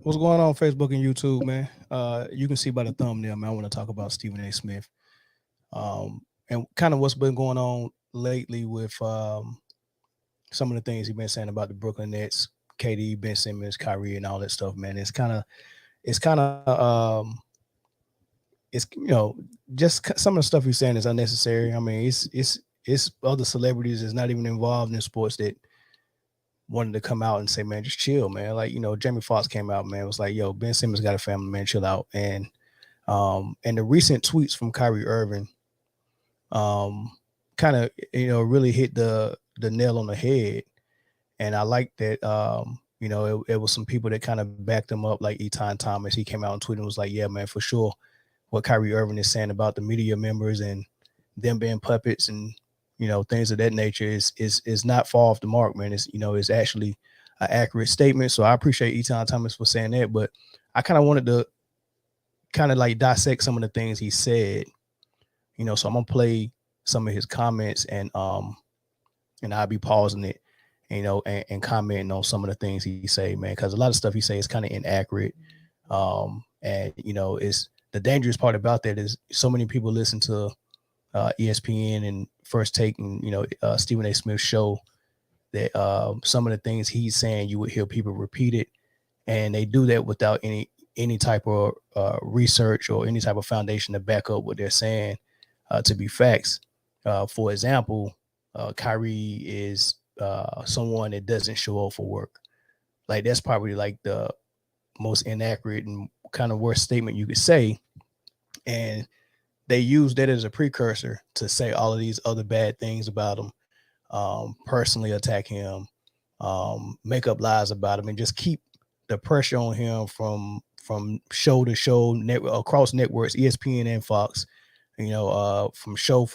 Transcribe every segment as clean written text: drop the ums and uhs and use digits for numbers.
What's going on Facebook and YouTube, man? You can see by the thumbnail, man. I want to talk about Stephen A. Smith, and kind of what's been going on lately with some of the things he's been saying about the Brooklyn Nets, KD, Ben Simmons, Kyrie, and all that stuff, man. It's kind of, it's just some of the stuff he's saying is unnecessary. I mean, it's other celebrities that's not even involved in sports that wanted to come out and say, man, just chill, man. Like, Jamie Foxx came out, man, was like, yo, Ben Simmons got a family, man, chill out. And the recent tweets from Kyrie Irving kind of, really hit the nail on the head. And I like that, it was some people that kind of backed him up, like Eton Thomas. He came out on Twitter and was like, yeah, man, for sure. What Kyrie Irving is saying about the media members and them being puppets and things of that nature is not far off the mark, man. It's actually an accurate statement. So I appreciate Eton Thomas for saying that, but I kind of wanted to kind of like dissect some of the things he said, so I'm gonna play some of his comments and I'll be pausing it, and commenting on some of the things he say, man, because a lot of stuff he say is kind of inaccurate. And it's the dangerous part about that is so many people listen to ESPN and First Take and Stephen A. Smith's show that some of the things he's saying you would hear people repeat it, and they do that without any type of research or any type of foundation to back up what they're saying to be facts. For example, Kyrie is someone that doesn't show up for work. Like that's probably like the most inaccurate and kind of worst statement you could say, and they use that as a precursor to say all of these other bad things about him, personally attack him, make up lies about him, and just keep the pressure on him from show to show, across networks, ESPN and Fox. From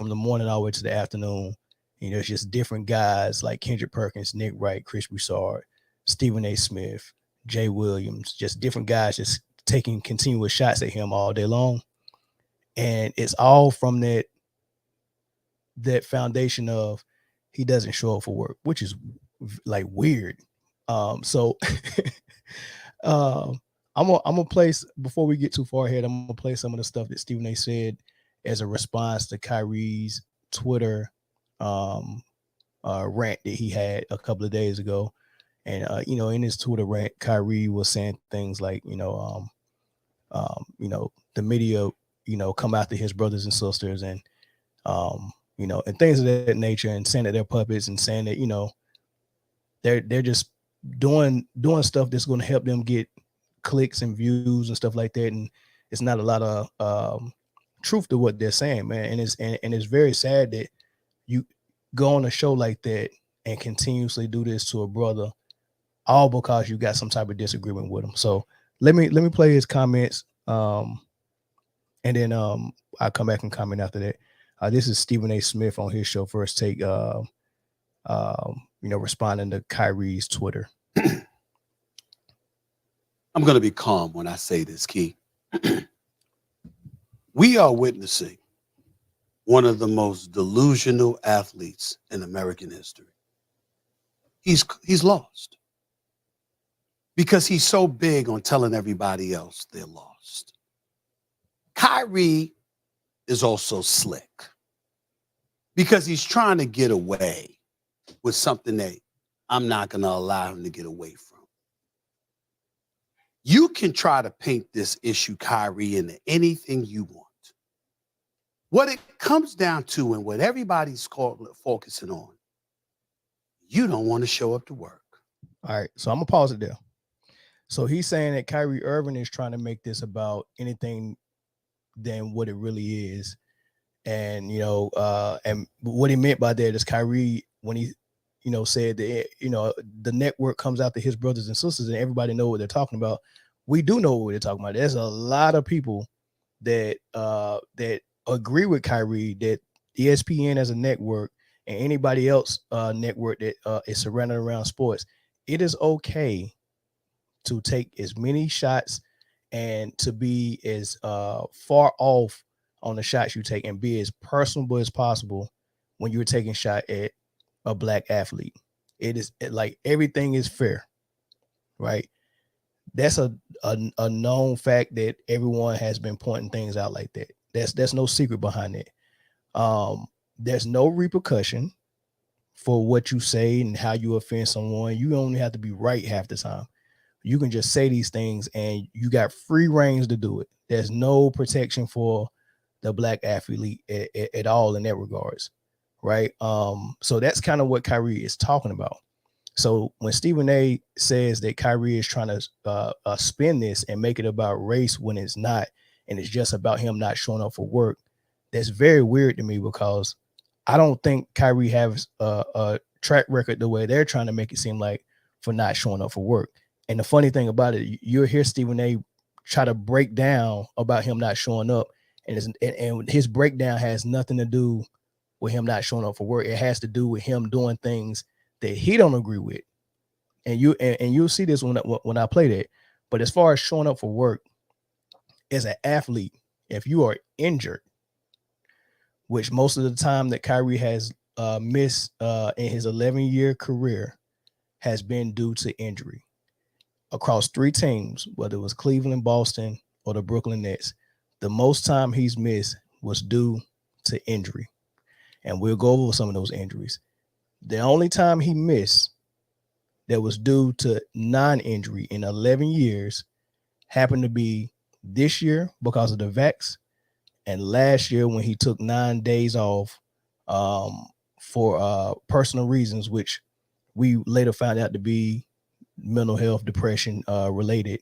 the morning all the way to the afternoon. It's just different guys like Kendrick Perkins, Nick Wright, Chris Broussard, Stephen A. Smith, Jay Williams, just different guys just taking continuous shots at him all day long. And it's all from that foundation of he doesn't show up for work, which is like weird. So I'm gonna play, before we get too far ahead, I'm gonna play some of the stuff that Stephen A. said as a response to Kyrie's Twitter rant that he had a couple of days ago. And in his Twitter rant, Kyrie was saying things like, the media, come after his brothers and sisters, and and things of that nature, and saying that they're puppets, and saying that they're just doing stuff that's going to help them get clicks and views and stuff like that. And it's not a lot of truth to what they're saying, man. And it's very sad that you go on a show like that and continuously do this to a brother, all because you got some type of disagreement with him. So let me play his comments, and then I'll come back and comment after that. This is Stephen A. Smith on his show First Take, responding to Kyrie's Twitter. I'm going to be calm when I say this, Key. We are witnessing one of the most delusional athletes in American history. He's lost because he's so big on telling everybody else they're lost. Kyrie is also slick because he's trying to get away with something that I'm not going to allow him to get away from. You can try to paint this issue, Kyrie, into anything you want. What it comes down to, and what everybody's focusing on, you don't want to show up to work. All right, so I'm going to pause it there. So he's saying that Kyrie Irving is trying to make this about anything than what it really is. And, and what he meant by that is Kyrie, when he, said that, the network comes out to his brothers and sisters and everybody know what they're talking about. We do know what they're talking about. There's a lot of people that that agree with Kyrie that ESPN as a network and anybody else network that is surrounded around sports, it is okay to take as many shots and to be as far off on the shots you take and be as personable as possible when you're taking shot at a black athlete. Like everything is fair, right? That's a a known fact that everyone has been pointing things out like that. That's no secret behind it. There's no repercussion for what you say and how you offend someone. You only have to be right half the time. You can just say these things and you got free reigns to do it. There's no protection for the black athlete at all in that regards, right? So that's kind of what Kyrie is talking about. So when Stephen A says that Kyrie is trying to spin this and make it about race when it's not, and it's just about him not showing up for work, that's very weird to me because I don't think Kyrie has a track record the way they're trying to make it seem like for not showing up for work. And the funny thing about it, you'll hear Stephen A try to break down about him not showing up, and his breakdown has nothing to do with him not showing up for work. It has to do with him doing things that he don't agree with. And you'll see this when I play that. But as far as showing up for work as an athlete, if you are injured, which most of the time that Kyrie has missed in his 11-year career has been due to injury across 3 teams, whether it was Cleveland, Boston, or the Brooklyn Nets. The most time he's missed was due to injury. And we'll go over some of those injuries. The only time he missed that was due to non-injury in 11 years happened to be this year because of the vax, and last year when he took 9 days off for personal reasons, which we later found out to be mental health, depression related,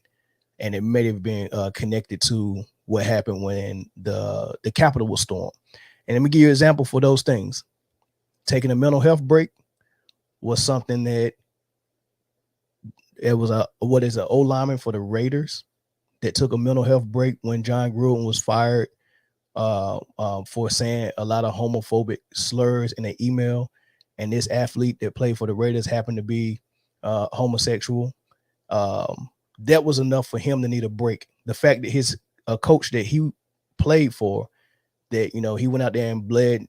and it may have been connected to what happened when the Capitol was stormed. And let me give you an example for those things. Taking a mental health break was something that it was an O lineman for the Raiders that took a mental health break when John Gruden was fired for saying a lot of homophobic slurs in an email. And this athlete that played for the Raiders happened to be homosexual. That was enough for him to need a break. The fact that his coach that he played for, that he went out there and bled,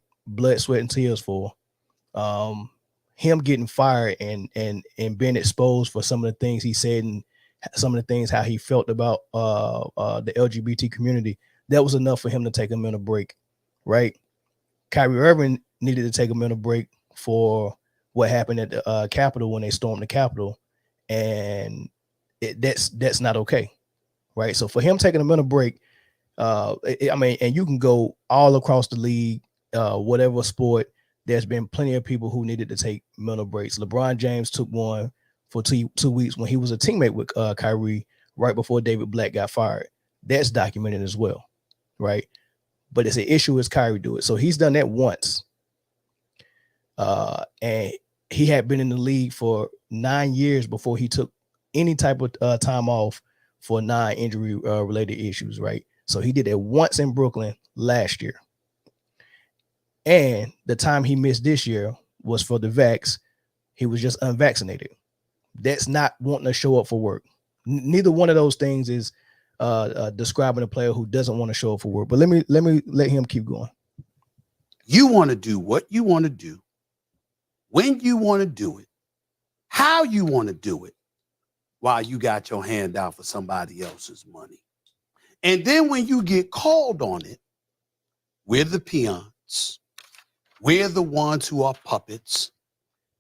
sweat, and tears for, him getting fired and being exposed for some of the things he said and some of the things how he felt about the LGBT community, that was enough for him to take a mental break, right? Kyrie Irving needed to take a mental break for what happened at the Capitol when they stormed the Capitol, and that's not okay, right? So for him taking a mental break, and you can go all across the league, whatever sport, there's been plenty of people who needed to take mental breaks. LeBron James took one for 2 weeks when he was a teammate with Kyrie right before David Black got fired. That's documented as well, right? But it's an issue as Kyrie do it. So he's done that once. And he had been in the league for 9 years before he took any type of time off for non-injury related issues, right? So he did it once in Brooklyn last year. And the time he missed this year was for the vax. He was just unvaccinated. That's not wanting to show up for work. Neither one of those things is describing a player who doesn't want to show up for work. But let me let him keep going. You want to do what you want to do, when you want to do it, how you want to do it, while you got your hand out for somebody else's money. And then when you get called on it, we're the peons. We're the ones who are puppets.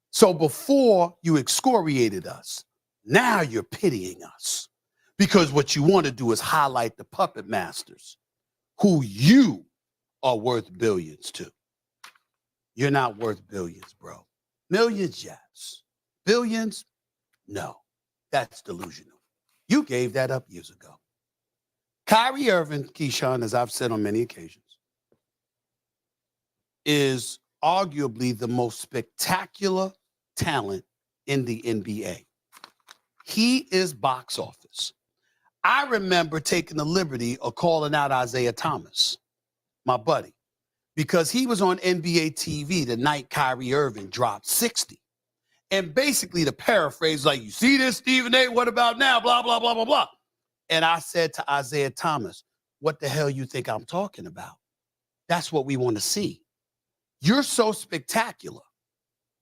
So before you excoriated us, now you're pitying us. Because what you want to do is highlight the puppet masters who you are worth billions to. You're not worth billions, bro. Millions, yes. Billions, no. That's delusional. You gave that up years ago. Kyrie Irving, Keyshawn, as I've said on many occasions, is arguably the most spectacular talent in the NBA. He is box office. I remember taking the liberty of calling out Isaiah Thomas, my buddy, because he was on NBA TV the night Kyrie Irving dropped 60. And basically the paraphrase, like, you see this, Stephen A., what about now? Blah, blah, blah, blah, blah. And I said to Isaiah Thomas, what the hell you think I'm talking about? That's what we want to see. You're so spectacular.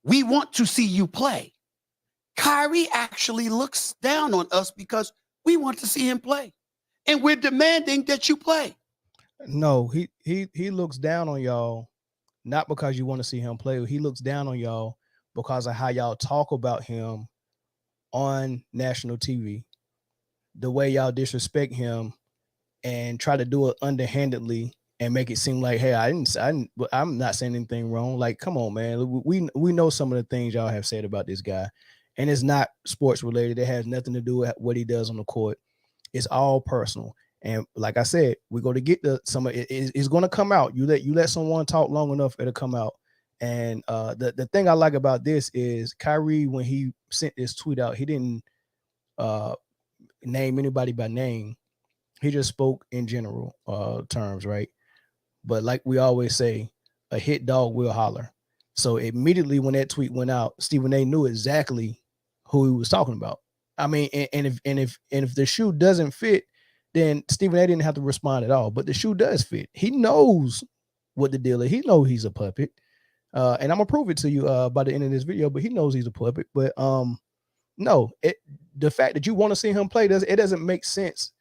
We want to see you play. Kyrie actually looks down on us because We want to see him play. And we're demanding that you play. No, he looks down on y'all, not because you want to see him play. He looks down on y'all because of how y'all talk about him on national TV, the way y'all disrespect him and try to do it underhandedly and make it seem like, hey, I'm not saying anything wrong. Like, come on, man. We know some of the things y'all have said about this guy, and it's not sports related. It has nothing to do with what he does on the court. It's all personal. And like I said, we're going to get to some of it. It's going to come out. You let someone talk long enough, it'll come out. And the thing I like about this is Kyrie, when he sent this tweet out, he didn't name anybody by name. He just spoke in general terms, right? But like we always say, a hit dog will holler. So immediately when that tweet went out, Stephen A knew exactly who he was talking about. I mean, and if the shoe doesn't fit, then Stephen A didn't have to respond at all. But the shoe does fit. He knows what the deal is. He knows he's a puppet. And I'm gonna prove it to you by the end of this video. But he knows he's a puppet. But no, the fact that you want to see him play doesn't make sense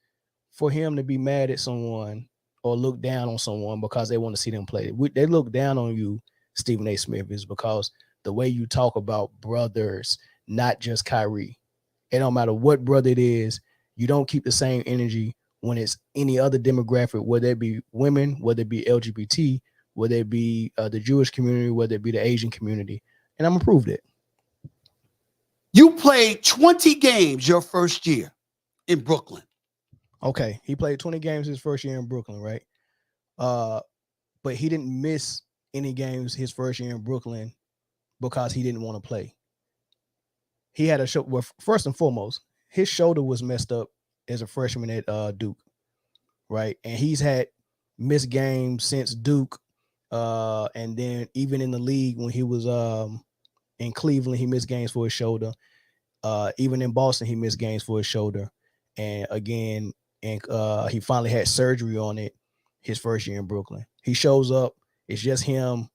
for him to be mad at someone or look down on someone because they want to see them play. They look down on you, Stephen A. Smith, is because the way you talk about brothers, not just Kyrie. It don't matter what brother it is. You don't keep the same energy when it's any other demographic, whether it be women, whether it be LGBT, whether it be the Jewish community, whether it be the Asian community. And I'm gonna prove that. You played 20 games your first year in Brooklyn. Okay, he played 20 games his first year in Brooklyn, right? But he didn't miss any games his first year in Brooklyn because he didn't want to play. He had a show. Well, first and foremost, his shoulder was messed up as a freshman at Duke, right? And he's had missed games since Duke, and then even in the league when he was in Cleveland, he missed games for his shoulder. Even in Boston, he missed games for his shoulder, and again, and he finally had surgery on it his first year in Brooklyn. He shows up. It's just him,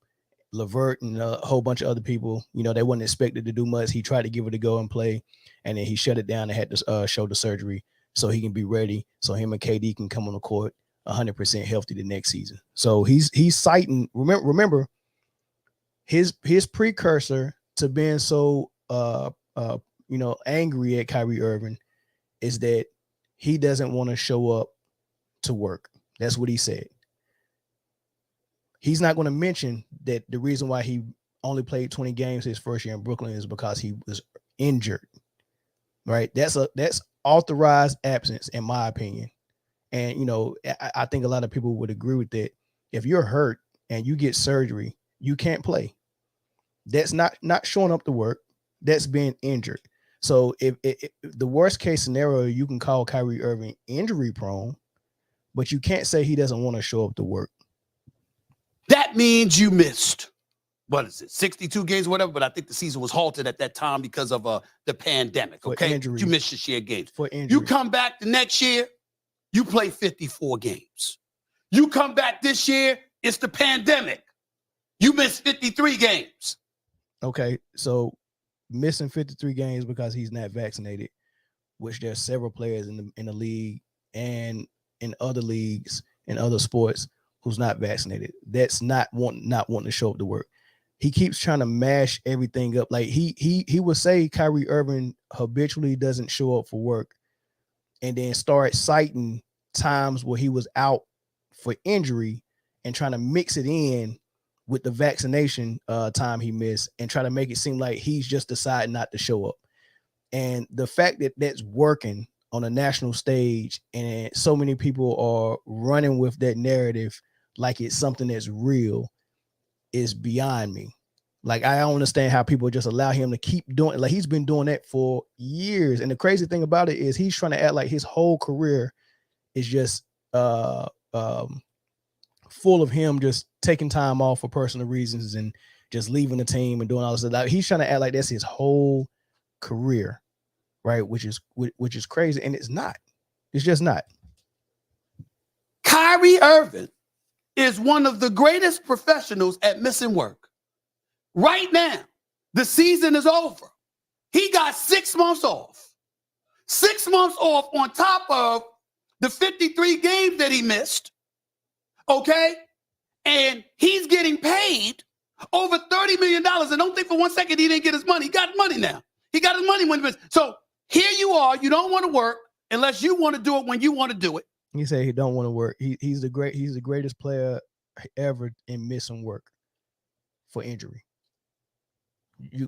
LeVert, and a whole bunch of other people. You know, they weren't expected to do much. He tried to give it a go and play, and then he shut it down and had to shoulder surgery so he can be ready, so him and KD can come on the court 100% healthy the next season. So he's citing. Remember, his precursor to being so angry at Kyrie Irving is that he doesn't want to show up to work. That's what he said. He's not going to mention that the reason why he only played 20 games his first year in Brooklyn is because he was injured, right? That's authorized absence, in my opinion. And, you know, I think a lot of people would agree with that. If you're hurt and you get surgery, you can't play. That's not showing up to work. That's being injured. So if the worst case scenario, you can call Kyrie Irving injury prone, but you can't say he doesn't want to show up to work. That means you missed, 62 games, whatever, but I think the season was halted at that time because of the pandemic, okay? You missed your share games. For injury. You come back the next year, you play 54 games. You come back this year, it's the pandemic. You missed 53 games. Okay, so missing 53 games because he's not vaccinated, which there's several players in the league and in other leagues and other sports who's not vaccinated. That's not wanting to show up to work. He keeps trying to mash everything up. Like he would say Kyrie Irving habitually doesn't show up for work and then start citing times where he was out for injury and trying to mix it in with the vaccination time he missed and try to make it seem like he's just decided not to show up. And the fact that that's working on a national stage and so many people are running with that narrative like it's something that's real is beyond me. Like, I don't understand how people just allow him to keep doing it. Like, he's been doing that for years. And the crazy thing about it is he's trying to act like his whole career is just full of him just taking time off for personal reasons and just leaving the team and doing all this stuff. Like, he's trying to act like that's his whole career, right? Which is crazy. And it's not. It's just not. Kyrie Irving is one of the greatest professionals at missing work. Right now, the season is over. He got 6 months off. 6 months off on top of the 53 games that he missed. Okay? And he's getting paid over $30 million. And don't think for 1 second he didn't get his money. He got money now. He got his money when he missed. So here you are. You don't want to work unless you want to do it when you want to do it. He said he don't want to work. He's the greatest player ever in missing work for injury. I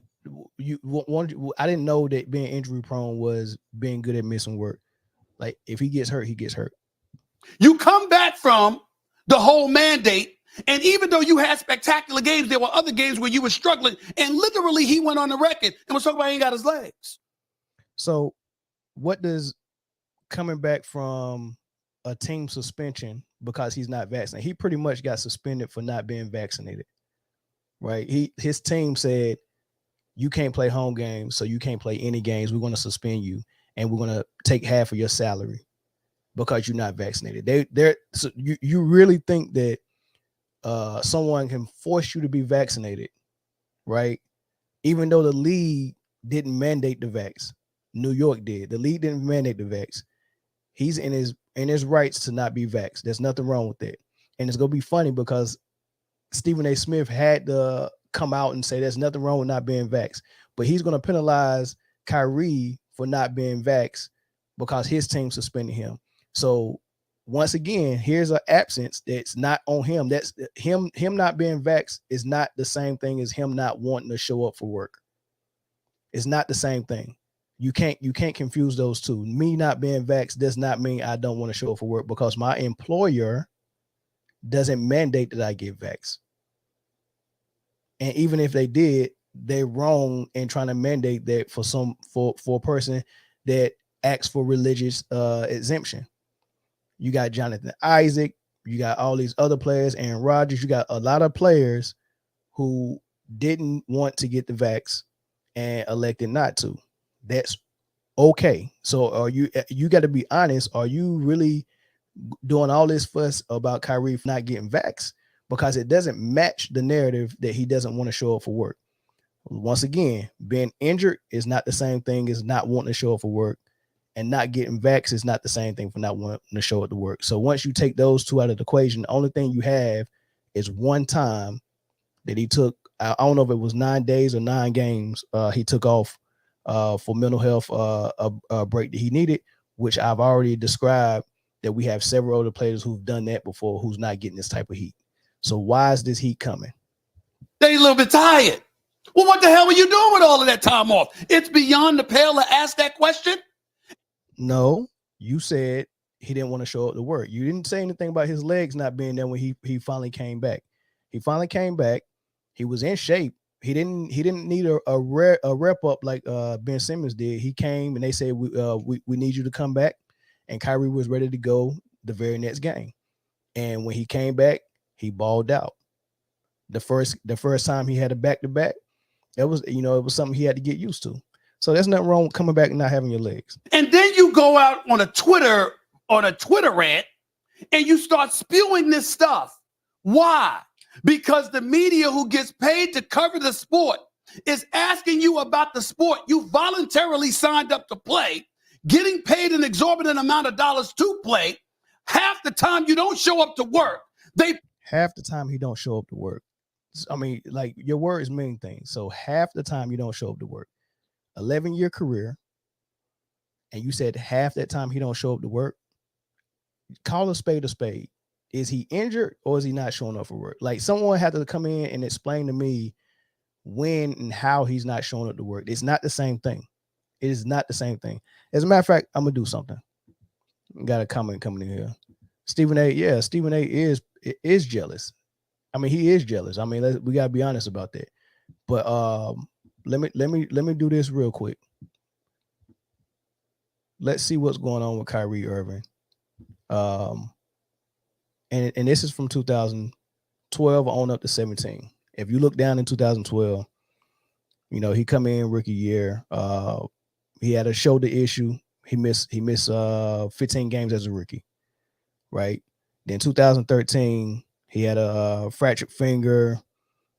didn't know that being injury prone was being good at missing work. Like if he gets hurt, he gets hurt. You come back from the whole mandate, and even though you had spectacular games, there were other games where you were struggling, and literally he went on the record and was talking about he ain't got his legs. So what does coming back from a team suspension because he's not vaccinated? He pretty much got suspended for not being vaccinated, right? His team said, you can't play home games, so you can't play any games. We're going to suspend you, and we're going to take half of your salary because you're not vaccinated. So you really think that someone can force you to be vaccinated, right? Even though the league didn't mandate the vax, New York did. The league didn't mandate the vax. He's in his rights to not be vaxxed. There's nothing wrong with that. And it's gonna be funny because Stephen A. Smith had to come out and say there's nothing wrong with not being vaxxed, but he's gonna penalize Kyrie for not being vaxxed because his team suspended him. So once again, here's an absence that's not on him. That's him not being vaxxed is not the same thing as him not wanting to show up for work. It's not the same thing. You can't confuse those two. Me not being vaxxed does not mean I don't want to show up for work because my employer doesn't mandate that I get vaxxed. And even if they did, they're wrong in trying to mandate that for a person that asks for religious exemption. You got Jonathan Isaac, you got all these other players, Aaron Rodgers, you got a lot of players who didn't want to get the vax and elected not to. That's okay. So are you got to be honest, are you really doing all this fuss about Kyrie not getting vaxxed? Because it doesn't match the narrative that he doesn't want to show up for work. Once again, being injured is not the same thing as not wanting to show up for work, and not getting vaxxed is not the same thing for not wanting to show up to work. So once you take those two out of the equation, the only thing you have is one time that he took, I don't know if it was 9 days or 9 games, he took off for mental health a break that he needed, which I've already described that we have several other players who've done that before who's not getting this type of heat. So why is this heat coming? They a little bit tired. Well, what the hell were you doing with all of that time off? It's beyond the pale to ask that question. No, you said he didn't want to show up to work. You didn't say anything about his legs not being there when he finally came back. He finally came back. He was in shape. He didn't need a rep up like Ben Simmons did. He came and they said we need you to come back, and Kyrie was ready to go the very next game. And when he came back, he balled out. The first time he had a back-to-back, it was something he had to get used to. So there's nothing wrong with coming back and not having your legs. And then you go out on a Twitter rant and you start spewing this stuff. Why? Because the media who gets paid to cover the sport is asking you about the sport you voluntarily signed up to play, getting paid an exorbitant amount of dollars to play. Half the time you don't show up to work. Half the time he don't show up to work. I mean, like, your words mean things. So half the time you don't show up to work. 11-year career, and you said half that time he don't show up to work. Call a spade a spade. Is he injured or is he not showing up for work? Like, someone had to come in and explain to me when and how he's not showing up to work. It's not the same thing. It is not the same thing. As a matter of fact, I'm gonna do something. Got a comment coming in here. Stephen A. is jealous. I mean, he is jealous. I mean, we gotta be honest about that. But let me do this real quick. Let's see what's going on with Kyrie Irving. And this is from 2012 on up to 17. If you look down in 2012, he come in rookie year. He had a shoulder issue. He missed 15 games as a rookie, right? Then 2013, he had a fractured finger.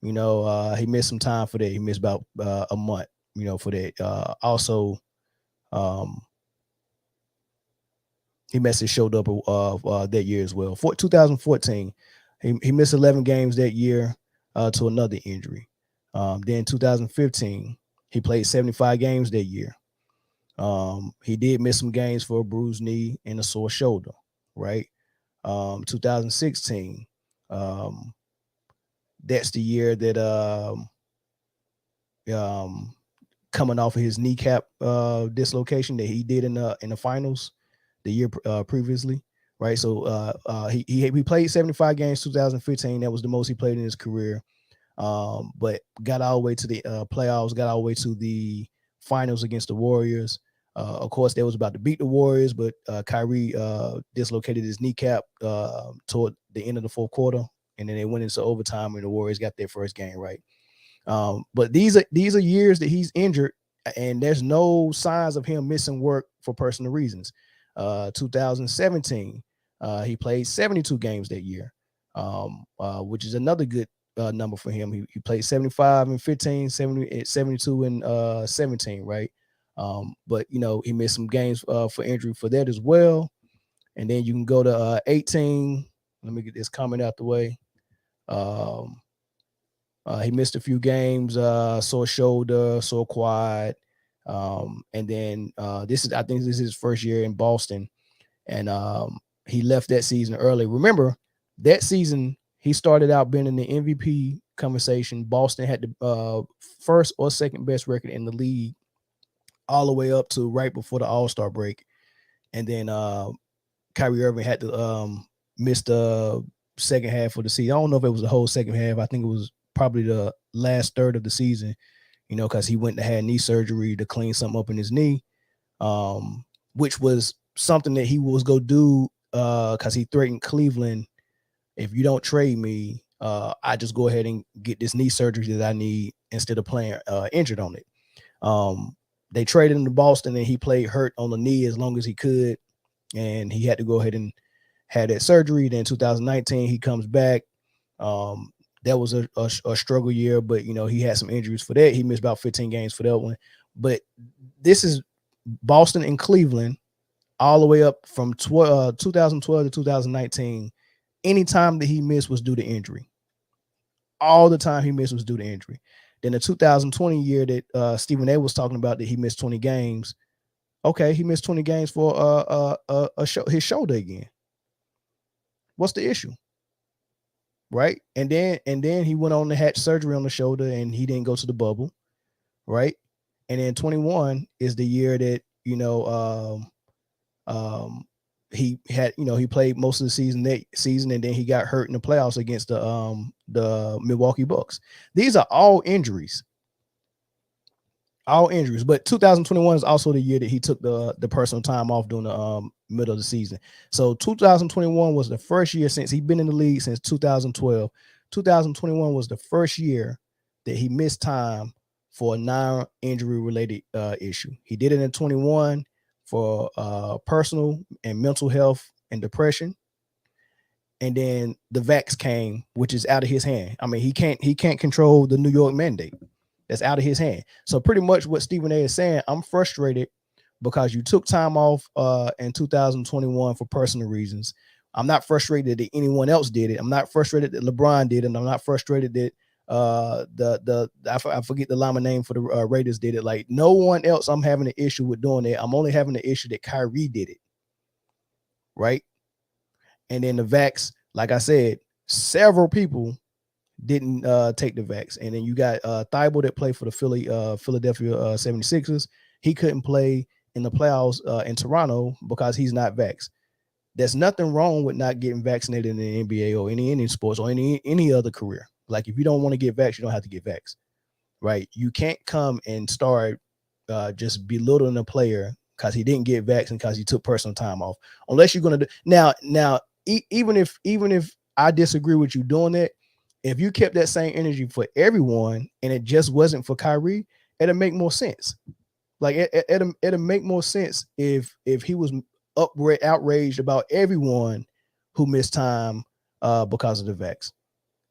He missed some time for that. He missed about a month, for that. Also, He messed his shoulder up that year as well. 2014, he missed 11 games that year to another injury. Then 2015, he played 75 games that year. He did miss some games for a bruised knee and a sore shoulder, right? 2016, that's the year that um, coming off of his kneecap dislocation that he did in the finals the year previously, right? So he played 75 games 2015. That was the most he played in his career. But got all the way to the playoffs, got all the way to the finals against the Warriors. Of course, they was about to beat the Warriors, but Kyrie dislocated his kneecap toward the end of the fourth quarter, and then they went into overtime, and the Warriors got their first game, right? But these are years that he's injured, and there's no signs of him missing work for personal reasons. 2017, he played 72 games that year, which is another good number for him. He played 75 and 15, 72 and 17, right? But he missed some games for injury for that as well. And then you can go to 18. Let me get this comment out the way. He missed a few games, sore shoulder, sore quad. And then I think this is his first year in Boston. And he left that season early. Remember, that season, he started out being in the MVP conversation. Boston had the first or second best record in the league all the way up to right before the All-Star break. And then Kyrie Irving had to miss the second half of the season. I don't know if it was the whole second half. I think it was probably the last third of the season, because he went to have knee surgery to clean something up in his knee, which was something that he was going to do because he threatened Cleveland, if you don't trade me, I just go ahead and get this knee surgery that I need instead of playing injured on it. They traded him to Boston, and he played hurt on the knee as long as he could, and he had to go ahead and have that surgery. Then 2019, he comes back. That was a struggle year, but he had some injuries for that. He missed about 15 games for that one. But this is Boston and Cleveland all the way up from 2012 to 2019. Any time that he missed was due to injury. All the time he missed was due to injury. Then the 2020 year that Stephen A was talking about, that he missed 20 games. Okay, he missed 20 games for his shoulder again. What's the issue? Right? And then he went on to have surgery on the shoulder, and he didn't go to the bubble. Right? And then 21 is the year that he had, he played most of the season, and then he got hurt in the playoffs against the Milwaukee Bucks. These are all injuries. But 2021 is also the year that he took the personal time off during the middle of the season. So 2021 was the first year since he'd been in the league since 2012. 2021 was the first year that he missed time for a non-injury related issue. He did it in 21 for personal and mental health and depression. And then the vax came, which is out of his hand. I mean, he can't control the New York mandate. That's out of his hand. So pretty much what Stephen A is saying, I'm frustrated because you took time off in 2021 for personal reasons. I'm not frustrated that anyone else did it. I'm not frustrated that LeBron did it. And I'm not frustrated that I forget the llama name for the Raiders did it. Like, no one else I'm having an issue with doing it. I'm only having an issue that Kyrie did it. Right? And then the vax, like I said, several people didn't take the vax. And then you got Thibault that played for the Philadelphia 76ers. He couldn't play in the playoffs in Toronto because he's not vaxxed. There's nothing wrong with not getting vaccinated in the NBA or any sports or any other career. Like, if you don't want to get vaxxed, you don't have to get vaxxed, right? You can't come and start just belittling a player because he didn't get vaxxed and because he took personal time off. Unless you're going to do now, even if I disagree with you doing that, if you kept that same energy for everyone and it just wasn't for Kyrie, it'll make more sense. Like, it'll make more sense if he was outraged about everyone who missed time because of the vax.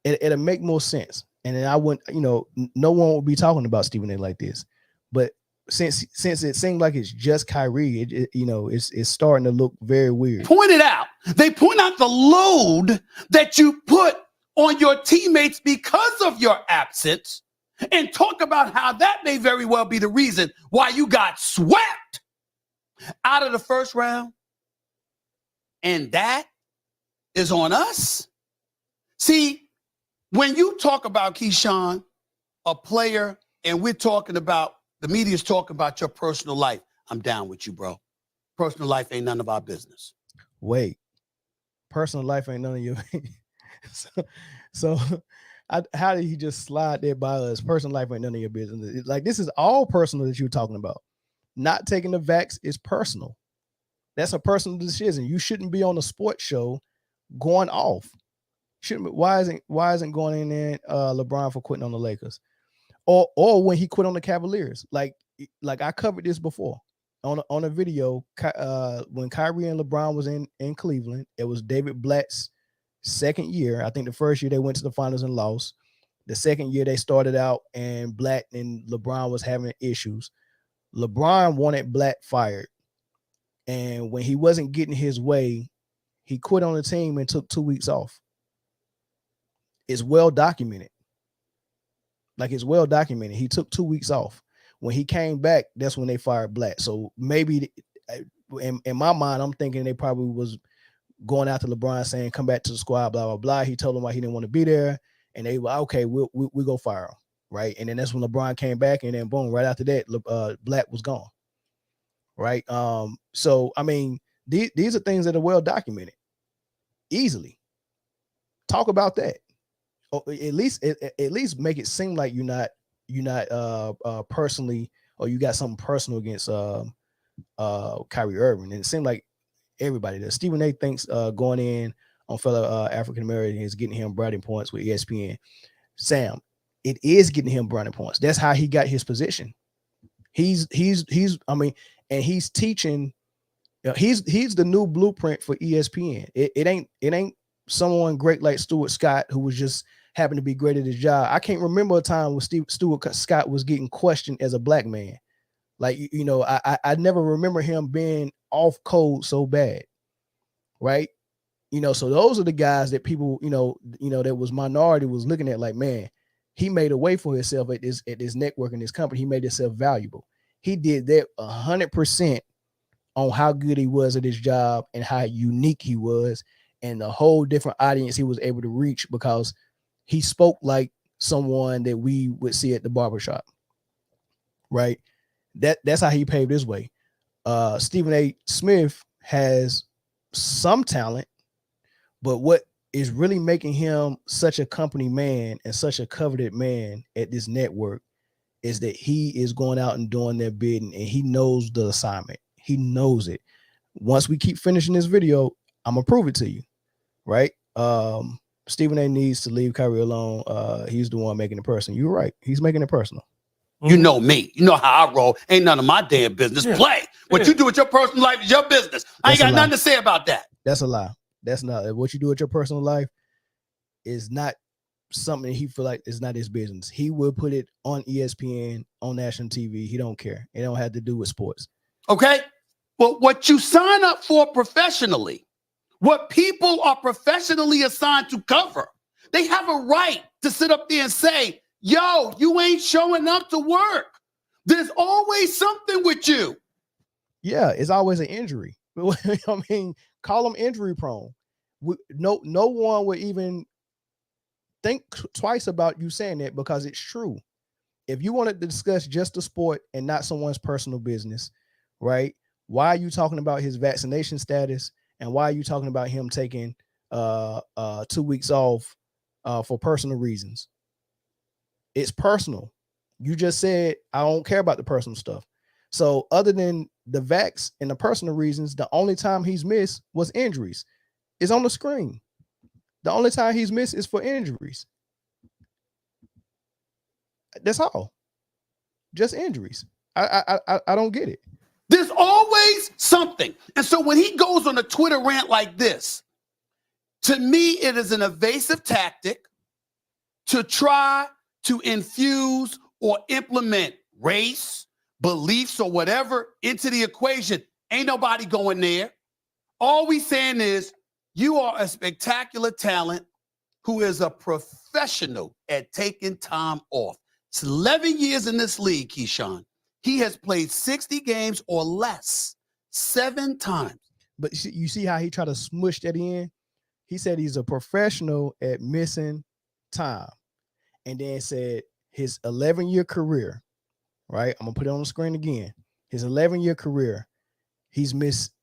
It'll make more sense. And then I wouldn't, no one would be talking about Stephen A like this. But since it seemed like it's just Kyrie, it's starting to look very weird. Point it out. They point out the load that you put on your teammates because of your absence, and talk about how that may very well be the reason why you got swept out of the first round. And that is on us. See, when you talk about Keyshawn, a player, and we're talking about, the media's talking about your personal life, I'm down with you, bro. Personal life ain't none of our business. Wait, personal life ain't none of your so how did he just slide there by us? Personal life ain't none of your business. Like, this is all personal that you're talking about. Not taking the vax is personal. That's a personal decision. You shouldn't be on a sports show going off. Shouldn't be, why isn't going in there LeBron for quitting on the Lakers, or when he quit on the Cavaliers? Like I covered this before on a video. When Kyrie and LeBron was in Cleveland, it was David Blatt's second year. I think the first year they went to the finals and lost. The second year they started out and Blatt and LeBron was having issues. LeBron wanted Blatt fired. And when he wasn't getting his way, he quit on the team and took 2 weeks off. It's well documented. Like, it's well documented. He took 2 weeks off. When he came back, that's when they fired Blatt. So maybe in my mind, I'm thinking they probably was going out to LeBron saying, come back to the squad, blah, blah, blah. He told them why he didn't want to be there. And they were, okay, we'll go fire him. Right. And then that's when LeBron came back, and then boom, right after that, Blatt was gone. Right. So, I mean, these are things that are well documented. Easily. Talk about that. Or at least make it seem like you're not personally, or you got something personal against Kyrie Irving. And it seemed like everybody does. Stephen A thinks going in on fellow African Americans is getting him brownie points with ESPN. Sam, it is getting him brownie points. That's how he got his position. He's I mean, and he's teaching. He's the new blueprint for ESPN. It ain't someone great like Stuart Scott, who was just happened to be great at his job. I can't remember a time when Stuart Scott was getting questioned as a black man. Like, I never remember him being off code so bad. Right. So those are the guys that people, that was minority was looking at like, man, he made a way for himself at this network and this company. He made himself valuable. He did that 100% on how good he was at his job and how unique he was, and the whole different audience he was able to reach because he spoke like someone that we would see at the barbershop. Right. That's how he paved his way. Stephen A. Smith has some talent, but what is really making him such a company man and such a coveted man at this network is that he is going out and doing their bidding, and he knows the assignment. He knows it. Once we keep finishing this video, I'm gonna prove it to you. Right. Stephen A needs to leave Kyrie alone. He's the one making it personal. You're right. He's making it personal. You know me. You know how I roll. Ain't none of my damn business. Yeah. Play. What you do with your personal life is your business. I ain't got nothing to say about that. That's a lie. That's not what you do with your personal life is not something he feel like is not his business. He will put it on ESPN, on national TV. He don't care. It don't have to do with sports. Okay. But what you sign up for professionally, what people are professionally assigned to cover, they have a right to sit up there and say, yo, you ain't showing up to work. There's always something with you. Yeah, it's always an injury. I mean, call them injury prone. No one would even think twice about you saying that because it's true. If you wanted to discuss just the sport and not someone's personal business, right? Why are you talking about his vaccination status? And why are you talking about him taking 2 weeks off for personal reasons? It's personal. You just said, I don't care about the personal stuff. So other than the vax and the personal reasons, the only time he's missed was injuries. It's on the screen. The only time he's missed is for injuries. That's all. Just injuries. I don't get it. There's always something. And so when he goes on a Twitter rant like this, to me, it is an evasive tactic to try to infuse or implement race, beliefs or whatever into the equation. Ain't nobody going there. All we saying is you are a spectacular talent who is a professional at taking time off. It's 11 years in this league, Keyshawn. He has played 60 games or less 7 times. But you see how he tried to smush that in? He said he's a professional at missing time. And then said his 11-year career, right? I'm going to put it on the screen again. His 11-year career, he's missed,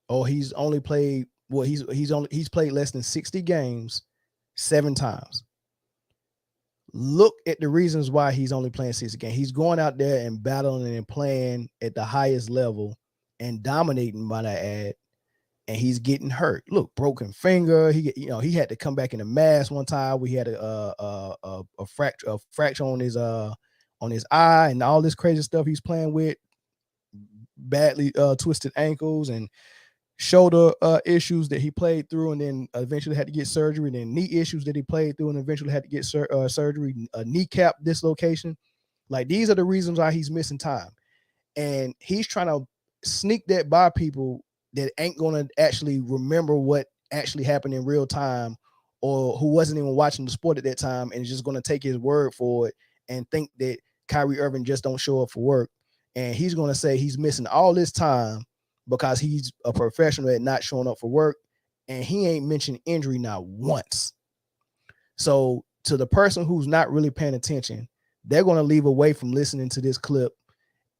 or he's only played, well, he's played less than 60 games 7 times. Look at the reasons why he's only playing 60 games. He's going out there and battling and playing at the highest level and dominating, might I add, and he's getting hurt. Look, broken finger. He had to come back in a mask one time. We had a fracture on his eye and all this crazy stuff he's playing with. Badly twisted ankles and shoulder issues that he played through, and then eventually had to get surgery. And then knee issues that he played through, and eventually had to get surgery. A kneecap dislocation. Like, these are the reasons why he's missing time, and he's trying to sneak that by people that ain't going to actually remember what actually happened in real time, or who wasn't even watching the sport at that time, and is just going to take his word for it and think that Kyrie Irving just don't show up for work. And he's going to say he's missing all this time because he's a professional at not showing up for work, and he ain't mentioned injury not once. So to the person who's not really paying attention, they're going to leave away from listening to this clip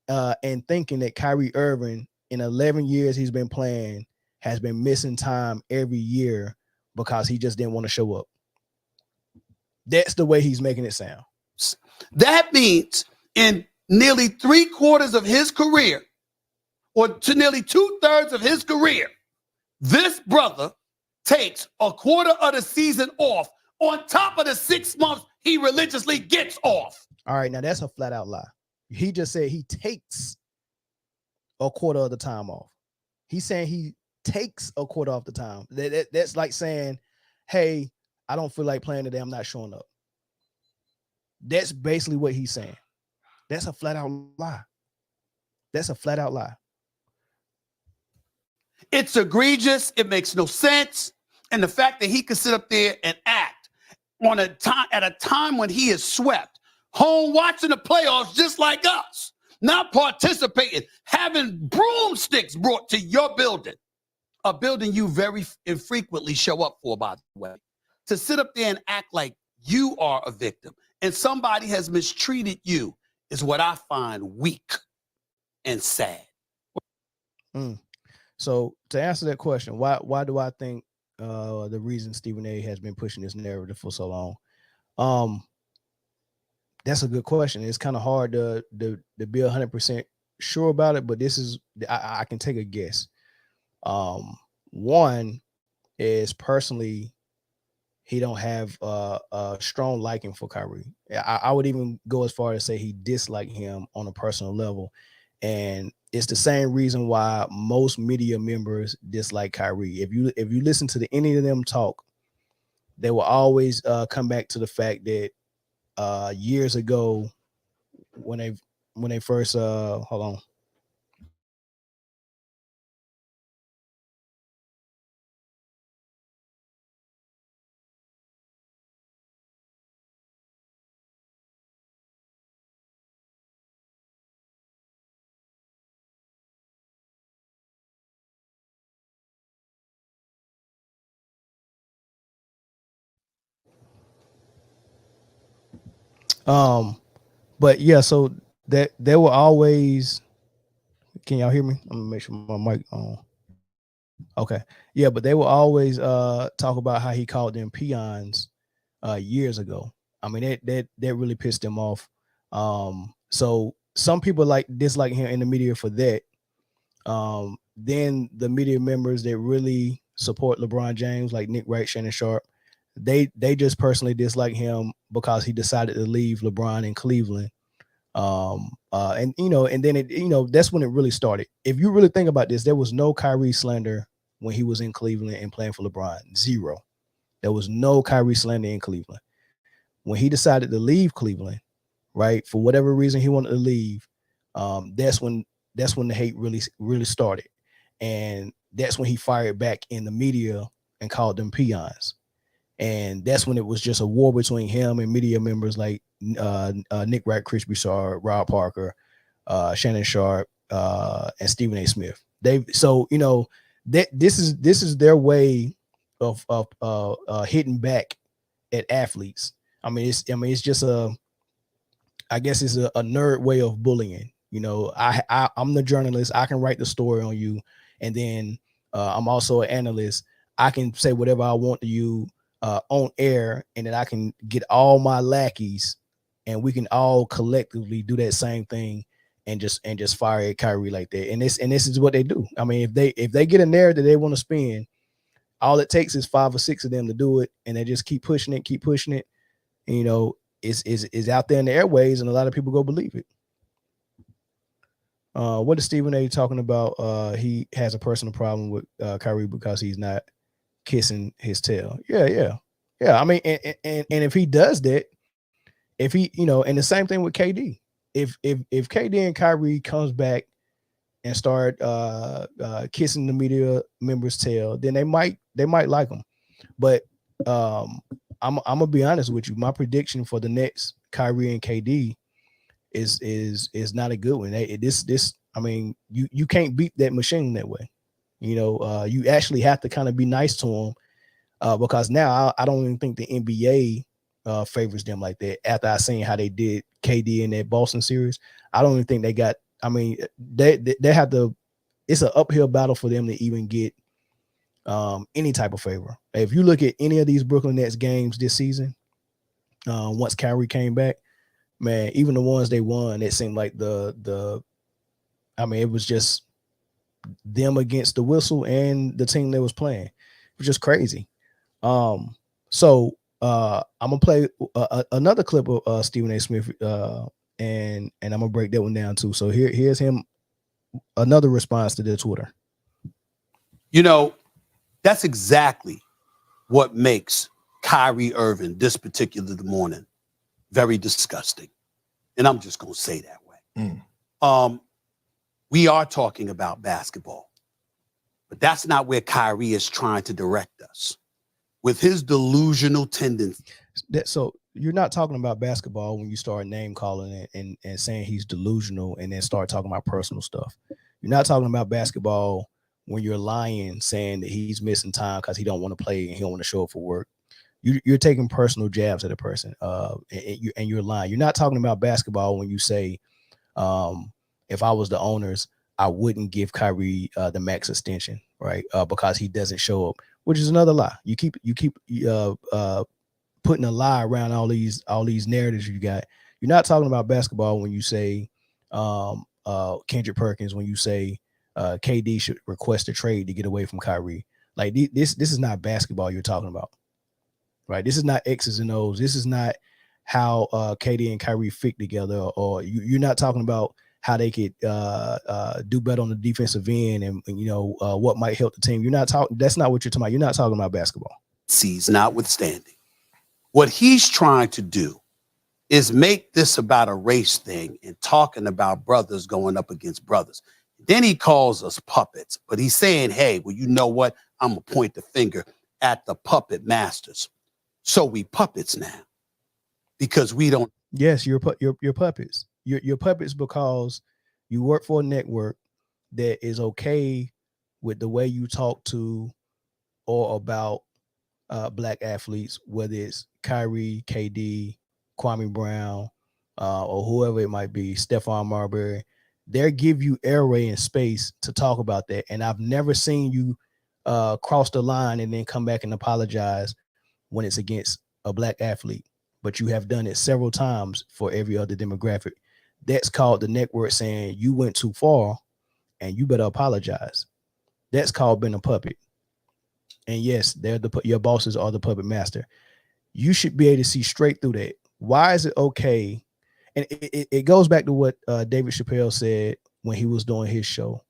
and thinking that Kyrie Irving, in 11 years he's been playing, has been missing time every year because he just didn't want to show up. That's the way he's making it sound. That means in nearly 3/4 of his career, or to nearly 2/3 of his career, this brother takes a quarter of the season off on top of the 6 months he religiously gets off. All right, now that's a flat out lie. He just said he takes a quarter of the time off. He's saying he takes a quarter of the time. That's like saying, hey, I don't feel like playing today, I'm not showing up. That's basically what he's saying. That's a flat out lie. That's a flat out lie. It's egregious. It makes no sense. And the fact that he could sit up there and act at a time when he is swept, home watching the playoffs just like us, not participating, having broomsticks brought to your building, a building you very infrequently show up for, by the way, to sit up there and act like you are a victim and somebody has mistreated you is what I find weak and sad. So to answer that question, why do I think the reason Stephen A has been pushing this narrative for so long? That's a good question. It's kind of hard to be 100% sure about it, but this is I can take a guess. One is, personally, he don't have a strong liking for Kyrie. I would even go as far as say he disliked him on a personal level. And it's the same reason why most media members dislike Kyrie. If you listen to any of them talk, they will always come back to the fact that years ago, when they first hold on. But yeah, so that they will always. Can y'all hear me? I'm gonna make sure my mic on. Okay, yeah, but they will always talk about how he called them peons years ago. I mean, that really pissed him off. So some people dislike him in the media for that. Then the media members that really support LeBron James, like Nick Wright, Shannon Sharp, they just personally dislike him because he decided to leave LeBron in Cleveland. And then that's when it really started. If you really think about this, there was no Kyrie slander when he was in Cleveland and playing for LeBron. Zero. There was no Kyrie slander in Cleveland. When he decided to leave Cleveland, right, for whatever reason he wanted to leave, That's when the hate really started, and that's when he fired back in the media and called them peons. And that's when it was just a war between him and media members like Nick Wright, Chris Broussard, Rob Parker, Shannon Sharp, and Stephen A. Smith. That this is their way of hitting back at athletes. It's just I guess it's a nerd way of bullying. I'm the journalist. I can write the story on you, and then I'm also an analyst. I can say whatever I want to you on air, and then I can get all my lackeys, and we can all collectively do that same thing, and just fire at Kyrie like that. And this is what they do. I mean, if they get a narrative they want to spin, all it takes is 5 or 6 of them to do it, and they just keep pushing it. And, is out there in the airways, and a lot of people go believe it. What is Stephen A. talking about? He has a personal problem with Kyrie because he's not kissing his tail. Yeah. I mean, and if he does that, if he, and the same thing with KD. If KD and Kyrie comes back and start kissing the media members' tail, then they might like him. But I'm gonna be honest with you. My prediction for the next Kyrie and KD is not a good one. I mean, you can't beat that machine that way. You actually have to kind of be nice to them because now I don't even think the NBA favors them like that. After I seen how they did KD in that Boston series, I don't even think they got. I mean, they have to. It's an uphill battle for them to even get any type of favor. If you look at any of these Brooklyn Nets games this season, once Kyrie came back, man, even the ones they won, it seemed like it was just them against the whistle and the team that was playing. It was just crazy. So I'm gonna play another clip of Stephen A. Smith, and I'm gonna break that one down too. So here's him, another response to their Twitter. That's exactly what makes Kyrie Irving this particular morning very disgusting. And I'm just going to say that way. We are talking about basketball, but that's not where Kyrie is trying to direct us with his delusional tendency. So you're not talking about basketball when you start name calling it and saying he's delusional and then start talking about personal stuff. You're not talking about basketball when you're lying, saying that he's missing time because he don't want to play and he don't want to show up for work. You're taking personal jabs at a person, and you're lying. You're not talking about basketball when you say, if I was the owners, I wouldn't give Kyrie the max extension, right? Because he doesn't show up, which is another lie. You keep putting a lie around all these narratives you got. You're not talking about basketball when you say Kendrick Perkins, when you say KD should request a trade to get away from Kyrie. Like this is not basketball you're talking about, right? This is not X's and O's. This is not how KD and Kyrie fit together, or you're not talking about how they could do better on the defensive end and what might help the team. You're not talking. That's not what you're talking about. You're not talking about basketball. Sees notwithstanding, what he's trying to do is make this about a race thing and talking about brothers going up against brothers. Then he calls us puppets, but he's saying, hey, well, you know what? I'm going to point the finger at the puppet masters. So we puppets now because we don't. Yes, you're puppets. You're puppets because you work for a network that is okay with the way you talk to or about black athletes, whether it's Kyrie, KD, Kwame Brown, or whoever it might be, Stephon Marbury. They give you airway and space to talk about that. And I've never seen you cross the line and then come back and apologize when it's against a black athlete. But you have done it several times for every other demographic. That's called the network saying you went too far and you better apologize. That's called being a puppet. And yes, your bosses are the puppet master. You should be able to see straight through that. Why is it okay? And it goes back to what David Chappelle said when he was doing his show,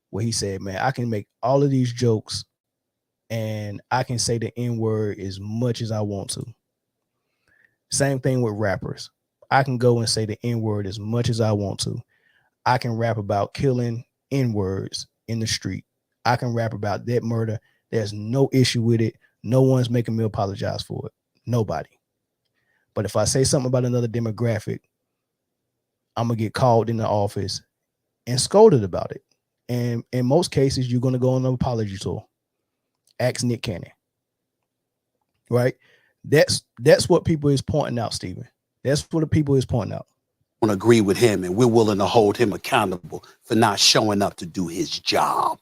where he said, man, I can make all of these jokes and I can say the N-word as much as I want to. Same thing with rappers. I can go and say the N-word as much as I want to. I can rap about killing N-words in the street. I can rap about that murder. There's no issue with it. No one's making me apologize for it. Nobody. But if I say something about another demographic, I'm gonna get called in the office and scolded about it. And in most cases, you're gonna go on an apology tour. Ask Nick Cannon. Right? That's what people is pointing out, Stephen. That's what the people is pointing out. I agree with him, and we're willing to hold him accountable for not showing up to do his job.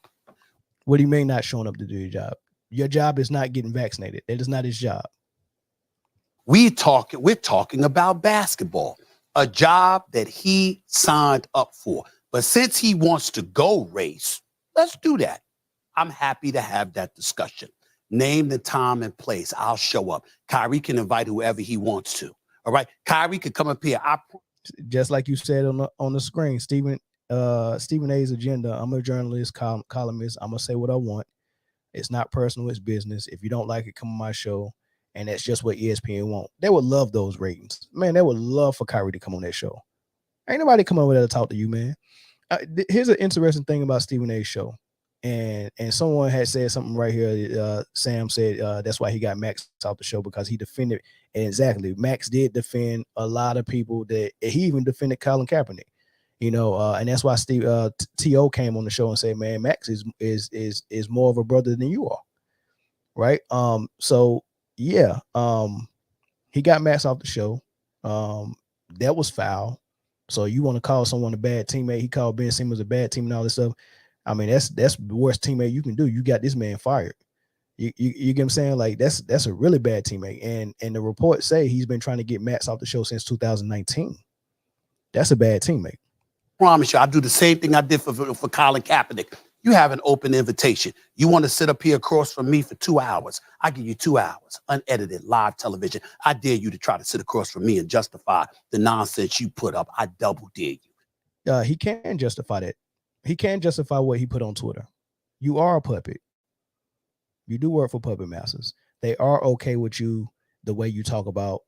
What do you mean not showing up to do your job? Your job is not getting vaccinated. That is not his job. We're talking about basketball, a job that he signed up for. But since he wants to go race, let's do that. I'm happy to have that discussion. Name the time and place. I'll show up. Kyrie can invite whoever he wants to. All right. Kyrie could come up here. Just like you said on the screen, Stephen A's agenda. I'm a journalist, columnist. I'm gonna say what I want. It's not personal, it's business. If you don't like it, come on my show. And that's just what ESPN want. They would love those ratings. Man, they would love for Kyrie to come on that show. Ain't nobody come over there to talk to you, man. Here's an interesting thing about Stephen A's show. And someone had said something right here. Sam said that's why he got Max off the show, because he defended. And exactly, Max did defend a lot of people. That he even defended Colin Kaepernick. You know, and that's why T.O. came on the show and said, man, Max is more of a brother than you are. Right. So yeah, he got Max off the show. That was foul. So you want to call someone a bad teammate? He called Ben Simmons a bad team and all this stuff. I mean, that's the worst teammate you can do. You got this man fired. You get what I'm saying? Like that's a really bad teammate. And the reports say he's been trying to get Max off the show since 2019. That's a bad teammate. Promise you, I'll do the same thing I did for Colin Kaepernick. You have an open invitation. You want to sit up here across from me for 2 hours. I give you 2 hours, unedited, live television. I dare you to try to sit across from me and justify the nonsense you put up. I double dare you. He can justify that. He can justify what he put on Twitter. You are a puppet. You do work for Puppet Masters. They are okay with you the way you talk about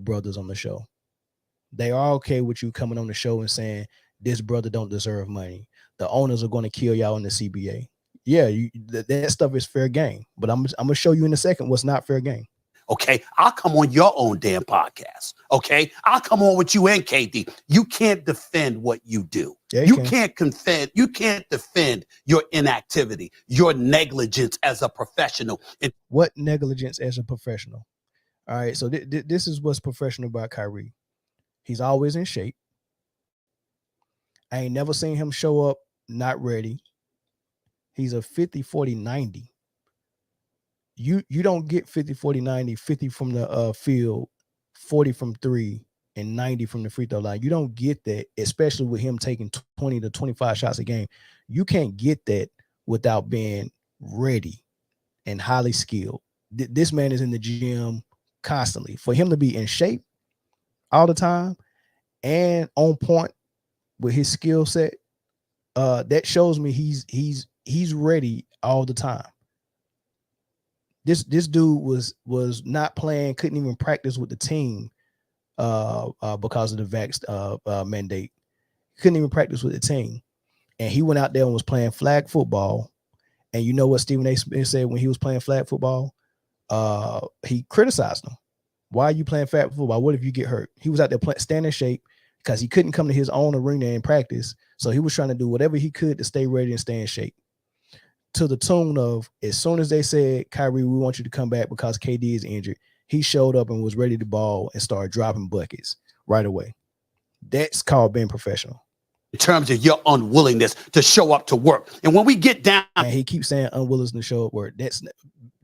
brothers on the show. They are okay with you coming on the show and saying, this brother don't deserve money. The owners are going to kill y'all in the CBA. Yeah, that stuff is fair game. But I'm going to show you in a second what's not fair game. Okay, I'll come on your own damn podcast. Okay, I'll come on with you and KD. You can't defend what you do. Yeah, you can't defend your inactivity, your negligence as a professional. What negligence as a professional? All right, so this is what's professional about Kyrie. He's always in shape. I ain't never seen him show up not ready. He's a 50-40-90. You don't get 50-40-90, 50 from the field, 40 from three, and 90 from the free throw line. You don't get that, especially with him taking 20 to 25 shots a game. You can't get that without being ready and highly skilled. This man is in the gym constantly. For him to be in shape all the time and on point with his skill set, that shows me he's ready all the time. This dude was not playing, couldn't even practice with the team because of the vax mandate. Couldn't even practice with the team. And he went out there and was playing flag football. And you know what Stephen A. Smith said when he was playing flag football? He criticized him. Why are you playing flag football? What if you get hurt? He was out there staying in shape because he couldn't come to his own arena and practice. So he was trying to do whatever he could to stay ready and stay in shape. To the tune of, as soon as they said, Kyrie, we want you to come back because KD is injured, he showed up and was ready to ball and started dropping buckets right away. That's called being professional. In terms of your unwillingness to show up to work. And when we get down. And he keeps saying unwillingness to show up work. That's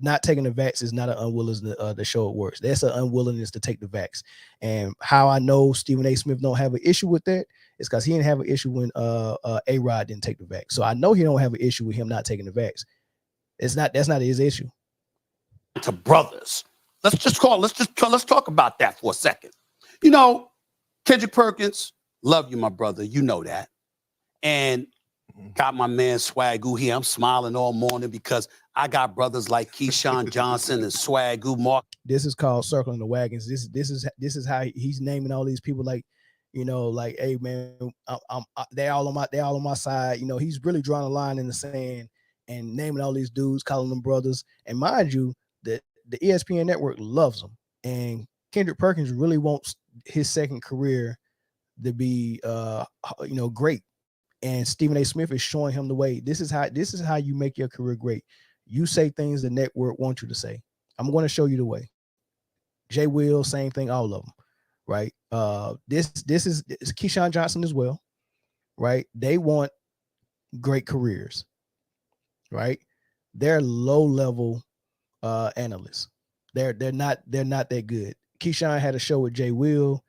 not taking the vax is not an unwillingness to show it works. That's an unwillingness to take the vax. And how I know Stephen A. Smith don't have an issue with that is because he didn't have an issue when A-Rod didn't take the vax. So I know he don't have an issue with him not taking the vax. That's not his issue. To brothers. Let's talk about that for a second. You know, Kendrick Perkins, love you, my brother. You know that. And got my man Swagoo here. I'm smiling all morning because I got brothers like Keyshawn Johnson and Swagoo Mark. This is called circling the wagons. This is how he's naming all these people like You know, like, hey man, they all on my side. You know, he's really drawing a line in the sand and naming all these dudes, calling them brothers. And mind you, the ESPN network loves him, and Kendrick Perkins really wants his second career to be great. And Stephen A. Smith is showing him the way. This is how you make your career great. You say things the network wants you to say. I'm going to show you the way. Jay Will, same thing, all of them, right? This is Keyshawn Johnson as well, right? They want great careers, right? They're low level analysts. They're not that good. Keyshawn had a show with Jay Will,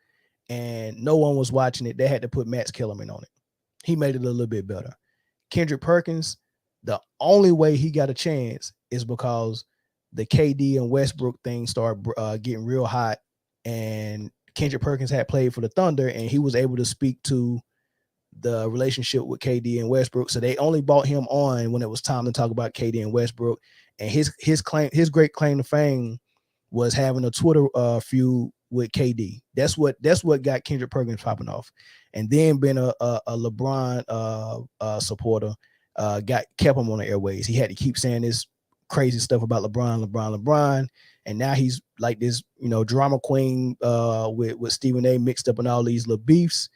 and no one was watching it. They had to put Max Kellerman on it. He made it a little bit better. Kendrick Perkins, the only way he got a chance is because the KD and Westbrook thing started getting real hot, and Kendrick Perkins had played for the Thunder, and he was able to speak to the relationship with KD and Westbrook. So they only brought him on when it was time to talk about KD and Westbrook. And his great claim to fame was having a Twitter feud with KD. That's what got Kendrick Perkins popping off. And then being a LeBron supporter kept him on the airways. He had to keep saying this crazy stuff about LeBron. And now he's like this, drama queen with Stephen A. mixed up in all these little beefs.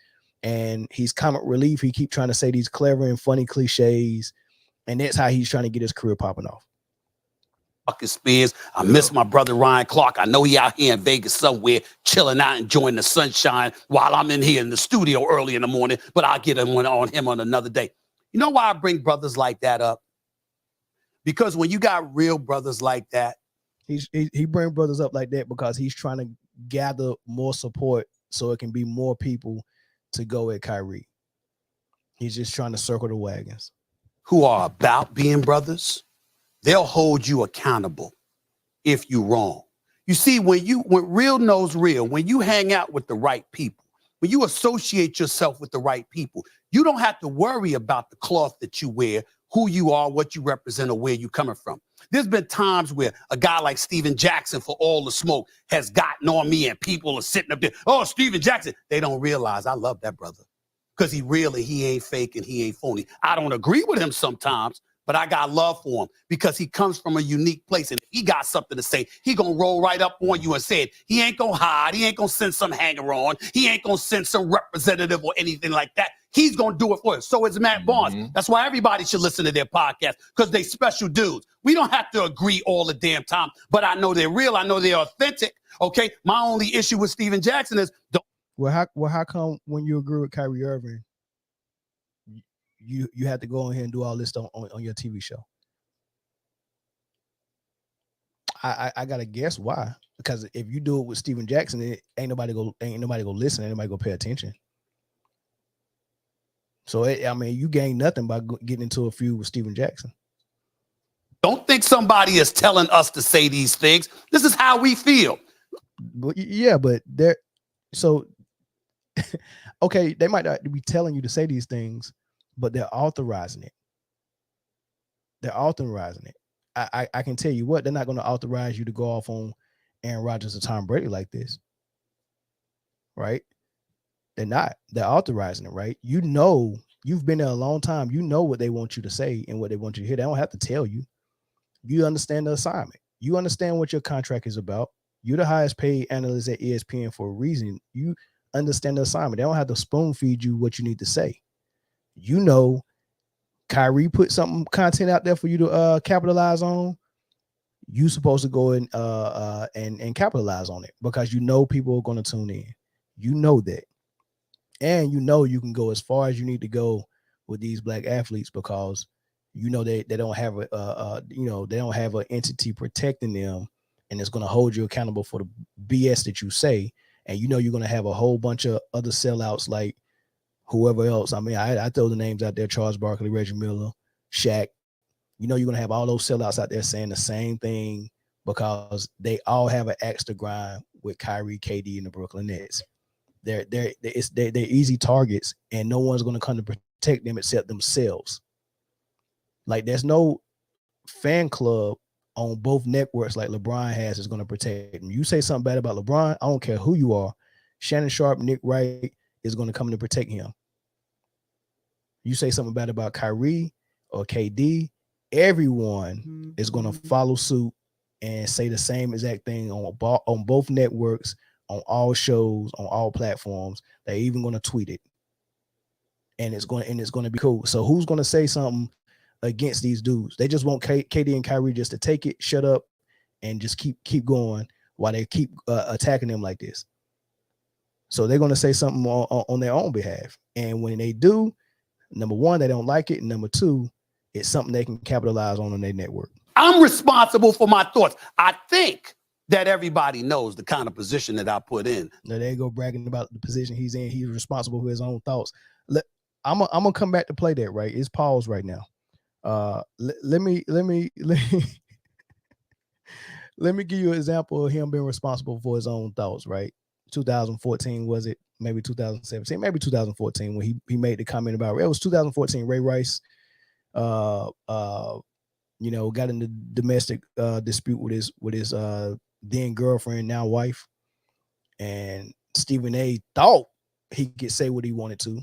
And he's comic relief. He keep trying to say these clever and funny cliches. And that's how he's trying to get his career popping off. Spears. I miss my brother Ryan Clark. I know he out here in Vegas somewhere, chilling out, enjoying the sunshine while I'm in here in the studio early in the morning, but I'll get on him on another day. You know why I bring brothers like that up? Because when you got real brothers like that, he bring brothers up like that because he's trying to gather more support so it can be more people to go at Kyrie. He's just trying to circle the wagons. Who are about being brothers, they'll hold you accountable if you're wrong. You see, when real knows real, when you hang out with the right people, when you associate yourself with the right people, you don't have to worry about the cloth that you wear, who you are, what you represent, or where you're coming from. There's been times where a guy like Steven Jackson, for all the smoke, has gotten on me and people are sitting up there, oh, Steven Jackson. They don't realize I love that brother because he ain't fake and he ain't phony. I don't agree with him sometimes, but I got love for him because he comes from a unique place, and if he got something to say, he gonna roll right up on you and say it. He ain't gonna hide. He ain't gonna send some hanger on. He ain't gonna send some representative or anything like that. He's gonna do it for us. So is Matt Barnes. That's why everybody should listen to their podcast, because they special dudes. We don't have to agree all the damn time, but I know they're real. I know they're authentic. Okay. My only issue with Steven Jackson is how come when you agree with Kyrie Irving, you have to go in here and do all this on your TV show? I gotta guess why. Because if you do it with Steven Jackson, ain't nobody go listen, ain't nobody go pay attention. So you gain nothing by getting into a feud with Steven Jackson. Don't think somebody is telling us to say these things. This is how we feel. But yeah, but they're so okay. They might not be telling you to say these things, but they're authorizing it. I can tell you what, they're not going to authorize you to go off on Aaron Rodgers or Tom Brady like this, right? They're not. They're authorizing it, right? You've been there a long time. You know what they want you to say and what they want you to hear. They don't have to tell you. You understand the assignment. You understand what your contract is about. You're the highest paid analyst at ESPN for a reason. You understand the assignment. They don't have to spoon feed you what you need to say. You know, Kyrie put something content out there for you to capitalize on. You supposed to go and capitalize on it because you know people are going to tune in. You know that. And you know you can go as far as you need to go with these black athletes because you know they don't have they don't have an entity protecting them, and it's going to hold you accountable for the BS that you say. And you know you're going to have a whole bunch of other sellouts like whoever else. I mean, I throw the names out there: Charles Barkley, Reggie Miller, Shaq. You know you're going to have all those sellouts out there saying the same thing because they all have an axe to grind with Kyrie, KD, and the Brooklyn Nets. They're easy targets, and no one's going to come to protect them except themselves. Like there's no fan club on both networks like LeBron has is going to protect him. You say something bad about LeBron, I don't care who you are. Shannon Sharp, Nick Wright is going to come to protect him. You say something bad about Kyrie or KD, everyone is going to follow suit and say the same exact thing on both networks, on all shows, on all platforms. They're even going to tweet it, and it's going to be cool. So who's going to say something against these dudes? They just want KD and Kyrie just to take it, shut up, and just keep going while they keep attacking them like this. So they're going to say something on their own behalf, and when they do, number one, they don't like it, and number two, it's something they can capitalize on their network. I'm responsible for my thoughts. I think that everybody knows the kind of position that I put in. Now they go bragging about the position he's in. He's responsible for his own thoughts. I'm gonna come back to play that, right? It's paused right now. Let me give you an example of him being responsible for his own thoughts, right? 2014, was it? Maybe 2017, maybe 2014, when he made the comment about it was 2014. Ray Rice, got in the domestic dispute with his then girlfriend, now wife, and Stephen A. thought he could say what he wanted to,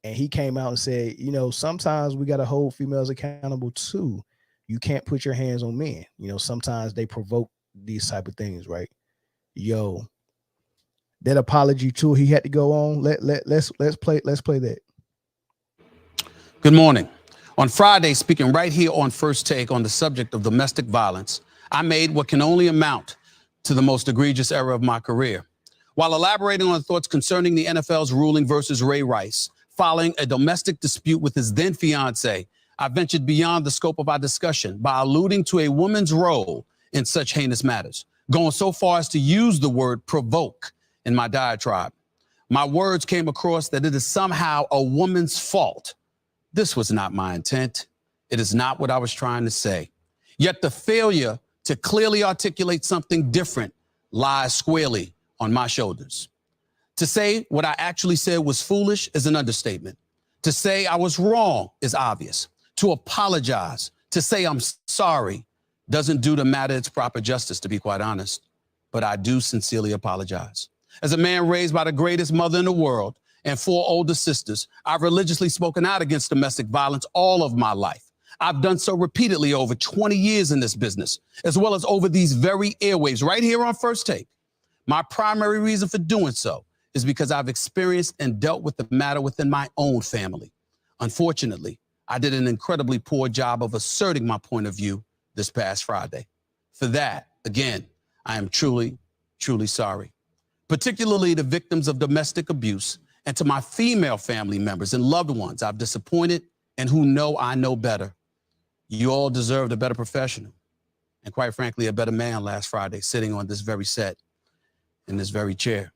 and he came out and said, sometimes we got to hold females accountable too. You can't put your hands on men. Sometimes they provoke these type of things, right? That apology too, he had to go on. Let's play that. Good morning. On Friday, speaking right here on First Take on the subject of domestic violence, I made what can only amount to the most egregious error of my career. While elaborating on thoughts concerning the NFL's ruling versus Ray Rice, following a domestic dispute with his then fiance, I ventured beyond the scope of our discussion by alluding to a woman's role in such heinous matters, going so far as to use the word provoke in my diatribe. My words came across that it is somehow a woman's fault. This was not my intent. It is not what I was trying to say. Yet the failure to clearly articulate something different lies squarely on my shoulders. To say what I actually said was foolish is an understatement. To say I was wrong is obvious. To apologize, to say I'm sorry, doesn't do the matter its proper justice, to be quite honest. But I do sincerely apologize. As a man raised by the greatest mother in the world and 4 older sisters, I've religiously spoken out against domestic violence all of my life. I've done so repeatedly over 20 years in this business, as well as over these very airwaves right here on First Take. My primary reason for doing so is because I've experienced and dealt with the matter within my own family. Unfortunately, I did an incredibly poor job of asserting my point of view this past Friday. For that, again, I am truly, truly sorry. Particularly the victims of domestic abuse, and to my female family members and loved ones I've disappointed and who know I know better. You all deserved a better professional and, quite frankly, a better man last Friday sitting on this very set in this very chair.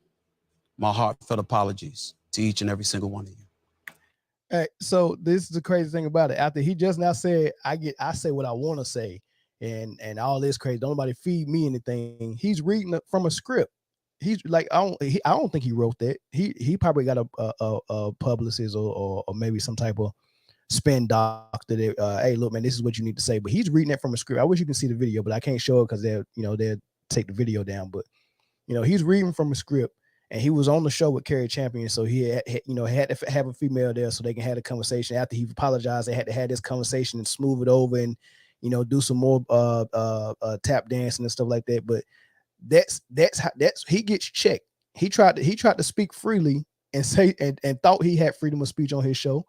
My heartfelt apologies to each and every single one of you. Hey, so this is the crazy thing about it. After he just now said, I say what I want to say, and all this crazy, don't nobody feed me anything. He's reading from a script. He's like, I don't think he wrote that. He probably got a publicist or maybe some type of spin doctor that, hey, look, man, this is what you need to say. But he's reading it from a script. I wish you can see the video, but I can't show it because they'll take the video down. But he's reading from a script, and he was on the show with Carrie Champion, so he had to have a female there so they can have a conversation. After he apologized, they had to have this conversation and smooth it over and do some more tap dancing and stuff like that. But that's he gets checked. He tried to speak freely and say and thought he had freedom of speech on his show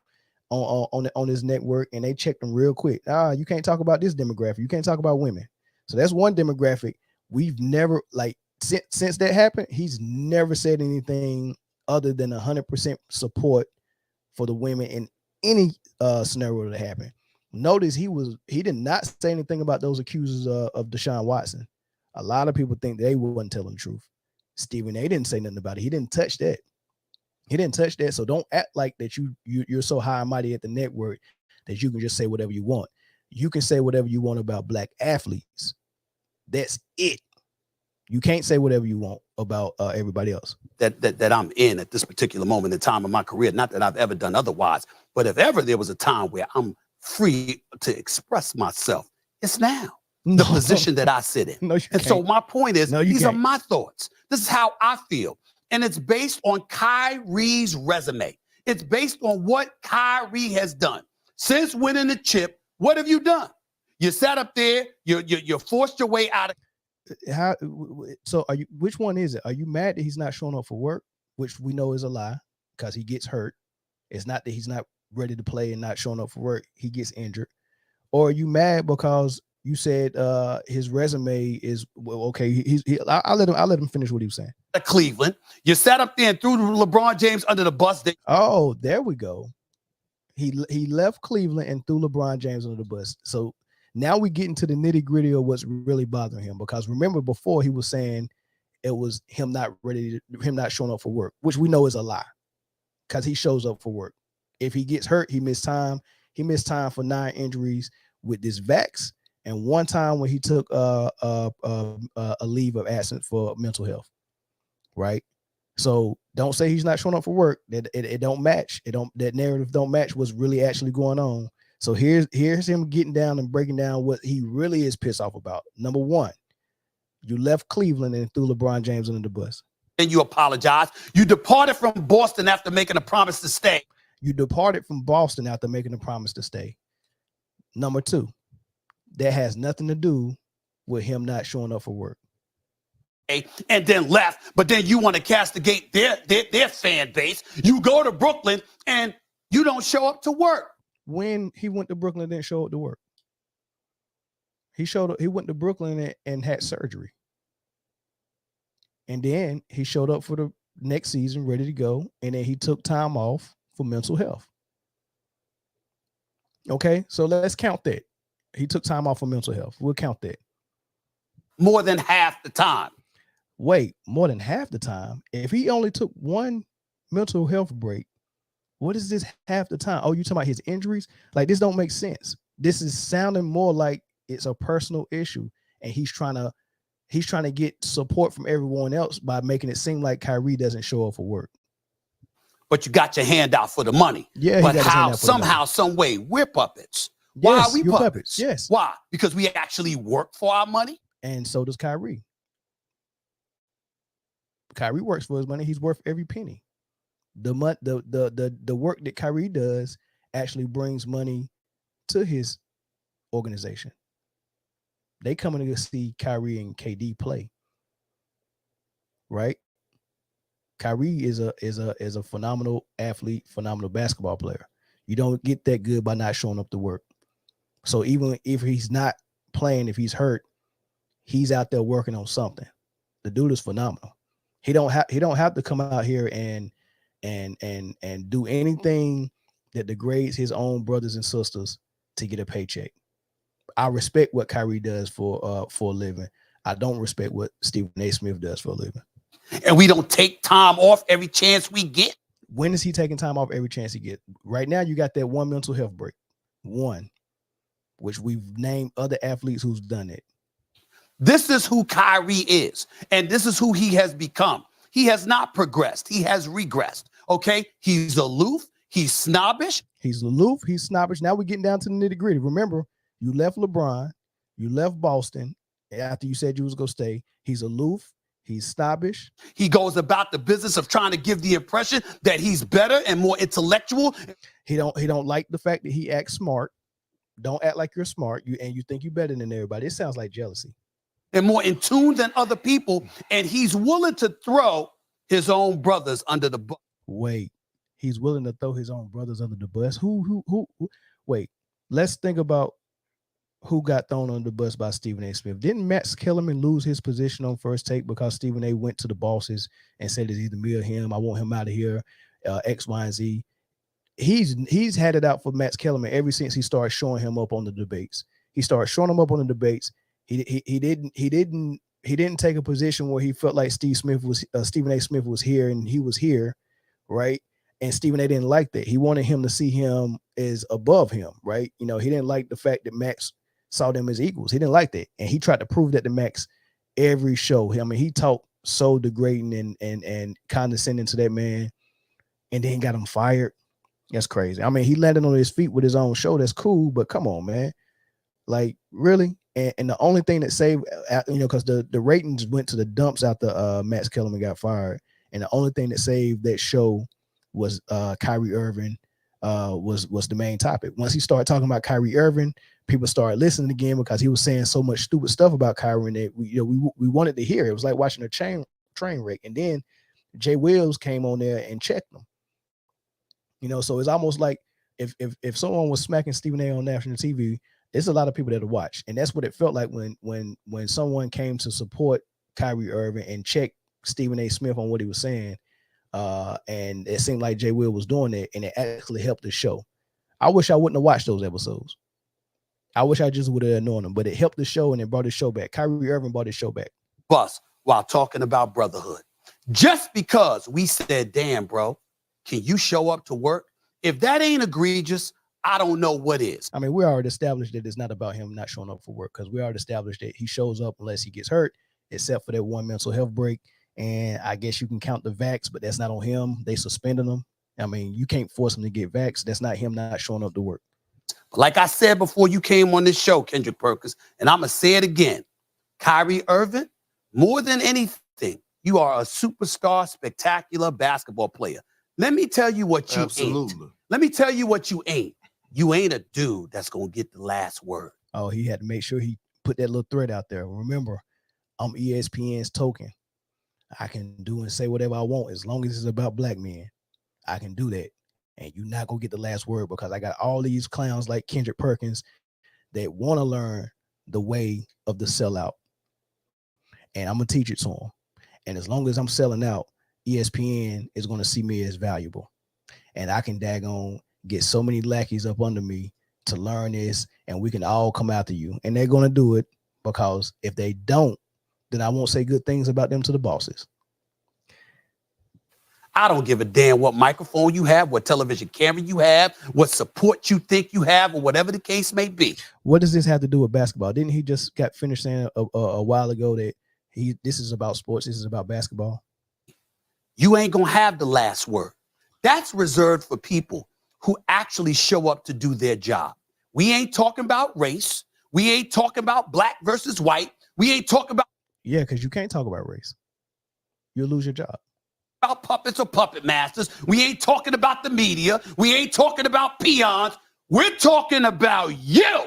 on his network, and they checked him real quick. You can't talk about this demographic. You can't talk about women. So that's one demographic we've never, like, since that happened, he's never said anything other than 100% support for the women in any scenario that happened. Notice he did not say anything about those accusers of Deshaun Watson. A lot of people think they wasn't telling the truth. Stephen A. didn't say nothing about it. He didn't touch that. So don't act like that you're so high and mighty at the network that you can just say whatever you want. You can say whatever you want about black athletes. That's it. You can't say whatever you want about everybody else. That I'm in at this particular moment in time of my career. Not that I've ever done otherwise, but if ever there was a time where I'm free to express myself, it's now. The position that I sit in. No, and so my point is, these are my thoughts. This is how I feel. And it's based on Kyrie's resume. It's based on what Kyrie has done. Since winning the chip, what have you done? You sat up there, you forced your way out of. How so are you, which one is it? Are you mad that he's not showing up for work, which we know is a lie because he gets hurt? It's not that he's not ready to play and not showing up for work, he gets injured. Or are you mad because you said his resume is well, okay, I'll let him finish what he was saying. Cleveland, you sat up there and threw LeBron James under the bus. Oh, there we go. He left Cleveland and threw LeBron James under the bus. So now we get into the nitty-gritty of what's really bothering him, because remember before he was saying it was him not showing up for work, which we know is a lie because he shows up for work. If he gets hurt, he missed time. He missed time for 9 injuries with this vax, and one time when he took a leave of absence for mental health, right? So don't say he's not showing up for work. It don't match. That narrative don't match what's really actually going on. So here's him getting down and breaking down what he really is pissed off about. Number one, you left Cleveland and threw LeBron James under the bus. And you apologize. You departed from Boston after making a promise to stay. You departed from Boston after making a promise to stay. Number two, that has nothing to do with him not showing up for work. And then left, but then you want to castigate their fan base. You go to Brooklyn and you don't show up to work. When he went to Brooklyn, didn't show up to work. He went to Brooklyn and had surgery. And then he showed up for the next season ready to go. And then he took time off for mental health. Okay, so let's count that. He took time off for mental health. We'll count that. More than half the time. Wait, more than half the time? If he only took one mental health break, what is this half the time? Oh, you talking about his injuries? Like, this don't make sense. This is sounding more like it's a personal issue, and he's trying to get support from everyone else by making it seem like Kyrie doesn't show up for work. But you got your hand out for the money. Yeah, but how, somehow, some way, we're puppets. Why are we puppets? Yes. Why? Because we actually work for our money? And so does Kyrie. Kyrie works for his money. He's worth every penny. The work that Kyrie does actually brings money to his organization. They coming to see Kyrie and KD play, right? Kyrie is a phenomenal athlete, phenomenal basketball player. You don't get that good by not showing up to work. So even if he's not playing, if he's hurt, he's out there working on something. The dude is phenomenal. He don't have to come out here and do anything that degrades his own brothers and sisters to get a paycheck. I respect what Kyrie does for a living. I don't respect what Stephen A. Smith does for a living. And we don't take time off every chance we get. When is he taking time off every chance he gets? Right now, you got that one mental health break. One, which we've named other athletes who's done it. This is who Kyrie is, and this is who he has become. He has not progressed. He has regressed, okay? He's aloof. He's snobbish. He's aloof. He's snobbish. Now we're getting down to the nitty-gritty. Remember, you left LeBron. You left Boston after you said you was going to stay. He's aloof. He's snobbish. He goes about the business of trying to give the impression that he's better and more intellectual. He don't like the fact that he acts smart. Don't act like you're smart. You think you're better than everybody. It sounds like jealousy. And more in tune than other people, and he's willing to throw his own brothers under the bus. Wait, he's willing to throw his own brothers under the bus? Who? Wait, let's think about who got thrown under the bus by Stephen A. Smith. Didn't Matt Kellerman lose his position on First Take because Stephen A. went to the bosses and said it's either me or him? I want him out of here, X, Y, and Z. He's had it out for Matt Kellerman ever since he started showing him up on the debates. He started showing him up on the debates. He didn't take a position where he felt like Stephen A. Smith was here and he was here, right? And Stephen A. didn't like that. He wanted him to see him as above him, right? You know, he didn't like the fact that Max saw them as equals. He didn't like that, and he tried to prove that to Max every show. I mean, he talked so degrading and condescending to that man, and then got him fired. That's crazy. I mean, he landed on his feet with his own show. That's cool, but come on, man. Like, really? And the only thing that saved, because the ratings went to the dumps after Max Kellerman got fired. And the only thing that saved that show was Kyrie Irving was the main topic. Once he started talking about Kyrie Irving, people started listening again because he was saying so much stupid stuff about Kyrie that we wanted to hear. It was like watching a train wreck. And then Jay Wills came on there and checked them. So it's almost like if someone was smacking Stephen A on national TV, there's a lot of people that watch. And that's what it felt like when someone came to support Kyrie Irving and check Stephen A. Smith on what he was saying. And it seemed like Jay Will was doing it, and it actually helped the show. I wish I wouldn't have watched those episodes. I wish I just would have known them, but it helped the show and it brought the show back. Kyrie Irving brought the show back. Bus while talking about brotherhood. Just because we said, damn, bro, can you show up to work? If that ain't egregious, I don't know what is. I mean, we already established that it's not about him not showing up for work, because we already established that he shows up unless he gets hurt, except for that one mental health break. And I guess you can count the vax, but that's not on him. They suspended him. I mean, you can't force him to get vax. That's not him not showing up to work. Like I said before you came on this show, Kendrick Perkins, and I'm going to say it again. Kyrie Irving, more than anything, you are a superstar, spectacular basketball player. Let me tell you what you ain't. Let me tell you what you ain't. You ain't a dude that's going to get the last word. Oh, he had to make sure he put that little thread out there. Remember, I'm ESPN's token. I can do and say whatever I want as long as it's about black men. I can do that. And you're not going to get the last word, because I got all these clowns like Kendrick Perkins that want to learn the way of the sellout. And I'm going to teach it to them. And as long as I'm selling out, ESPN is going to see me as valuable. And I can daggone get so many lackeys up under me to learn this, and we can all come after you. And they're going to do it, because if they don't, then I won't say good things about them to the bosses. I don't give a damn what microphone you have, what television camera you have, what support you think you have, or whatever the case may be. What does this have to do with basketball? Didn't he just got finished saying a while ago that this is about sports, this is about basketball? You ain't going to have the last word. That's reserved for people who actually show up to do their job. We ain't talking about race. We ain't talking about black versus white. We ain't talking about... Yeah, because you can't talk about race. You'll lose your job. About puppets or puppet masters. We ain't talking about the media. We ain't talking about peons. We're talking about you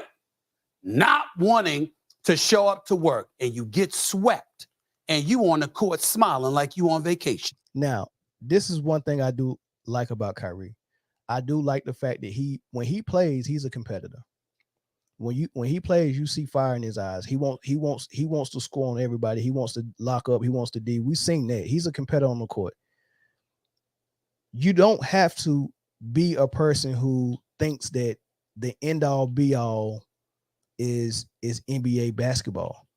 not wanting to show up to work, and you get swept and you on the court smiling like you on vacation. Now, this is one thing I do like about Kyrie. I do like the fact that when he plays, he's a competitor. When he plays, you see fire in his eyes. He wants to score on everybody. He wants to lock up. He wants to D. We seen that. He's a competitor on the court. You don't have to be a person who thinks that the end all be all is NBA basketball.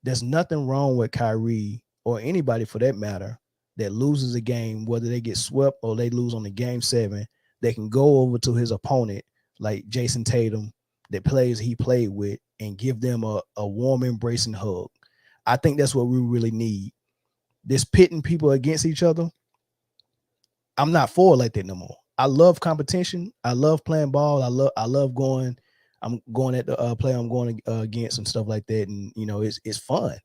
There's nothing wrong with Kyrie, or anybody for that matter, that loses a game, whether they get swept or they lose on the game 7. They can go over to his opponent, like Jason Tatum, that he played with, and give them a warm embracing hug. I think that's what we really need. This pitting people against each other, I'm not for it like that no more. I love competition. I love playing ball. I love going. I'm going at the player I'm going against and stuff like that. And it's fun.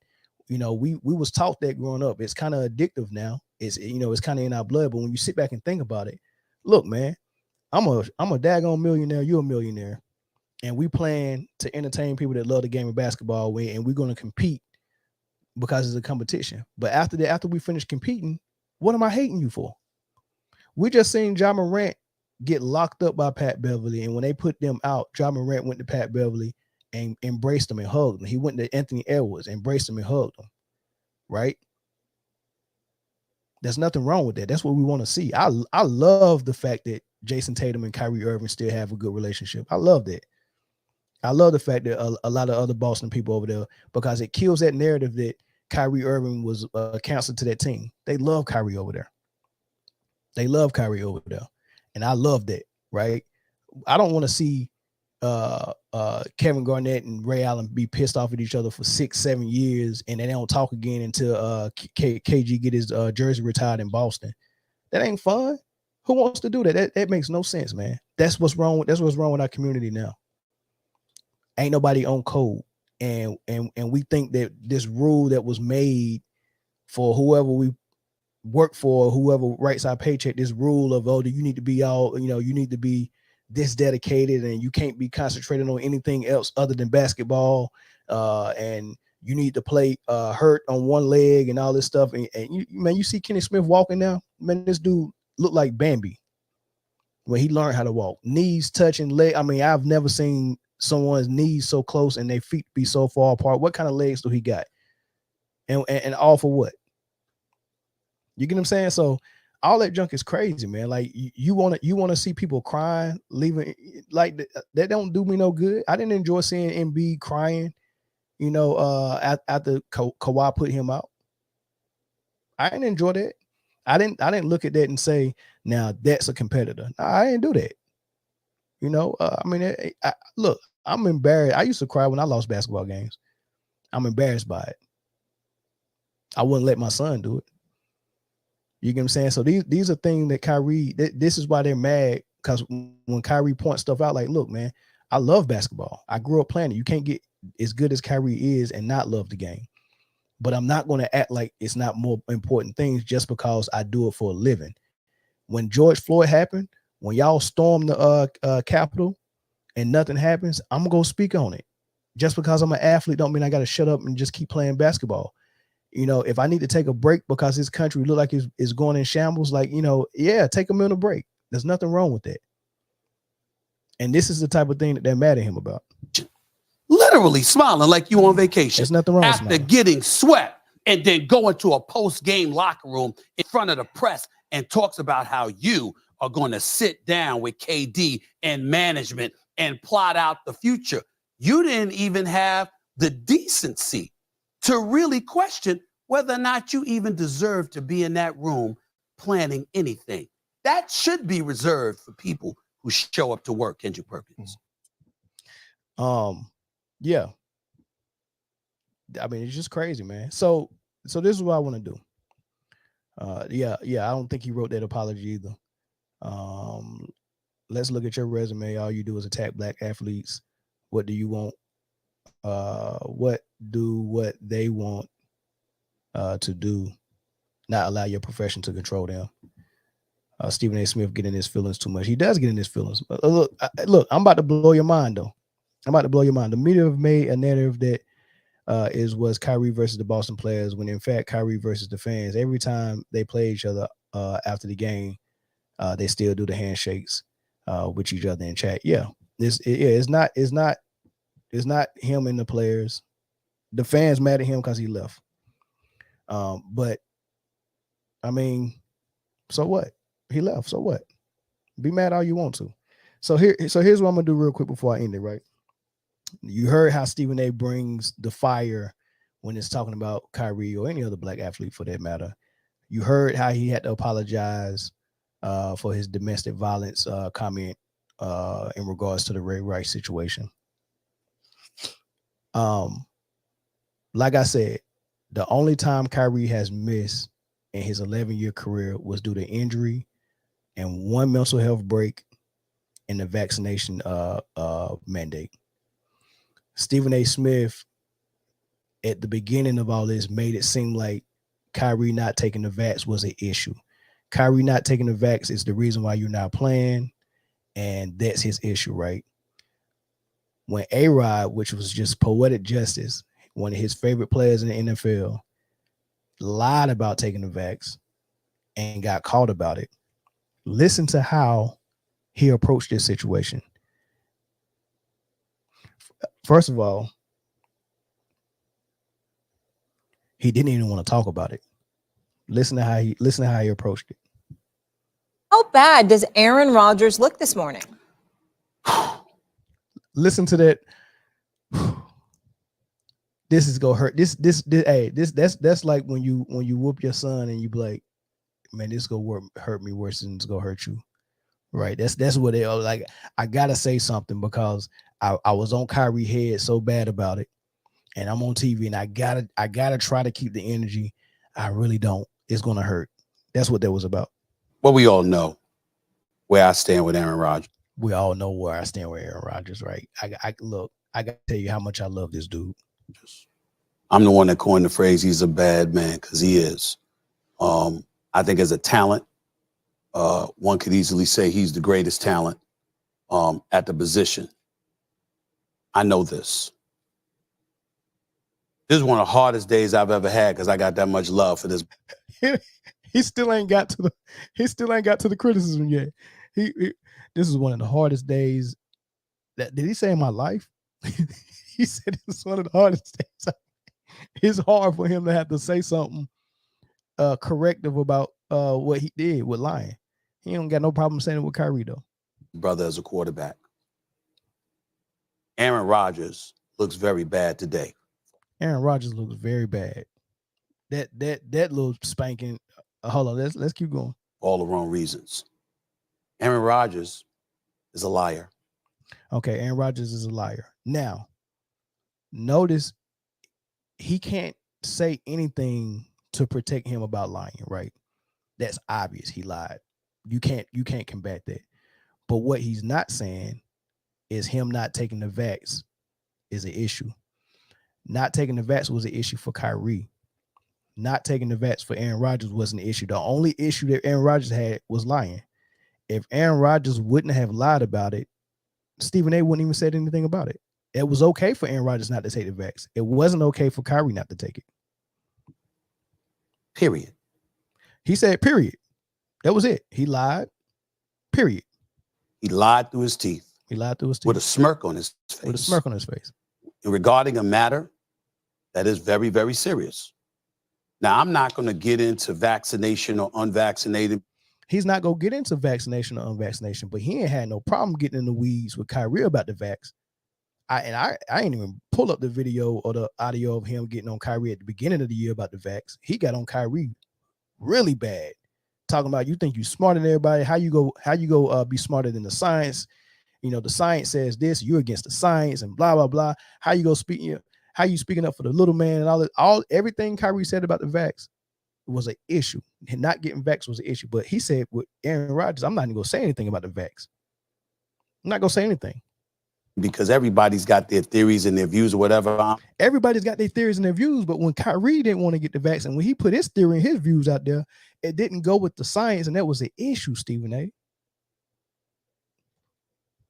We was taught that growing up. It's kind of addictive now. It's kind of in our blood. But when you sit back and think about it, look, man, I'm a daggone millionaire. You're a millionaire, and we playing to entertain people that love the game of basketball. And we're going to compete because it's a competition. But after that, after we finish competing, what am I hating you for? We just seen Ja Morant get locked up by Pat Beverly, and when they put them out, Ja Morant went to Pat Beverly and embraced him and hugged him. He went to Anthony Edwards, embraced him and hugged him. Right? There's nothing wrong with that. That's what we want to see. I love the fact that Jason Tatum and Kyrie Irving still have a good relationship. I love that. I love the fact that a lot of other Boston people over there, because it kills that narrative that Kyrie Irving was a counselor to that team. They love Kyrie over there. They love Kyrie over there. And I love that, right? I don't want to see Kevin Garnett and Ray Allen be pissed off at each other for 6-7 years, and they don't talk again until KG get his jersey retired in Boston. That ain't fun. Who wants to do that? That makes no sense, man. That's what's wrong with our community now. Ain't nobody on code. And we think that this rule that was made for whoever we work for whoever writes our paycheck, this rule of, oh, you need to be all, you need to be this dedicated and you can't be concentrating on anything else other than basketball. And you need to play hurt on one leg and all this stuff. And you see Kenny Smith walking now, man, this dude looked like Bambi when he learned how to walk. Knees touching leg. I mean, I've never seen someone's knees so close and their feet be so far apart. What kind of legs do he got? And all for what? You get what I'm saying? So all that junk is crazy, man. Like you want to see people crying, leaving, like that don't do me no good. I didn't enjoy seeing Embiid crying, after Kawhi put him out. I didn't enjoy that. I didn't look at that and say, now that's a competitor. No, I didn't do that. Look, I'm embarrassed. I used to cry when I lost basketball games. I'm embarrassed by it. I wouldn't let my son do it. You get what I'm saying? So these are things that Kyrie, this is why they're mad, because when Kyrie points stuff out, like, look, man, I love basketball. I grew up playing it. You can't get as good as Kyrie is and not love the game. But I'm not going to act like it's not more important things just because I do it for a living. When George Floyd happened, when y'all stormed the Capitol and nothing happens, I'm going to go speak on it. Just because I'm an athlete don't mean I got to shut up and just keep playing basketball. If I need to take a break because this country look like it's going in shambles, like, take a minute break. There's nothing wrong with that. And this is the type of thing that they're mad at him about. Literally smiling like you on vacation. There's nothing wrong after with getting swept, and then going to a post-game locker room in front of the press and talks about how you are going to sit down with KD and management and plot out the future. You didn't even have the decency to really question whether or not you even deserve to be in that room planning anything. That should be reserved for people who show up to work, Kendrick Perkins. Yeah. I mean, it's just crazy, man. So this is what I want to do. I don't think he wrote that apology either. Let's look at your resume. All you do is attack black athletes. What do you want? What they want to do, not allow your profession to control them. Stephen A. Smith getting his feelings too much. He does get in his feelings. But look, I'm about to blow your mind, though. I'm about to blow your mind. The media have made a narrative that was Kyrie versus the Boston players, when in fact Kyrie versus the fans. Every time they play each other after the game, they still do the handshakes with each other in chat. Yeah, it's not him and the players. The fans mad at him because he left. But I mean, so what? He left. So what? Be mad all you want to. So here's what I'm gonna do real quick before I end it. Right? You heard how Stephen A. brings the fire when it's talking about Kyrie or any other black athlete for that matter. You heard how he had to apologize for his domestic violence comment in regards to the Ray Rice situation. Like I said, the only time Kyrie has missed in his 11-year career was due to injury and one mental health break and the vaccination mandate. Stephen A. Smith, at the beginning of all this, made it seem like Kyrie not taking the vax was an issue. Kyrie not taking the vax is the reason why you're not playing, and that's his issue, right? When A-Rod, which was just poetic justice, one of his favorite players in the NFL, lied about taking the vax and got caught about it, listen to how he approached this situation. First of all, he didn't even want to talk about it. Listen to how he approached it. How bad does Aaron Rodgers look this morning? Listen to that. This is gonna hurt. That's like when you whoop your son and you be like, man, this is gonna hurt me worse than it's gonna hurt you. Right. That's what they are like. I gotta say something because I was on Kyrie head so bad about it. And I'm on TV and I gotta try to keep the energy. I really don't. It's gonna hurt. That's what that was about. Well, we all know where I stand with Aaron Rodgers. We all know where I stand with Aaron Rodgers, right? I gotta tell you how much I love this dude. I'm the one that coined the phrase, he's a bad man, because he is. I think as a talent, one could easily say he's the greatest talent at the position. I know this. This is one of the hardest days I've ever had because I got that much love for this. He still ain't got to the criticism yet. This is one of the hardest days. Did he say in my life? He said it's one of the hardest days. It's hard for him to have to say something corrective about what he did with lying. He don't got no problem saying it with Kyrie though. Brother as a quarterback. Aaron Rodgers looks very bad today. Aaron Rodgers looks very bad. That little spanking. Hold on, let's keep going. All the wrong reasons. Aaron Rodgers is a liar. Okay, Aaron Rodgers is a liar. Now, notice he can't say anything to protect him about lying, right? That's obvious. He lied. You can't combat that. But what he's not saying is him not taking the vax is an issue. Not taking the vax was an issue for Kyrie. Not taking the vax for Aaron Rodgers wasn't an issue. The only issue that Aaron Rodgers had was lying. If Aaron Rodgers wouldn't have lied about it, Stephen A wouldn't even said anything about it. It was okay for Aaron Rodgers not to take the vax. It wasn't okay for Kyrie not to take it. Period. He said, period. That was it. He lied. Period. He lied through his teeth. He lied through his teeth. With a smirk on his face. With a smirk on his face. Regarding a matter that is very, very serious. Now, I'm not going to get into vaccination or unvaccinated. He's not going to get into vaccination or unvaccination, but he ain't had no problem getting in the weeds with Kyrie about the vax. I ain't even pull up the video or the audio of him getting on Kyrie at the beginning of the year about the vax. He got on Kyrie really bad, talking about you think you smarter than everybody. How you go be smarter than the science? You know, the science says this, you're against the science and blah, blah, blah. How you speaking up for the little man and everything Kyrie said about the vax was an issue. And not getting vax was an issue. But he said with Aaron Rodgers, I'm not even gonna say anything about the vax. I'm not gonna say anything. Because everybody's got their theories and their views or whatever. Everybody's got their theories and their views, but when Kyrie didn't want to get the vax, and when he put his theory and his views out there, it didn't go with the science, and that was the issue, Stephen A.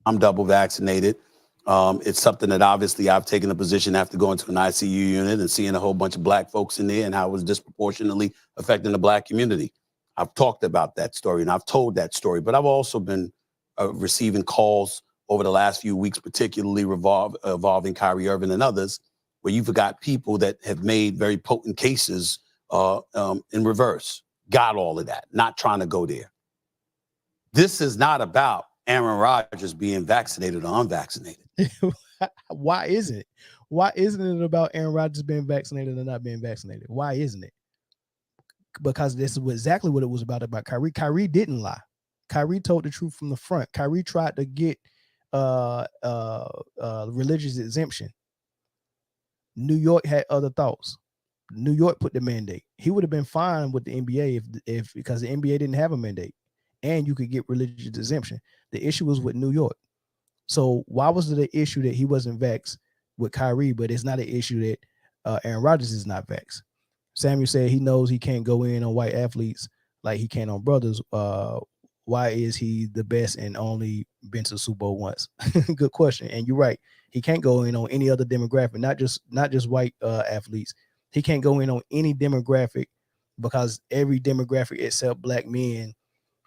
I'm double vaccinated. It's something that obviously I've taken a position after going to an ICU unit and seeing a whole bunch of black folks in there and how it was disproportionately affecting the black community. I've talked about that story and I've told that story, but I've also been receiving calls over the last few weeks, particularly involving Kyrie Irving and others, where you've got people that have made very potent cases in reverse. Got all of that, not trying to go there. This is not about Aaron Rodgers being vaccinated or unvaccinated. Why isn't it? Why isn't it about Aaron Rodgers being vaccinated or not being vaccinated? Why isn't it? Because this is exactly what it was about Kyrie. Kyrie didn't lie. Kyrie told the truth from the front. Kyrie tried to get religious exemption. New York had other thoughts. New York put the mandate. He would have been fine with the NBA if because the NBA didn't have a mandate and you could get religious exemption. The issue was with New York. So why was it an issue that he wasn't vaxxed with Kyrie, but it's not an issue that Aaron Rodgers is not vaxxed? Samuel said he knows he can't go in on white athletes like he can on brothers. Why is he the best and only been to the Super Bowl once? Good question. And you're right. He can't go in on any other demographic, not just white athletes. He can't go in on any demographic because every demographic except black men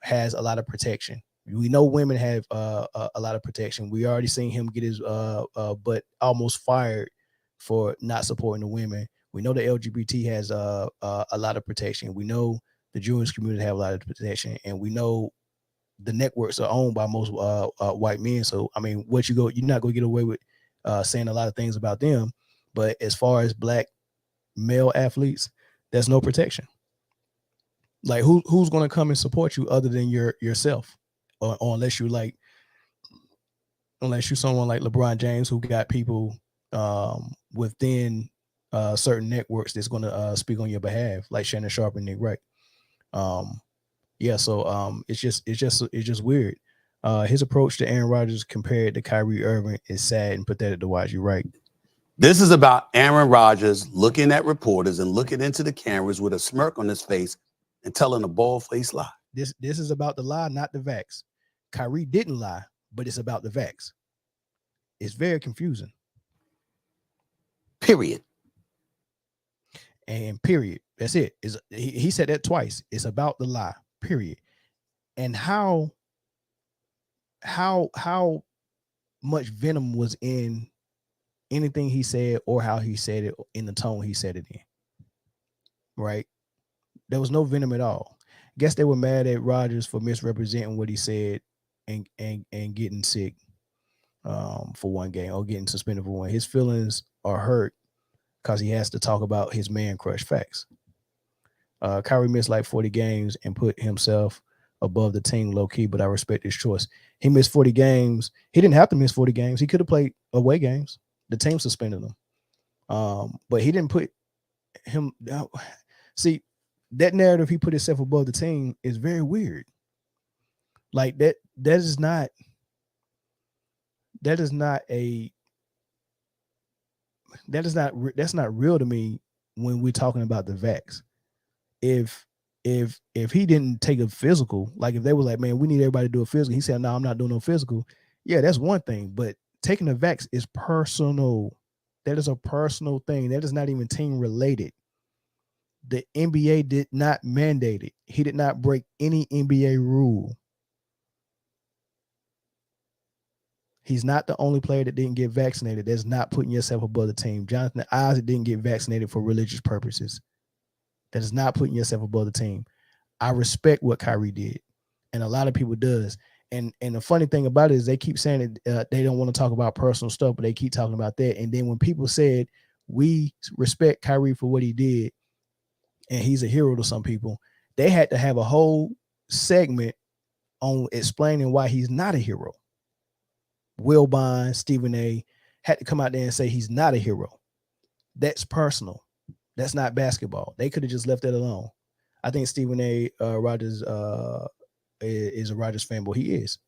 has a lot of protection. We know women have a lot of protection. We already seen him get his butt almost fired for not supporting the women. We know the LGBT has a lot of protection. We know the Jewish community have a lot of protection, and we know the networks are owned by most white men. So I mean, you're not gonna get away with saying a lot of things about them. But as far as black male athletes, there's no protection. Like who's gonna come and support you other than yourself? Or unless you're someone like LeBron James who got people within certain networks that's going to speak on your behalf, like Shannon Sharp and Nick Wright. So it's just weird. His approach to Aaron Rodgers compared to Kyrie Irving is sad and pathetic to watch. You're right. This is about Aaron Rodgers looking at reporters and looking into the cameras with a smirk on his face and telling a bald-faced lie. This is about the lie, not the vax. Kyrie didn't lie, but it's about the vax. It's very confusing. Period. And period. That's it. He said that twice. It's about the lie. Period. And how much venom was in anything he said or how he said it in the tone he said it in. Right? There was no venom at all. Guess they were mad at Rodgers for misrepresenting what he said and getting sick for one game or getting suspended for one. His feelings are hurt because he has to talk about his man crush. Facts. Kyrie missed like 40 games and put himself above the team low key, but I respect his choice. He missed 40 games. He didn't have to miss 40 games. He could have played away games. The team suspended him. But he didn't put him down. See, that narrative he put himself above the team is very weird. Like that's not real to me when we're talking about the vax. If he didn't take a physical, like if they were like, man, we need everybody to do a physical, he said, no, I'm not doing no physical. Yeah, that's one thing. But taking the vax is personal. That is a personal thing. That is not even team related. The NBA did not mandate it. He did not break any NBA rule. He's not the only player that didn't get vaccinated. That's not putting yourself above the team. Jonathan Isaac didn't get vaccinated for religious purposes. That is not putting yourself above the team. I respect what Kyrie did, and a lot of people does. And the funny thing about it is they keep saying that they don't want to talk about personal stuff, but they keep talking about that. And then when people said we respect Kyrie for what he did, and he's a hero to some people, they had to have a whole segment on explaining why he's not a hero. Will Bond, Stephen A. had to come out there and say he's not a hero. That's personal. That's not basketball. They could have just left that alone. I think Stephen A. Rodgers is a Rodgers fanboy. He is.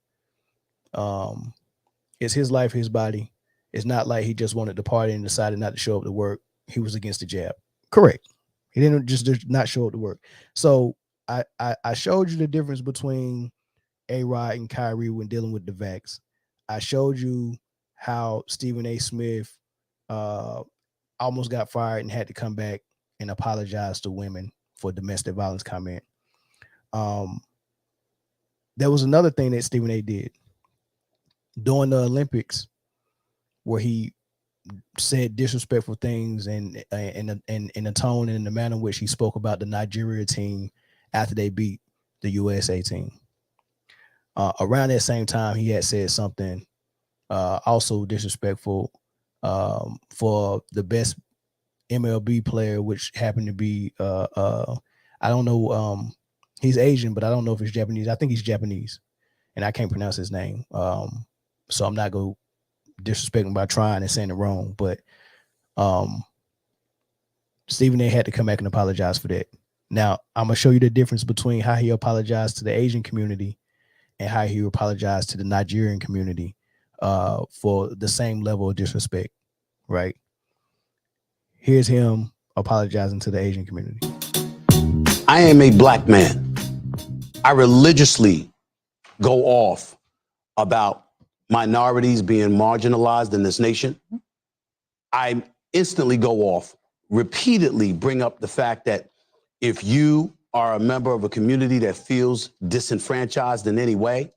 It's his life, his body. It's not like he just wanted to party and decided not to show up to work. He was against the jab. Correct. He didn't just not show up to work. So I showed you the difference between A-Rod and Kyrie when dealing with the vax. I showed you how Stephen A. Smith almost got fired and had to come back and apologize to women for domestic violence comment. There was another thing that Stephen A. did during the Olympics where he said disrespectful things and in the tone and in the manner in which he spoke about the Nigeria team after they beat the USA team. Around that same time, he had said something also disrespectful for the best MLB player, which happened to be I don't know, he's Asian, but I don't know if he's Japanese. I think he's Japanese, and I can't pronounce his name. So I'm not going to disrespect him by trying and saying it wrong, but Stephen A. had to come back and apologize for that. Now, I'm going to show you the difference between how he apologized to the Asian community and how he apologized to the Nigerian community for the same level of disrespect, right? Here's him apologizing to the Asian community. I am a black man. I religiously go off about minorities being marginalized in this nation. I instantly go off, repeatedly bring up the fact that if you are a member of a community that feels disenfranchised in any way,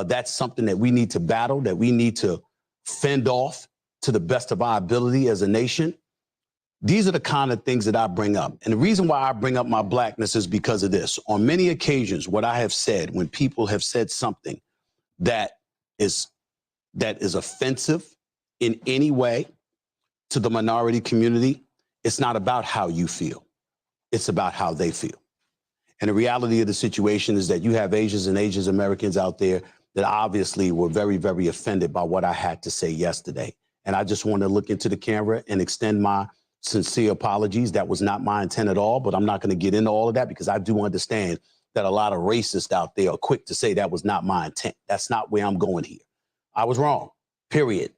that's something that we need to battle, that we need to fend off to the best of our ability as a nation. These are the kind of things that I bring up. And the reason why I bring up my blackness is because of this. On many occasions, what I have said, when people have said something that is offensive in any way to the minority community, it's not about how you feel. It's about how they feel. And the reality of the situation is that you have Asians and Asian Americans out there that obviously were very, very offended by what I had to say yesterday. And I just want to look into the camera and extend my sincere apologies. That was not my intent at all, but I'm not going to get into all of that because I do understand that a lot of racists out there are quick to say that was not my intent. That's not where I'm going here. I was wrong, period.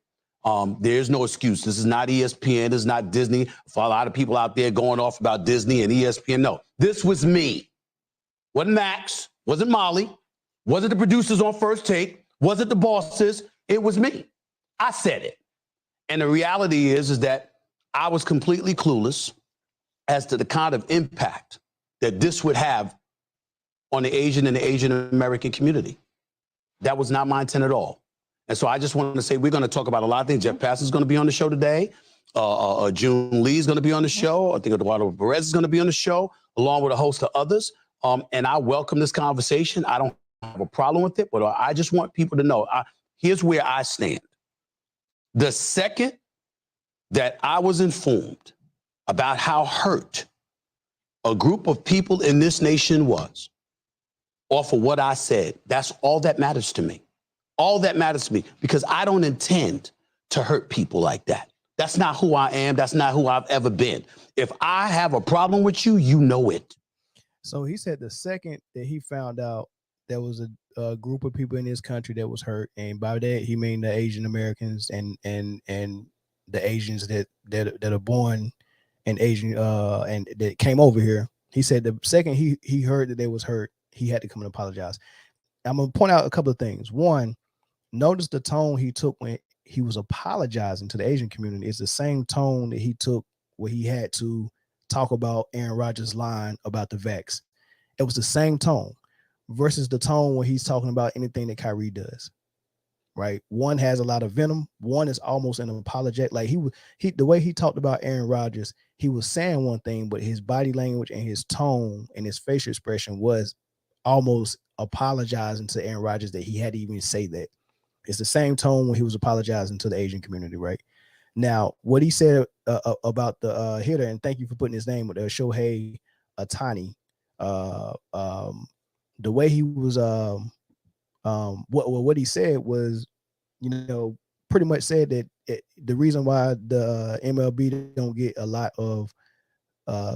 There's no excuse. This is not ESPN. This is not Disney. For a lot of people out there going off about Disney and ESPN, no, this was me. Wasn't Max, wasn't Molly, wasn't the producers on First Take, wasn't the bosses, it was me. I said it. And the reality is that I was completely clueless as to the kind of impact that this would have on the Asian and the Asian American community. That was not my intent at all. And so I just wanted to say we're going to talk about a lot of things. Jeff Passan is going to be on the show today. June Lee is going to be on the show. I think Eduardo Perez is going to be on the show, along with a host of others. And I welcome this conversation. I don't have a problem with it, but I just want people to know, here's where I stand. The second that I was informed about how hurt a group of people in this nation was off of what I said, that's all that matters to me. All that matters to me, because I don't intend to hurt people like that. That's not who I am. That's not who I've ever been. If I have a problem with you, you know it. So he said the second that he found out there was a group of people in this country that was hurt, and by that he mean the Asian Americans and the Asians that are born in Asian and that came over here. He said the second he heard that they was hurt, he had to come and apologize. I'm gonna point out a couple of things. One, notice the tone he took when he was apologizing to the Asian community. It's the same tone that he took where he had to talk about Aaron Rodgers' line about the vax. It was the same tone versus the tone when he's talking about anything that Kyrie does. Right? One has a lot of venom. One is almost an apologetic. Like the way he talked about Aaron Rodgers, he was saying one thing, but his body language and his tone and his facial expression was almost apologizing to Aaron Rodgers that he had to even say that. It's the same tone when he was apologizing to the Asian community, right? Now, what he said about the hitter, and thank you for putting his name with Shohei Ohtani, the way he was, what he said was, pretty much said that the reason why the MLB don't get a lot of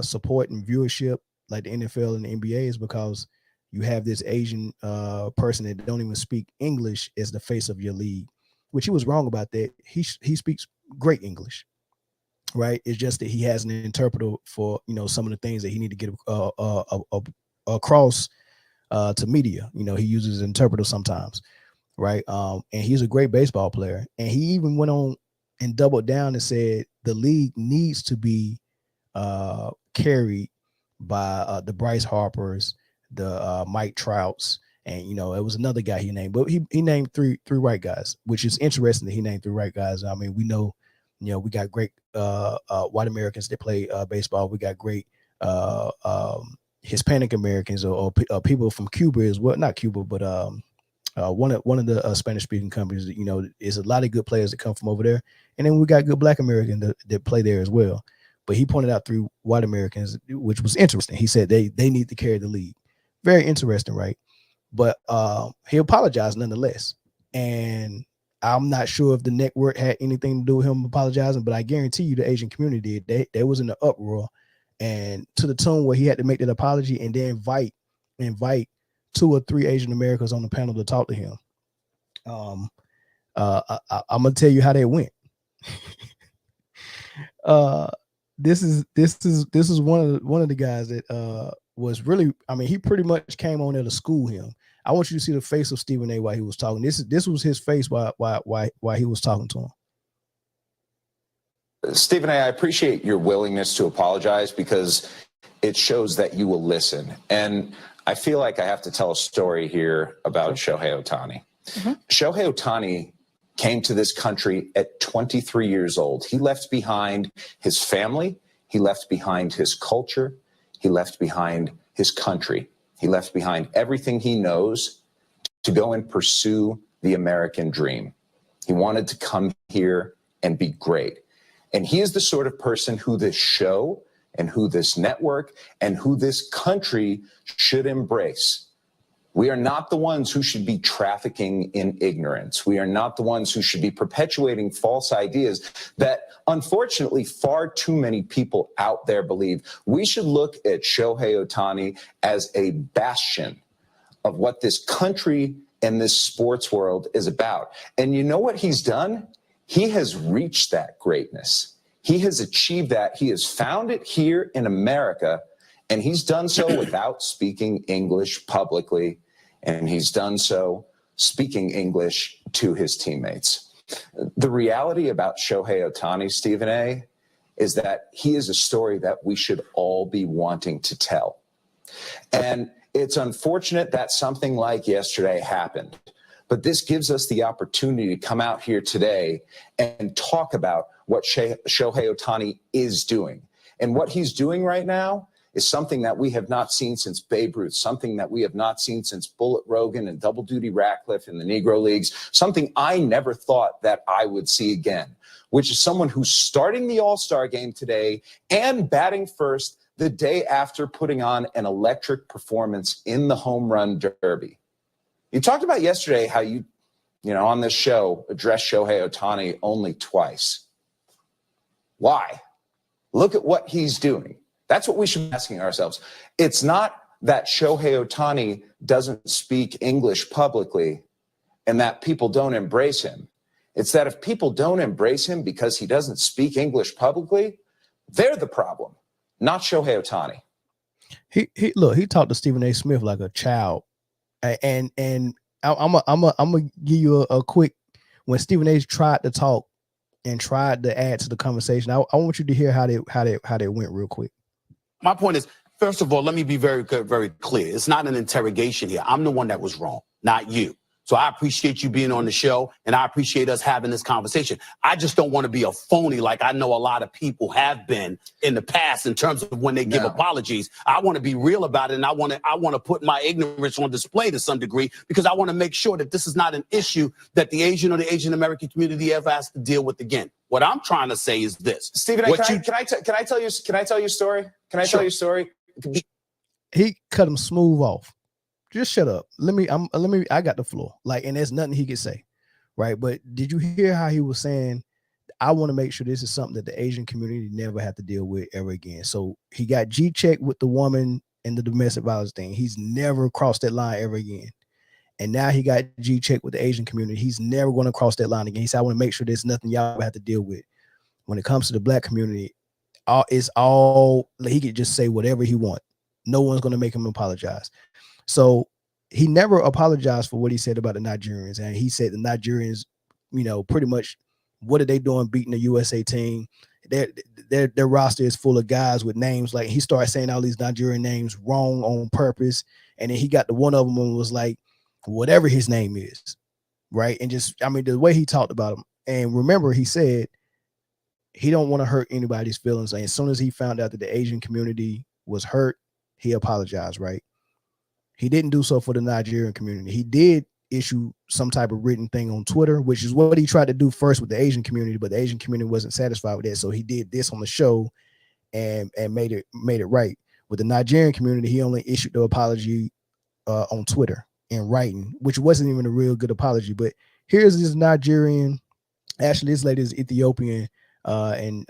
support and viewership like the NFL and the NBA is because you have this Asian person that don't even speak English as the face of your league, which he was wrong about that. He speaks great English, right? It's just that he has an interpreter for, some of the things that he need to get across to media. He uses an interpreter sometimes, right? And he's a great baseball player. And he even went on and doubled down and said the league needs to be carried by the Bryce Harpers, the Mike Trouts, and it was another guy he named, but he named three white guys, which is interesting that he named three white guys. I mean, we know, we got great white Americans that play baseball. We got great Hispanic Americans or people from Cuba as well, not Cuba, but one of the Spanish speaking countries. There's a lot of good players that come from over there, and then we got good Black Americans that play there as well. But he pointed out three white Americans, which was interesting. He said they need to carry the league. Very interesting, right? But he apologized nonetheless. And I'm not sure if the network had anything to do with him apologizing, but I guarantee you the Asian community did. They was in the uproar, and to the tune where he had to make that apology and then invite 2 or 3 Asian Americans on the panel to talk to him. I'm gonna tell you how they went. This is one of the guys that was really, I mean, he pretty much came on there to school him. I want you to see the face of Stephen A. while he was talking. This was his face while he was talking to him. Stephen A., I appreciate your willingness to apologize because it shows that you will listen. And I feel like I have to tell a story here about Shohei Ohtani. Mm-hmm. Shohei Ohtani came to this country at 23 years old. He left behind his family. He left behind his culture. He left behind his country. He left behind everything he knows to go and pursue the American dream. He wanted to come here and be great. And he is the sort of person who this show and who this network and who this country should embrace. We are not the ones who should be trafficking in ignorance. We are not the ones who should be perpetuating false ideas that, unfortunately, far too many people out there believe. We should look at Shohei Ohtani as a bastion of what this country and this sports world is about. And you know what he's done? He has reached that greatness. He has achieved that. He has found it here in America, And he's done so without speaking English publicly, and he's done so speaking English to his teammates. The reality about Shohei Ohtani, Stephen A., is that he is a story that we should all be wanting to tell. And it's unfortunate that something like yesterday happened, but this gives us the opportunity to come out here today and talk about what Shohei Ohtani is doing. And what he's doing right now is something that we have not seen since Babe Ruth, something that we have not seen since Bullet Rogan and Double Duty Ratcliffe in the Negro Leagues, something I never thought that I would see again, which is someone who's starting the All-Star game today and batting first the day after putting on an electric performance in the home run derby. You talked about yesterday how you on this show addressed Shohei Ohtani only twice. Why? Look at what he's doing. That's what we should be asking ourselves. It's not that Shohei Ohtani doesn't speak English publicly and that people don't embrace him. It's that if people don't embrace him because he doesn't speak English publicly, they're the problem, not Shohei Ohtani. He talked to Stephen A. Smith like a child, and I'm gonna give you a quick. When Stephen A. tried to talk and tried to add to the conversation, I want you to hear how they went real quick. My point is, first of all, let me be very clear. It's not an interrogation here. I'm the one that was wrong, not you. So I appreciate you being on the show, and I appreciate us having this conversation. I just don't want to be a phony like I know a lot of people have been in the past in terms of when they give apologies. I want to be real about it, and I want to put my ignorance on display to some degree, because I want to make sure that this is not an issue that the Asian or the Asian American community ever has to deal with again. What I'm trying to say is this. Stephen, can I tell you your story? Can I tell your story? He cut him smooth off. Just shut up. I got the floor. And there's nothing he could say. Right. But did you hear how he was saying, I want to make sure this is something that the Asian community never have to deal with ever again. So he got G-checked with the woman and the domestic violence thing. He's never crossed that line ever again. And now he got G-checked with the Asian community. He's never going to cross that line again. He said, I want to make sure there's nothing y'all have to deal with. When it comes to the black community, it's all, he could just say whatever he wants. No one's going to make him apologize. So he never apologized for what he said about the Nigerians. And he said the Nigerians, pretty much, what are they doing beating the USA team? Their roster is full of guys with names. Like, he started saying all these Nigerian names wrong on purpose. And then he got to one of them and was like, whatever his name is. Right. And the way he talked about him. And remember, he said he don't want to hurt anybody's feelings. And as soon as he found out that the Asian community was hurt, he apologized. Right. He didn't do so for the Nigerian community. He did issue some type of written thing on Twitter, which is what he tried to do first with the Asian community, but the Asian community wasn't satisfied with that. So he did this on the show and made it right. With the Nigerian community, he only issued the apology on Twitter in writing, which wasn't even a real good apology. But here's this Nigerian, actually this lady is Ethiopian, and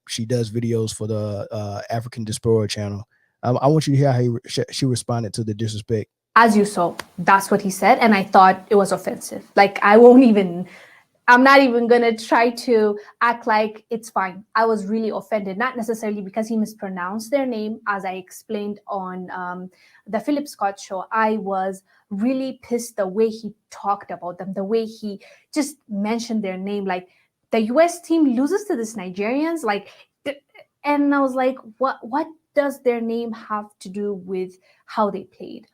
she does videos for the African Diaspora channel. I want you to hear how she responded to the disrespect. As you saw, that's what he said. And I thought it was offensive. I'm not even going to try to act like it's fine. I was really offended, not necessarily because he mispronounced their name. As I explained on the Philip Scott show, I was really pissed the way he talked about them, the way he just mentioned their name. Like, the US team loses to this Nigerians. And I was like, what does their name have to do with how they played?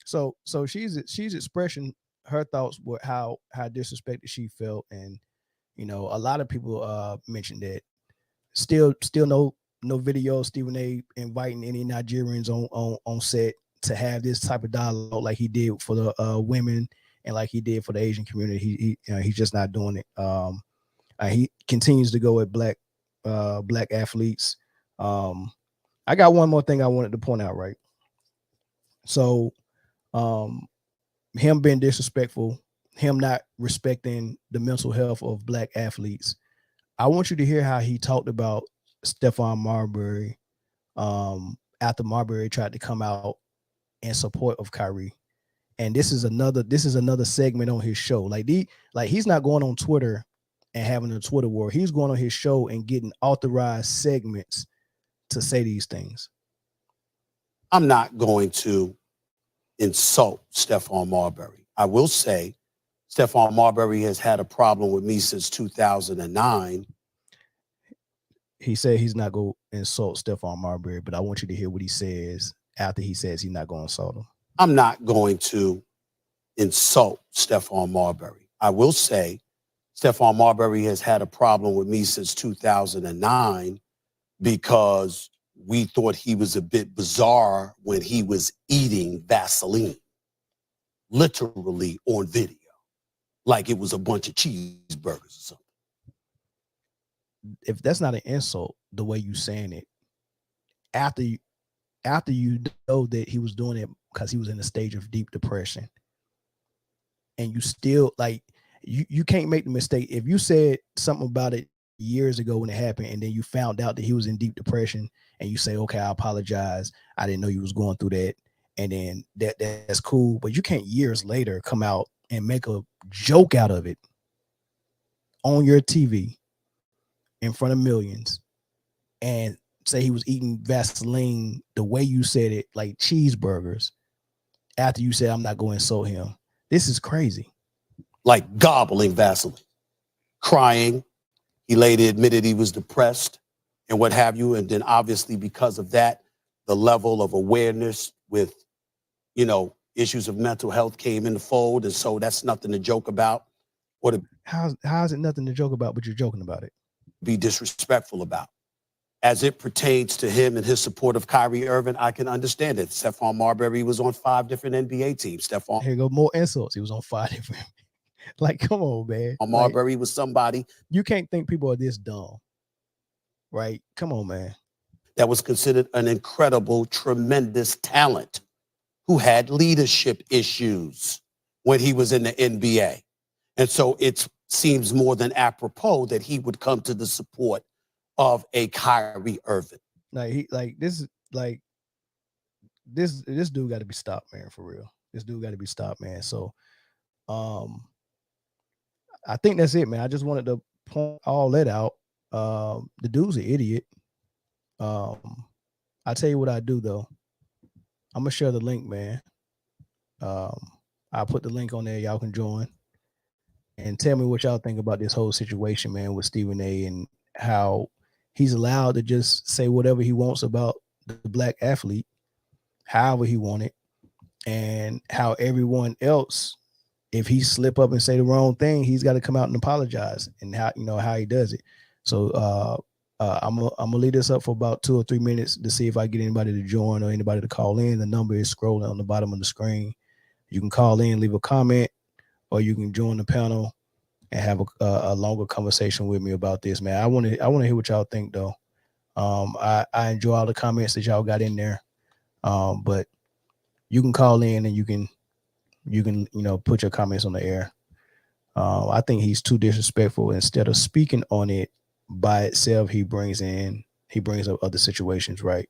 So she's expressing her thoughts with how disrespected she felt, and a lot of people mentioned that. Still no video of Stephen A. inviting any Nigerians on set to have this type of dialogue like he did for the women and like he did for the Asian community. He's just not doing it. He continues to go at black athletes. I got one more thing I wanted to point out, right? So, him being disrespectful, him not respecting the mental health of black athletes. I want you to hear how he talked about Stephon Marbury after Marbury tried to come out in support of Kyrie. And this is another segment on his show. Like he's not going on Twitter and having a Twitter war. He's going on his show and getting authorized segments to say these things. I'm not going to insult Stephon Marbury. I will say Stephon Marbury has had a problem with me since 2009. He said he's not going to insult Stephon Marbury, but I want you to hear what he says after he says he's not going to insult him. I'm not going to insult Stephon Marbury. I will say Stephon Marbury has had a problem with me since 2009 because we thought he was a bit bizarre when he was eating Vaseline, literally on video, like it was a bunch of cheeseburgers or something. If that's not an insult, the way you saying it, after you know that he was doing it because he was in a stage of deep depression, and you still like you can't make the mistake. If you said something about it years ago when it happened, and then you found out that he was in deep depression, and you say, okay, I apologize, I didn't know you was going through that, and then that's cool, but you can't years later come out and make a joke out of it on your TV in front of millions and say he was eating Vaseline the way you said it, like cheeseburgers, after you said I'm not going to insult him. This is crazy. Like gobbling Vaseline, crying. He later admitted he was depressed and what have you. And then obviously because of that, the level of awareness with, issues of mental health came in the fold. And so that's nothing to joke about or to How is it nothing to joke about, but you're joking about it? Be disrespectful about. As it pertains to him and his support of Kyrie Irving, I can understand it. Stephon Marbury was on 5 different NBA teams. Here go more insults. He was on 5 different. Like, come on, man. Marbury was somebody. You can't think people are this dumb, right? Come on, man. That was considered an incredible, tremendous talent who had leadership issues when he was in the NBA. And so it seems more than apropos that he would come to the support of a Kyrie Irving. This dude got to be stopped, man, for real. This dude got to be stopped, man. So I think that's it, man. I just wanted to point all that out. The dude's an idiot. I'll tell you what I do though. I'm gonna share the link, man. I'll put the link on there. Y'all can join and tell me what y'all think about this whole situation, man, with Stephen A. and how he's allowed to just say whatever he wants about the black athlete, however he wanted, and how everyone else, if he slip up and say the wrong thing, he's got to come out and apologize, and how he does it. So I'm gonna leave this up for about 2 or 3 minutes to see if I get anybody to join or anybody to call in. The number is scrolling on the bottom of the screen. You can call in, leave a comment, or you can join the panel and have a longer conversation with me about this, man. I want to hear what y'all think, though. I enjoy all the comments that y'all got in there, but you can call in and you can put your comments on the air. I think he's too disrespectful. Instead of speaking on it by itself, he brings up other situations, right?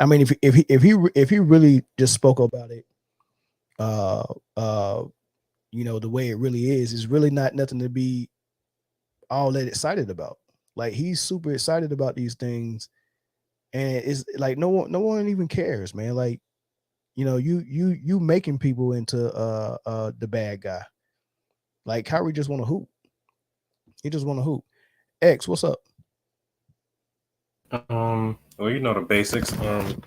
I mean, if he really just spoke about it, the way it really is, it's really not nothing to be all that excited about. Like, he's super excited about these things, and it's like no one even cares, man. Like, you making people into the bad guy. Like, Kyrie just want to hoop. He just want to hoop. X, what's up? Well, the basics. I'm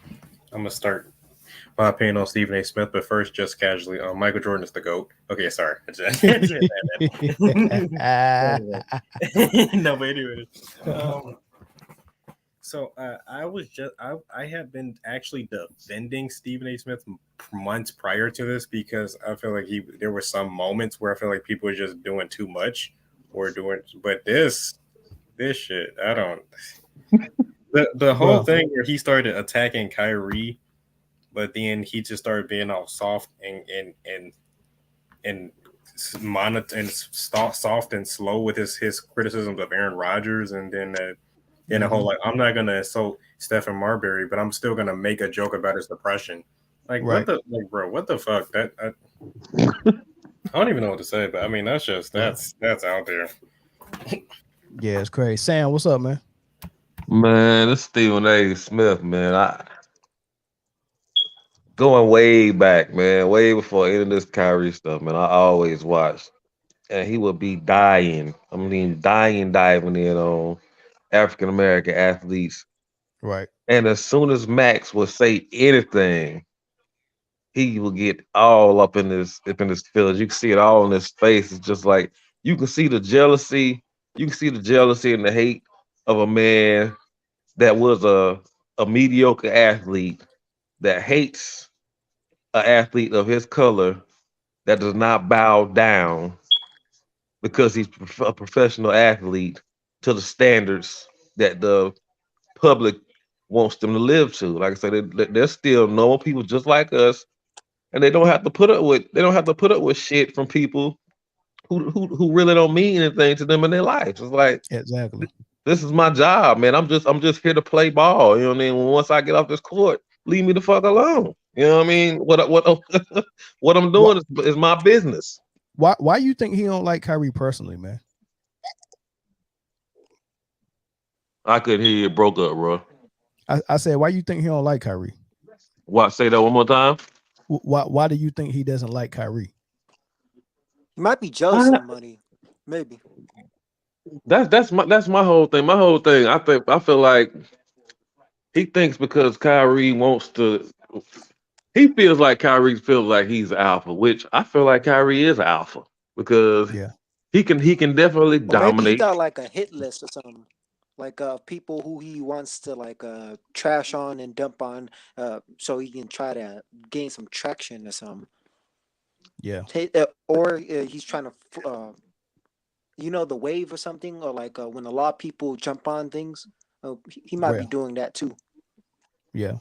gonna start my opinion on Stephen A. Smith, but first, just casually, Michael Jordan is the GOAT. Okay, sorry. No, but anyway. So I have been actually defending Stephen A. Smith months prior to this because I feel like there were some moments where I feel like people were just doing too much but this shit, I don't. The whole thing where he started attacking Kyrie, but then he just started being all soft and soft and slow with his criticisms of Aaron Rodgers, and then a whole like, I'm not gonna insult Stephen Marbury, but I'm still gonna make a joke about his depression. Like, right. What the fuck? I don't even know what to say, but I mean that's out there. Yeah, it's crazy. Sam, what's up, man? Man, this Stephen A. Smith, man. going way back, man, way before any of this Kyrie stuff, man. I always watched, and he would be dying. I mean, dying, diving in on African American athletes. Right. And as soon as Max would say anything, he would get all up in his feelings. You can see it all in his face. It's just like you can see the jealousy. You can see the jealousy and the hate of a man that was a mediocre athlete that hates an athlete of his color that does not bow down because he's a professional athlete to the standards that the public wants them to live to. Like I said, they're still normal people just like us, and they don't have to put up with shit from people who really don't mean anything to them in their life. It's like Exactly. this is my job, man. I'm just here to play ball. You know what I mean? Once I get off this court, leave me the fuck alone. You know what I mean? What what I'm Why, doing is my business. why you think he don't like Kyrie personally, man? I could hear you broke up, bro. I said, why you think he don't like Kyrie? What? Say that one more time. Why do you think he doesn't like Kyrie? He might be jealous of the money, maybe. That's my whole thing. My whole thing. I feel like he thinks because Kyrie wants to. He feels like Kyrie feels like he's alpha, which I feel like Kyrie is alpha because Yeah. he can definitely Or maybe he dominate. got like a hit list or something. Like people who he wants to like trash on and dump on, so he can try to gain some traction or something. Yeah. Or he's trying to, the wave or something, or like when a lot of people jump on things. He might be Well, doing that too. yeah.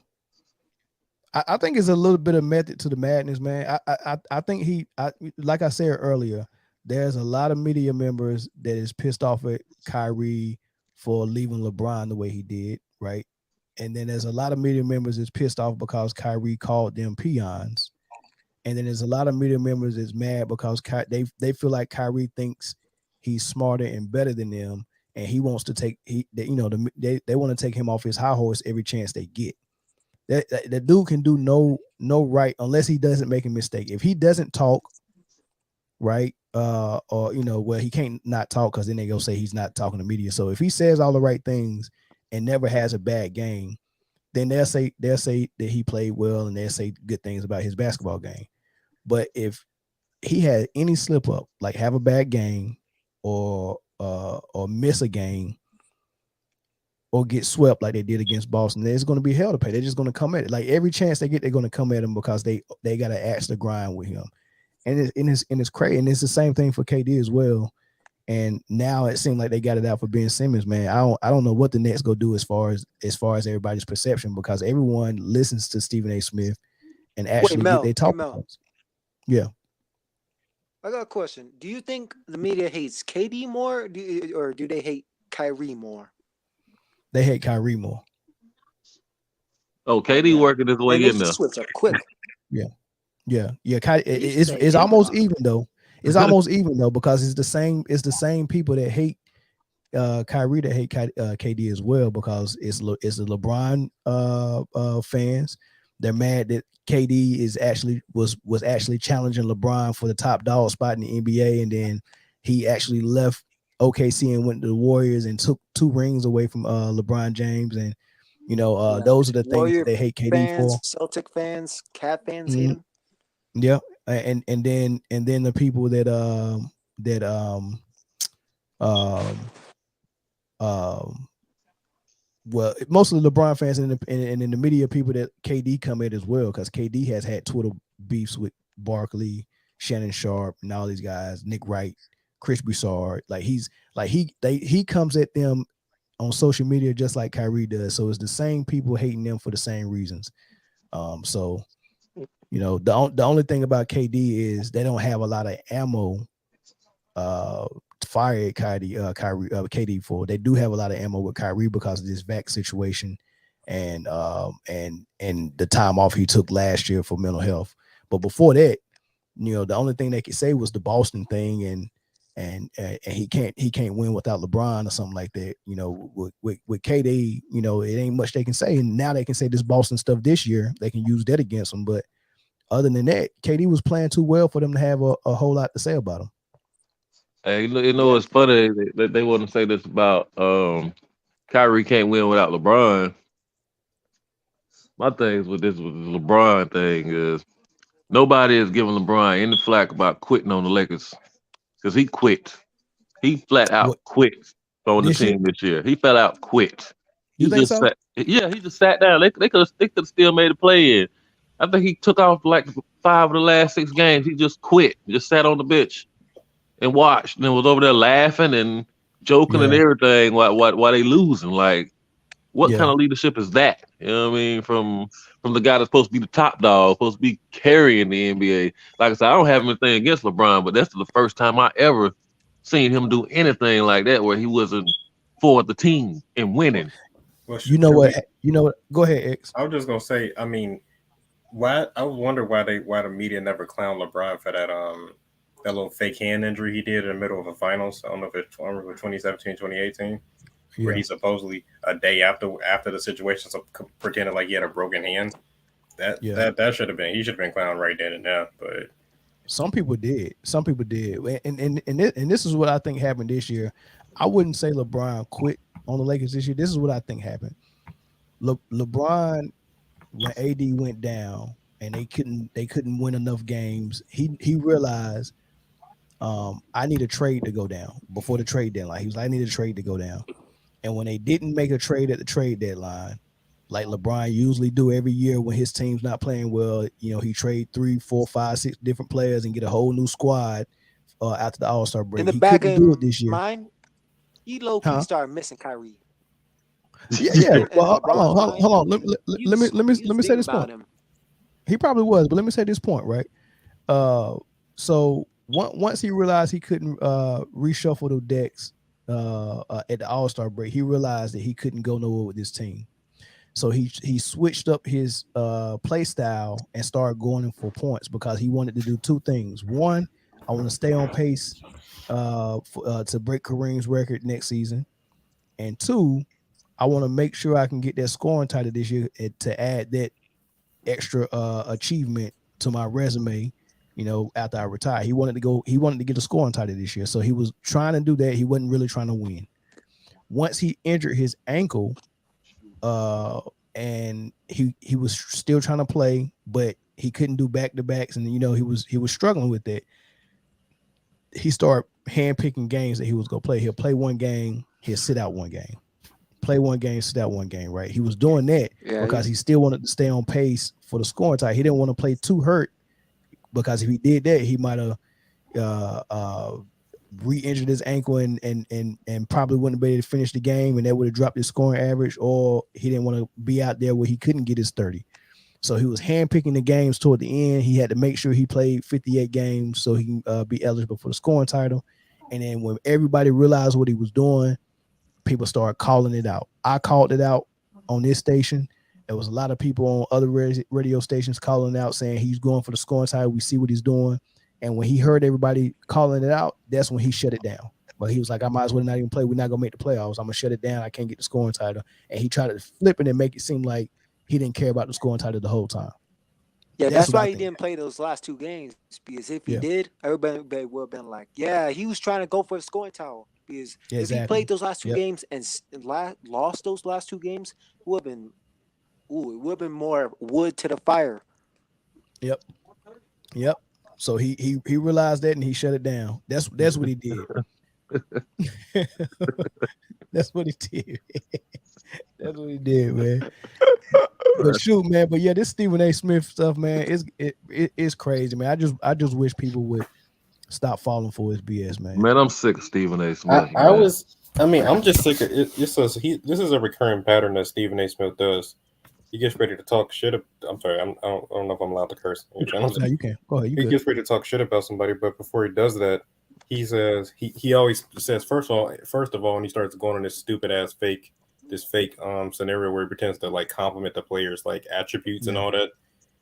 I think it's a little bit of method to the madness, man. I think like I said earlier, there's a lot of media members that is pissed off at Kyrie for leaving LeBron the way he did, right? And then there's a lot of media members that's pissed off because Kyrie called them peons. And then there's a lot of media members that's mad because they feel like Kyrie thinks he's smarter and better than them, and he wants to they want to take him off his high horse every chance they get. That dude can do no right unless he doesn't make a mistake. If he doesn't talk right, or he can't not talk because then they go say he's not talking to media. So if he says all the right things and never has a bad game, then they'll say that he played well and they'll say good things about his basketball game. But if he had any slip up, like have a bad game or miss a game, or get swept like they did against Boston, there's going to be hell to pay. They're just going to come at it. Like every chance they get, they're going to come at him because they got to axe the grind with him. And it's crazy. And it's the same thing for KD as well. And now it seems like they got it out for Ben Simmons, man. I don't know what the Nets go do as far as everybody's perception, because everyone listens to Stephen A. Smith and actually get their talk points. Yeah. I got a question. Do you think the media hates KD more, or do they hate Kyrie more? They hate Kyrie more. Oh, KD working his way in there. Switch up quick. Yeah. It's almost even though. It's almost even though, because it's the same people that hate Kyrie that hate KD as well, because it's the LeBron fans. They're mad that KD was actually challenging LeBron for the top dog spot in the NBA, and then he actually left OKC and went to the Warriors and took 2 rings away from LeBron James, and those are the things that they hate KD fans, for. Celtic fans, Cat fans hate him. Yeah, and then the people that well, most of the LeBron fans and in the media people that KD come at as well, because KD has had Twitter beefs with Barkley, Shannon Sharp, and all these guys, Nick Wright, Chris Broussard. Like he comes at them on social media just like Kyrie does. So it's the same people hating them for the same reasons. So the only thing about KD is they don't have a lot of ammo fire at KD for. They do have a lot of ammo with Kyrie because of this vac situation and the time off he took last year for mental health. But before that, the only thing they could say was the Boston thing and he can't win without LeBron or something like that. You know, with KD, you know, it ain't much they can say. And now they can say this Boston stuff this year. They can use that against him. But other than that, KD was playing too well for them to have a whole lot to say about him. Hey, you know it's funny that they want to say this about Kyrie can't win without LeBron. My things with this LeBron thing is nobody is giving LeBron any flack about quitting on the Lakers because he quit. He flat out What quit on the this year? team this year. He flat out quit. You He think just so? he just sat down. They could have still made a play in. I think he took off like 5 of the last 6 games. He just quit, just sat on the bench and watched, and was over there laughing and joking and Yeah, everything while they losing. Like, what kind yeah. of leadership is that? You know what I mean? From the guy that's supposed to be the top dog, supposed to be carrying the NBA. Like I said, I don't have anything against LeBron, but that's the first time I ever seen him do anything like that where he wasn't for the team and Well, winning. well, You know should what? we? You know what? Go ahead, X. I was just gonna say. I mean, why? I wonder why the media never clowned LeBron for that little fake hand injury he did in the middle of the finals. I don't know if it's 2017, 2018, where Yeah. he supposedly a day after the situation, so pretended like he had a broken hand. That Yeah. that that should have been he should have been clowned right then and there. But Some people did. Some people did. And this is what I think happened this year. I wouldn't say LeBron quit on the Lakers this year. This is what I think happened. LeBron, when AD went down and they couldn't win enough games, he realized I need a trade to go down before the trade deadline. He was like, I need a trade to go down. And when they didn't make a trade at the trade deadline, like LeBron usually do every year when his team's not playing well, you know, he trade 3, 4, 5, 6 different players and get a whole new squad after the All-Star In break. the He back couldn't of do it this year. mind, he low key Huh? started missing Kyrie. Yeah, yeah. In Well, LeBron's mind, hold on. Let me say thinking this point. about him. He probably was, but let me say this point, right? So once he realized he couldn't reshuffle the decks at the All-Star break, he realized that he couldn't go nowhere with this team. So he switched up his play style and started going for points because he wanted to do 2 things. One, I want to stay on pace to break Kareem's record next season, and 2, I want to make sure I can get that scoring title this year to add that extra achievement to my resume. You know, after I retire, he wanted to get a scoring title this year, so he was trying to do that. He wasn't really trying to win. Once he injured his ankle, and he was still trying to play, but he couldn't do back-to-backs, and you know he was struggling with that. He started handpicking games that he was gonna play. He'll play one game, he'll sit out one game, play one game, sit out one game. Right? He was doing that because he still wanted to stay on pace for the scoring title. He didn't want to play too hurt because if he did that, he might have re-injured his ankle and probably wouldn't be able to finish the game, and that would have dropped his scoring average, or he didn't want to be out there where he couldn't get his 30. So he was handpicking the games toward the end. He had to make sure he played 58 games so he can be eligible for the scoring title. And then when everybody realized what he was doing, people started calling it out. I called it out on this station. There was a lot of people on other radio stations calling it out, saying he's going for the scoring title. We see what he's doing. And when he heard everybody calling it out, that's when he shut it down. But he was like, I might as well not even play. We're not going to make the playoffs. I'm going to shut it down. I can't get the scoring title. And he tried to flip it and make it seem like he didn't care about the scoring title the whole time. Yeah, that's why he didn't play those last 2 games. Because if he did, everybody would have been like, yeah, he was trying to go for the scoring title. Because if he played those last 2 games and lost those last 2 games, it would have been more wood to the fire. Yep. So he realized that and he shut it down. That's what he did. That's what he did. That's what he did, man. But shoot, man. But yeah, this Stephen A. Smith stuff, man, it's crazy, man. I just wish people would stop falling for his BS, man. Man, I'm sick of Stephen A. Smith. I'm just sick of it. This is a recurring pattern that Stephen A. Smith does. He gets ready to talk shit. I'm sorry, I don't know if I'm allowed to curse. No, you can. Go ahead. He gets ready to talk shit about somebody, but before he does that, he says he always says first of all, and he starts going on this stupid ass fake scenario where he pretends to like compliment the players like attributes and all that.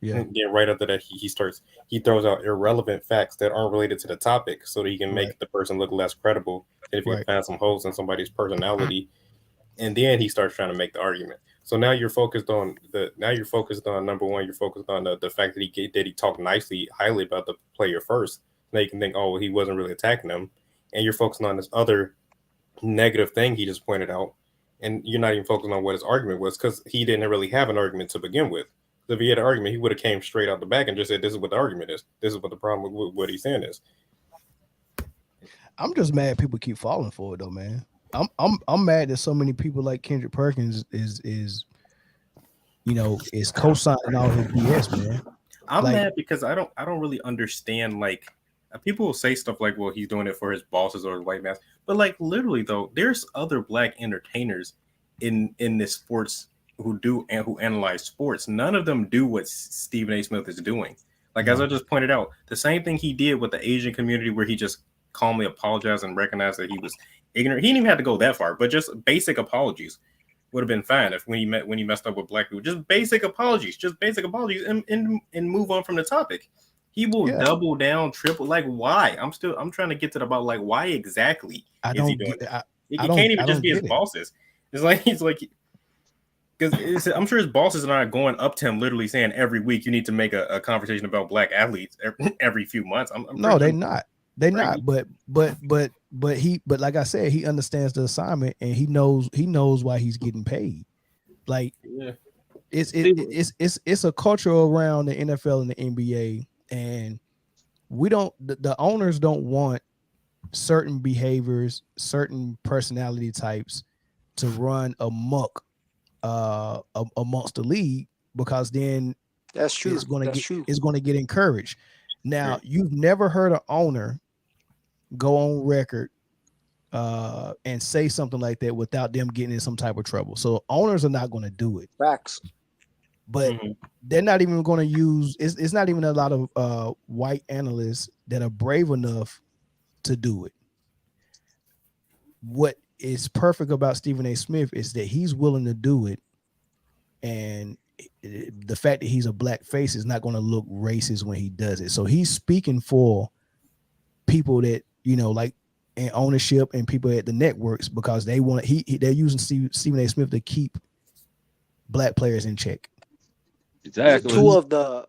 Yeah. And then right after that, he throws out irrelevant facts that aren't related to the topic, so that he can make the person look less credible. And if he can find some holes in somebody's personality, and then he starts trying to make the argument. So now you're focused on number one. You're focused on the fact that he talked highly about the player first. Now you can think, oh, well, he wasn't really attacking them, and you're focusing on this other negative thing he just pointed out, and you're not even focusing on what his argument was, because he didn't really have an argument to begin with. If he had an argument, he would have came straight out the back and just said, "This is what the argument is. This is what the problem with what he's saying is." I'm just mad people keep falling for it though, man. I'm mad that so many people like Kendrick Perkins is co-signing all his BS, man. I'm mad because I don't really understand, like, people will say stuff like, well, he's doing it for his bosses or his white mask, but like literally though, there's other black entertainers in this sports who analyze sports. None of them do what Stephen A. Smith is doing. Like, as I just pointed out, the same thing he did with the Asian community, where he just calmly apologized and recognized that he was ignorant. He didn't even have to go that far, but just basic apologies would have been fine if when he messed up with black people. Just basic apologies, and move on from the topic. He will double down, triple. Like, why? I'm trying to get to the about, like, why exactly is he doing it? He can't even just be his bosses. It's like he's like, because I'm sure his bosses are not going up to him literally saying every week you need to make a conversation about black athletes every few months. No, they're not. They're not. But like I said, he understands the assignment, and he knows why he's getting paid. Like, it's a culture around the NFL and the NBA, and the owners don't want certain behaviors, certain personality types to run amok amongst the league, because then that's true. It's going to get encouraged. Now, you've never heard an owner go on record and say something like that without them getting in some type of trouble. So owners are not going to do it. Facts. But they're not even going to use. It's not even a lot of white analysts that are brave enough to do it. What is perfect about Stephen A. Smith is that he's willing to do it, and the fact that he's a black face is not going to look racist when he does it. So he's speaking for people that, like, in ownership and people at the networks, because they want they're using Stephen A. Smith to keep black players in check. Exactly. Two of the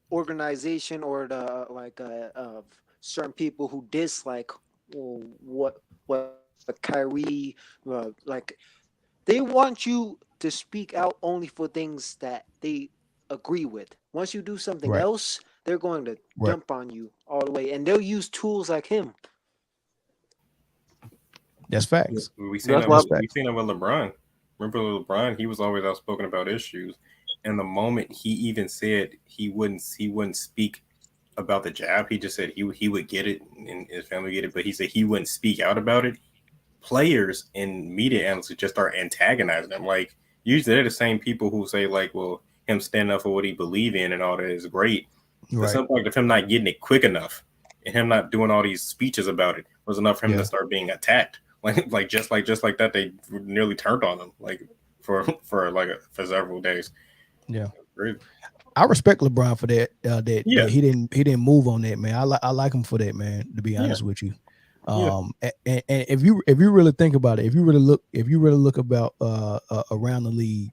organization or the of certain people who dislike what Kyrie like, they want you to speak out only for things that they agree with. Once you do something else, they're going to jump on you all the way, and they'll use tools like him. That's facts. We seen that with LeBron. Remember LeBron? He was always outspoken about issues, and the moment he even said he wouldn't speak about the jab, he just said he would get it and his family would get it, but he said he wouldn't speak out about it. Players and media analysts just start antagonizing him. Like, usually they're the same people who say, like, well, him standing up for what he believes in and all that is great. But some point of him not getting it quick enough and him not doing all these speeches about it was enough for him to start being attacked. Like just like that, they nearly turned on him, like, for several days. Yeah, I respect LeBron for that. That he didn't move on that, man. I like him for that, man. To be honest with you. And if you really think about it, if you really look about around the league,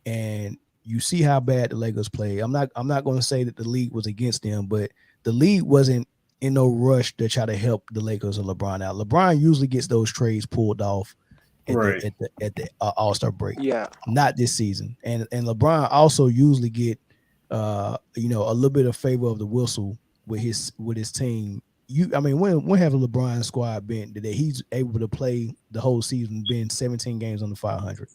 and you see how bad the Lakers play, I'm not going to say that the league was against them, but the league wasn't in no rush to try to help the Lakers or LeBron out. LeBron usually gets those trades pulled off at the All-Star break. Yeah, not this season. And LeBron also usually get a little bit of favor of the whistle with his team. When have a LeBron squad been that he's able to play the whole season, been 17 games on the 500?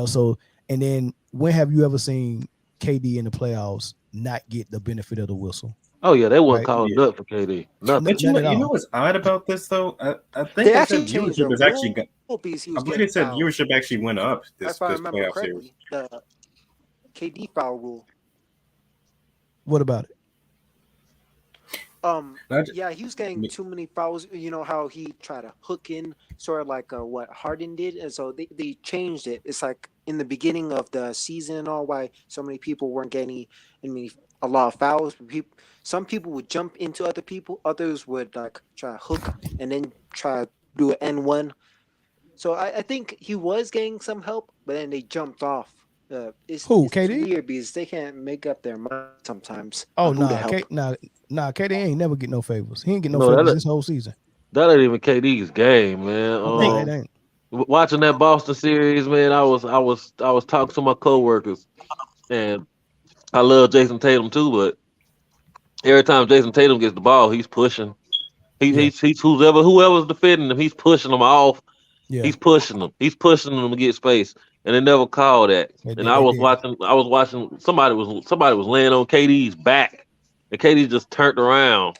So, and then when have you ever seen KD in the playoffs not get the benefit of the whistle? Oh yeah, they weren't calling up for KD. Nothing. But you know what's odd about this though? I think they said viewership is actually. I believe they said viewership actually went up this playoff series. The KD foul rule. What about it? He was getting too many fouls. You know how he tried to hook in, sort of like what Harden did, and so they changed it. It's like in the beginning of the season and all why so many people weren't getting a lot of fouls. Some people would jump into other people, others would like try to hook and then try to do an N1. So I think he was getting some help, but then they jumped off. It's KD? weird because they can't make up their mind sometimes Oh on who to nah, help. KD ain't never get no favors. He ain't get no No, favors this whole season. that ain't even KD's game, man. No, it ain't. Watching that Boston series, man, I was talking to my coworkers, and I love Jason Tatum too, but every time Jason Tatum gets the ball, he's pushing. He's whoever's defending him, he's pushing them off. Yeah, He's pushing them. He's pushing them to get space, and they never call that. And I was watching. Somebody was laying on KD's back, and KD just turned around,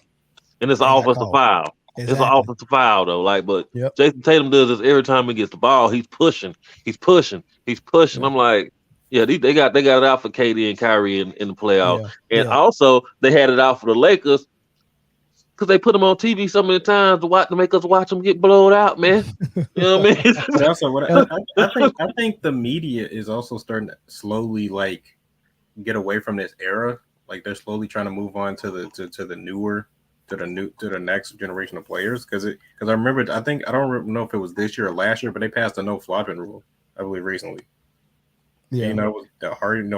and it's an and got offensive called. foul. It's an Exactly. offensive foul though. Like, but Yep. Jason Tatum does this every time he gets the ball. He's pushing. He's pushing. He's pushing. Yeah. I'm like, yeah, they got it out for KD and Kyrie in the playoffs, and Yeah. also they had it out for the Lakers. Because they put them on TV so many times to make us watch them get blowed out, man. You know what I mean? But also, I think the media is also starting to slowly like get away from this era. Like they're slowly trying to move on to the next generation of players. Because I remember, I don't know if it was this year or last year, but they passed the no flopping rule, I believe, recently. Yeah. You know, it was the Harden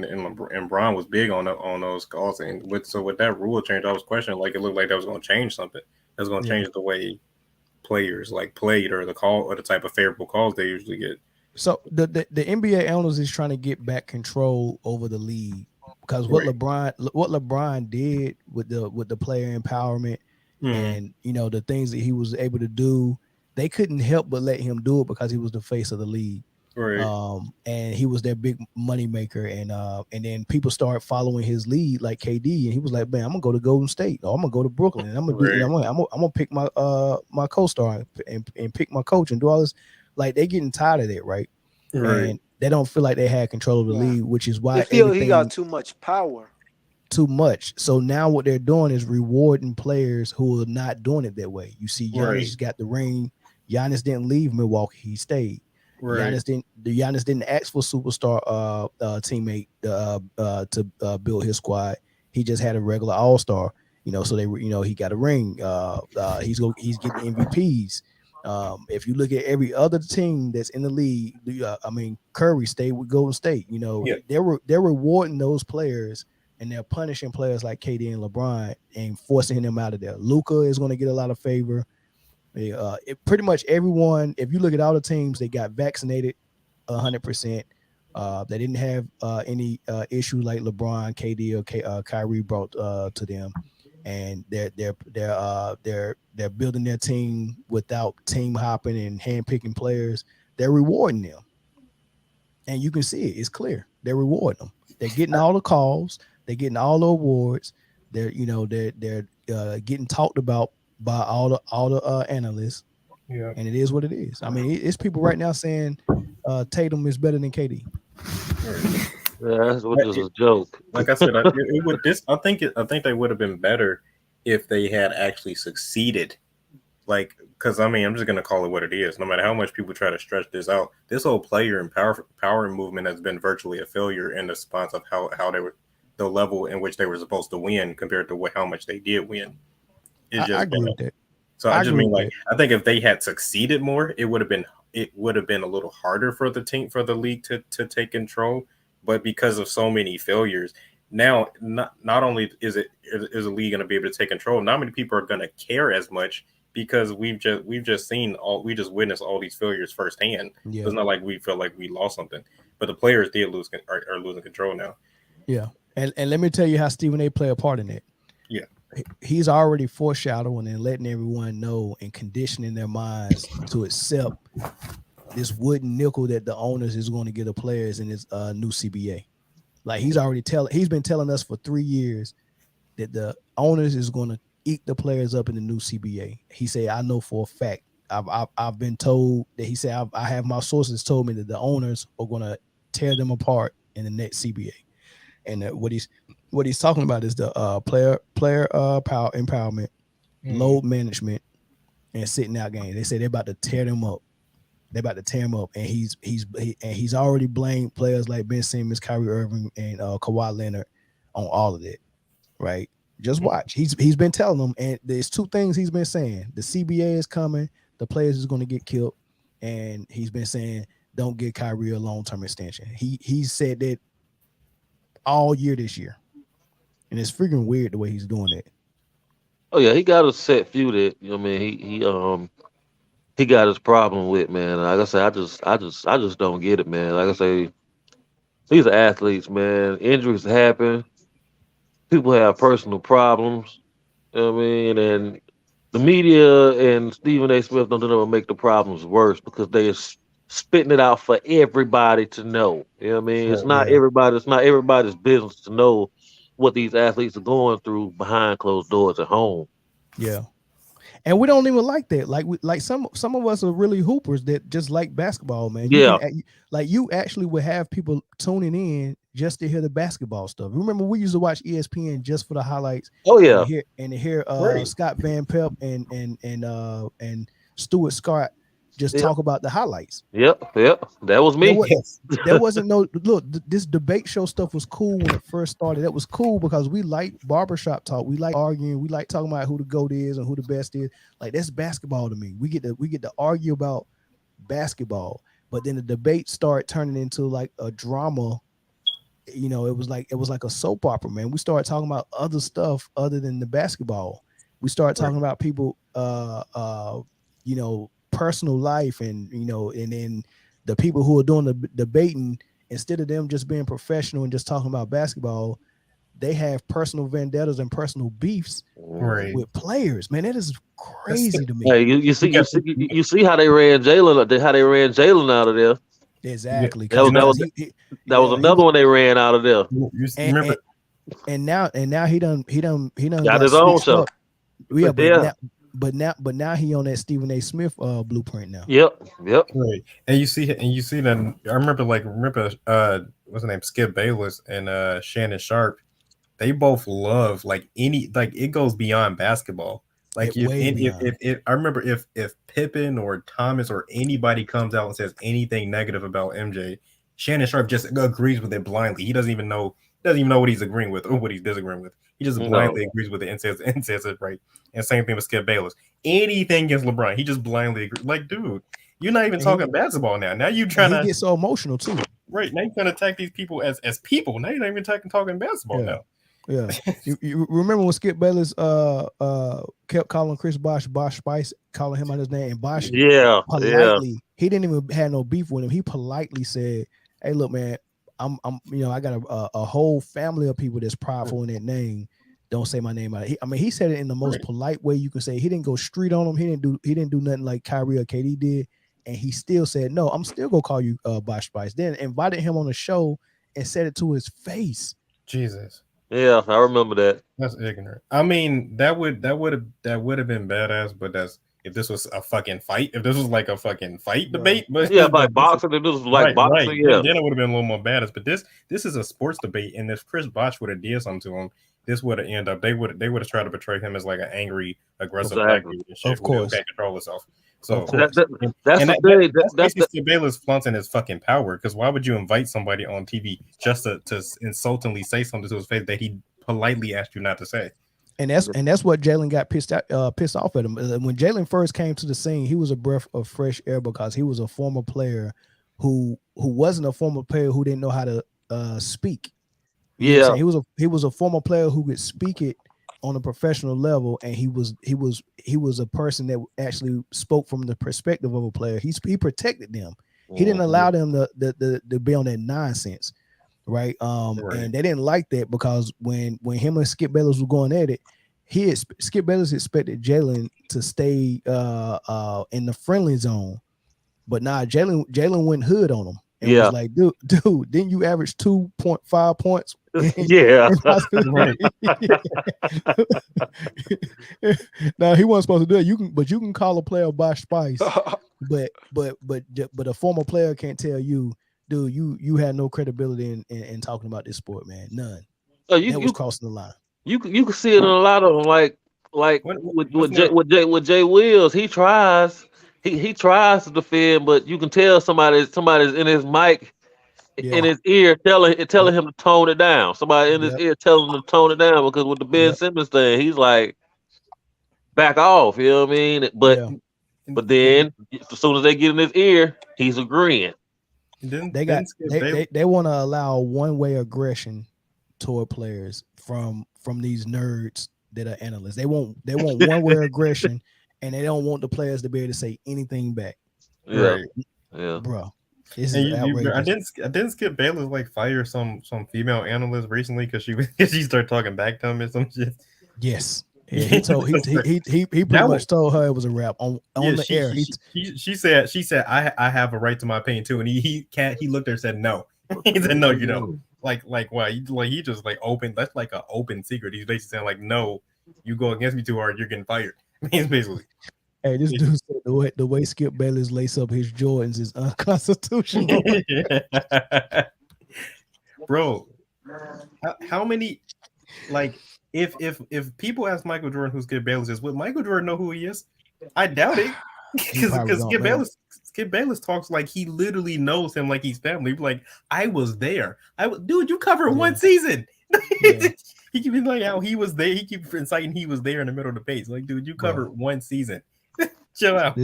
and Bron was big on those calls, and with that rule change, I was questioning, like, it looked like that was going to change something. That was going to change the way players like played or the call or the type of favorable calls they usually get. So the NBA owners is trying to get back control over the league because what LeBron did with the player empowerment and the things that he was able to do, they couldn't help but let him do it because he was the face of the league. Right. And he was their big money maker, and then people started following his lead like KD, and he was like, man, I'm gonna go to Golden State, or I'm gonna go to Brooklyn, and I'm gonna do, I'm gonna pick my my co-star and pick my coach and do all this. Like, they getting tired of that, right? And they don't feel like they had control of the league, which is why they feel he got too much power. Too much. So now what they're doing is rewarding players who are not doing it that way. You see, Giannis got the ring. Giannis didn't leave Milwaukee; he stayed. Right. Giannis didn't ask for superstar teammate to build his squad. He just had a regular all-star. So they were, he got a ring. He's getting MVPs. If you look at every other team that's in the league, Curry stayed with Golden State. They're rewarding those players, and they're punishing players like KD and LeBron and forcing them out of there. Luka is going to get a lot of favor. Pretty much everyone, if you look at all the teams, they got vaccinated 100%. They didn't have any issue like LeBron, KD, or Kyrie brought to them, and they're building their team without team hopping and handpicking players. They're rewarding them, and you can see it. It's clear. They're rewarding them. They're getting all the calls. They're getting all the awards. They're getting talked about by all the analysts. Yeah. And it is what it is. I mean, it's people right now saying Tatum is better than KD. Yeah, that's what a joke. Like I said, I think they would have been better if they had actually succeeded. Like, because I'm just gonna call it what it is. No matter how much people try to stretch this out, this whole player and power movement has been virtually a failure in the response of how they were, the level in which they were supposed to win compared to how much they did win. I agree with that. So I just mean, like, I think if they had succeeded more, it would have been a little harder for the league to take control. But because of so many failures, now not only is the league going to be able to take control, not many people are going to care as much because we've just witnessed all these failures firsthand. Yeah. It's not like we feel like we lost something, but the players are losing control now. Yeah, and let me tell you how Stephen A. play a part in it. Yeah. He's already foreshadowing and letting everyone know and conditioning their minds to accept this wooden nickel that the owners is going to give the players in this new CBA. Like, he's been telling us for 3 years that the owners is going to eat the players up in the new CBA. He said, I know for a fact. I've been told that. He said, I have my sources told me that the owners are going to tear them apart in the next CBA. And what he's talking about is the player power empowerment, load management, and sitting out games. They say they're about to tear them up. They're about to tear him up, and he's already blamed players like Ben Simmons, Kyrie Irving, and Kawhi Leonard on all of it. Right? Just watch. He's been telling them, and there's two things he's been saying: the CBA is coming, the players is going to get killed, and he's been saying, "Don't get Kyrie a long-term extension." He said that all year this year, and it's freaking weird the way he's doing it. Oh yeah, he got a set few that you know what I mean. He got his problem with, man. Like I say, I just don't get it, man. Like I say, these are athletes, man. Injuries happen. People have personal problems. You know what I mean? And the media and Stephen A. Smith don't ever make the problems worse because they are spitting it out for everybody to know. You know what I mean? It's not everybody's business to know what these athletes are going through behind closed doors at home. Yeah. And we don't even like that. Like some of us are really hoopers that just like basketball, man. You actually would have people tuning in just to hear the basketball stuff. Remember, we used to watch ESPN just for the highlights. Oh yeah, and to hear Scott Van Pelt and Stuart Scott just talk about the highlights. Yep, that was me. There wasn't no look. This debate show stuff was cool when it first started. That was cool because we like barbershop talk. We like arguing. We like talking about who the GOAT is and who the best is. Like that's basketball to me. We get to argue about basketball, but then the debate started turning into like a drama. You know, it was like a soap opera, man. We started talking about other stuff other than the basketball. We started talking about people, you know, personal life, and you know, and then the people who are doing the debating, instead of them just being professional and just talking about basketball, they have personal vendettas and personal beefs with players. Man, that is crazy to me. Hey, you see how they ran Jalen out of there. Exactly. That was another one they ran out of there. And now he done got his own show. Yeah, but now he on that Stephen A. Smith blueprint now. Yep. Right. And you see that. I remember what's the name? Skip Bayless and Shannon Sharp. They both love it goes beyond basketball. Like if I remember if Pippen or Thomas or anybody comes out and says anything negative about MJ, Shannon Sharp just agrees with it blindly. He doesn't even know what he's agreeing with or what he's disagreeing with. He just blindly agrees with it and says it right. And same thing with Skip Bayless. Anything against LeBron, he just blindly agrees. Like, dude, you're not even talking basketball now. Now you trying to get so emotional too. Right. Now you're trying to attack these people as people. Now you're not even talking basketball now. Yeah. you remember when Skip Bayless kept calling Chris Bosh Spice, calling him out his name, and Bosh politely, he didn't even have no beef with him. He politely said, "Hey, look, man, I'm you know, I got a whole family of people that's prideful in that name. Don't say my name out." He said it in the most polite way you can say. He didn't go street on him. He didn't do nothing like Kyrie or KD did, and he still said, "No, I'm still gonna call you Bosh Spice." Then invited him on the show and said it to his face. Jesus. Yeah, I remember that. That's ignorant. I mean, that would have been badass, but if this was a fucking fight, if this was like a fucking fight debate, but like boxing, if this was like boxing, then it would have been a little more badass. But this is a sports debate, and if Chris Bosh would have did something to him, this would have ended up they would have tried to portray him as like an angry, aggressive black dude and shit. Of course, can't control himself. So that's the thing. That's Skip Bayless flaunting his fucking power. Because why would you invite somebody on TV just to insultingly say something to his face that he politely asked you not to say? And that's what Jalen got pissed off at him. When Jalen first came to the scene, he was a breath of fresh air because he was a former player who wasn't a former player who didn't know how to speak. You know he was a former player who could speak it on a professional level, and he was a person that actually spoke from the perspective of a player. He protected them. He didn't allow them to be on that nonsense, right? And they didn't like that because when him and Skip Bayless were going at it, Skip Bayless expected Jalen to stay in the friendly zone, but nah, Jalen went hood on him. And was like, dude, didn't you average 2.5 points? Now he wasn't supposed to do it. You can call a player Bosh Spice, but a former player can't tell you, dude, you had no credibility in talking about this sport, man. None. That was crossing the line. You can see it in a lot of them, like with Jay Wills. He tries. he tries to defend, but you can tell somebody's in his mic in his ear telling him to tone it down. Somebody in his ear telling him to tone it down because with the Ben Simmons thing, he's like back off. You know what I mean? But then as soon as they get in his ear, he's agreeing. They want to allow one-way aggression toward players from these nerds that are analysts. They want one-way aggression, and they don't want the players to be able to say anything back. Right. Yeah, bro. This is outrageous. I didn't Skip Bayless like fire some female analyst recently because she started talking back to him or some shit. Yes. Yeah, he pretty much told her it was a rap on the air. She said I have a right to my opinion too, and he looked at her and said no. He said no, you know, like why? Like he just like open. That's like an open secret. He's basically saying like no, you go against me too hard, you're getting fired. He's basically. Hey, this dude said the way Skip Bayless lace up his Jordans is unconstitutional. Bro, how many like if people ask Michael Jordan who Skip Bayless is, would Michael Jordan know who he is? I doubt it. Because Skip Bayless talks like he literally knows him like he's family. Like, I was there. Dude, you covered one season. He keeps like how he was there. He keeps inciting he was there in the middle of the page. Like, dude, you covered one season. Chill out.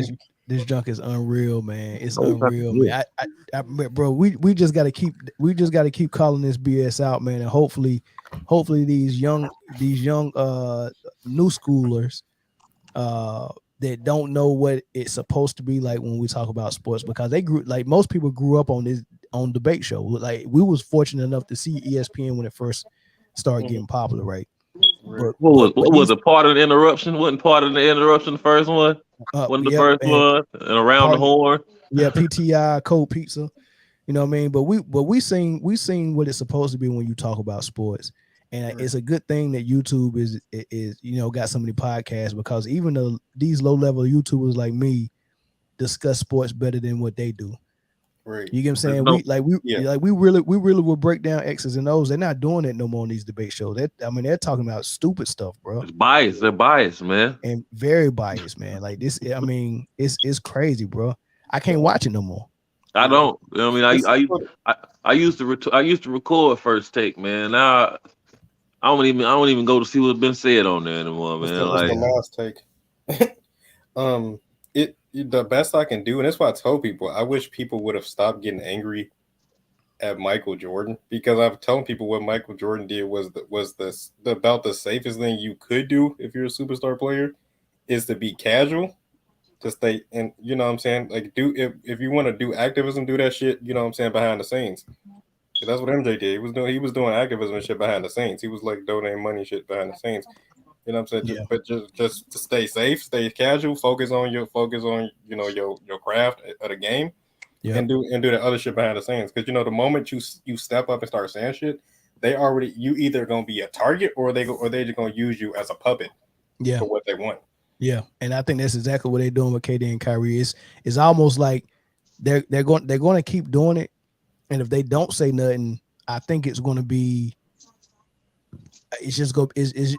This junk is unreal, man. It's unreal, man. Bro, we just gotta keep calling this BS out, man. And hopefully these young new schoolers that don't know what it's supposed to be like when we talk about sports, because they grew like most people grew up on debate show. Like we was fortunate enough to see ESPN when it first started getting popular, right? What was a part of the interruption? Wasn't part of the interruption the first one? Wasn't the first one? And around the horn? Yeah, PTI, cold pizza. You know what I mean? But we seen what it's supposed to be when you talk about sports. And it's a good thing that YouTube is got so many podcasts, because even though these low level YouTubers like me discuss sports better than what they do. Right. You get what I'm saying? We really will break down X's and O's. They're not doing it no more on these debate shows. They're talking about stupid stuff, bro. It's biased. They're biased, man. And very biased, man. Like this, it's crazy, bro. I can't watch it no more. I don't. You know what I mean? I used to record First Take, man. Now I don't even go to see what's been said on there anymore, man. It's the last take. The best I can do, and that's why I told people, I wish people would have stopped getting angry at Michael Jordan, because I've told people what Michael Jordan did was about the safest thing you could do if you're a superstar player is to be casual, to stay, and you know what I'm saying, like if you want to do activism, do that shit, you know what I'm saying, behind the scenes. That's what MJ did. He was doing activism and shit behind the scenes. He was like donating money shit behind the scenes. You know what I'm saying? But just to stay safe, stay casual, focus on your craft of the game, and do the other shit behind the scenes. Because the moment you step up and start saying shit, you either gonna be a target or they're just gonna use you as a puppet for what they want. Yeah, and I think that's exactly what they're doing with KD and Kyrie. It's almost like they're going to keep doing it, and if they don't say nothing, I think it's going to be. It's just go.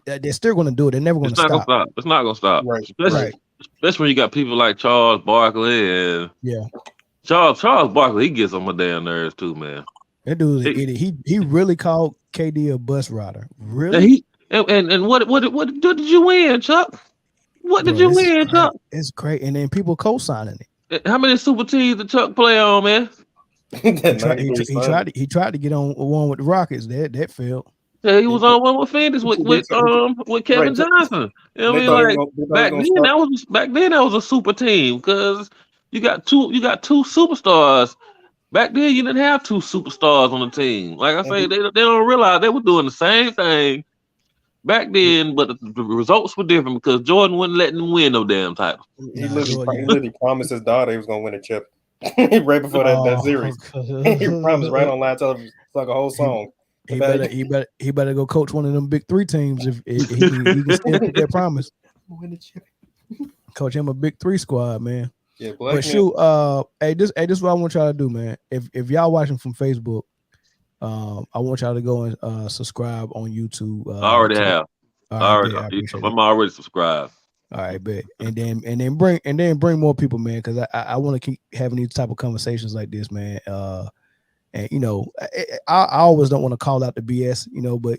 They're still going to do it. They're never going to stop. It's not going to stop. Right. Especially when you got people like Charles Barkley and Charles Barkley. He gets on my damn nerves too, man. That dude's an idiot. He really called KD a bus rider. Really? And what did you win, Chuck? What did you win, Chuck? It's great, and then people co-signing it. How many super teams did Chuck play on, man? He tried to get on one with the Rockets. That failed. Yeah, he was on one with Phoenix with Kevin Johnson. You know what I mean? Like back then that was a super team, because you got two superstars. Back then you didn't have two superstars on the team. Like I say, they don't realize they were doing the same thing back then, but the results were different because Jordan wouldn't let them win no damn title. He literally promised his daughter he was gonna win a chip right before that series. He promised right on live television. It's like a whole song. He better go coach one of them big three teams if he can still keep that promise. Coach him a big three squad, man. Yeah, but shoot, this is what I want y'all to do, man. If y'all watching from Facebook, I want y'all to go and subscribe on YouTube. I already have. I'm already subscribed. All right, bet. And then bring more people, man, because I want to keep having these type of conversations like this, man. And I always don't want to call out the BS, but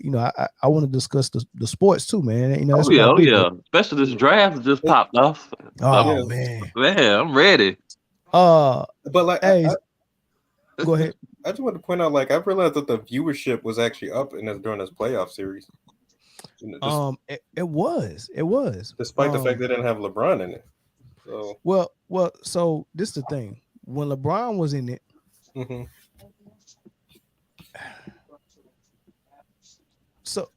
I want to discuss the sports too, man. That's what I do. Yeah. Especially this draft just popped off. Oh man, I'm ready. But like, hey, go ahead. I just want to point out, like, I realized that the viewership was actually up during this playoff series. It was, despite the fact they didn't have LeBron in it. So so this is the thing. When LeBron was in it, so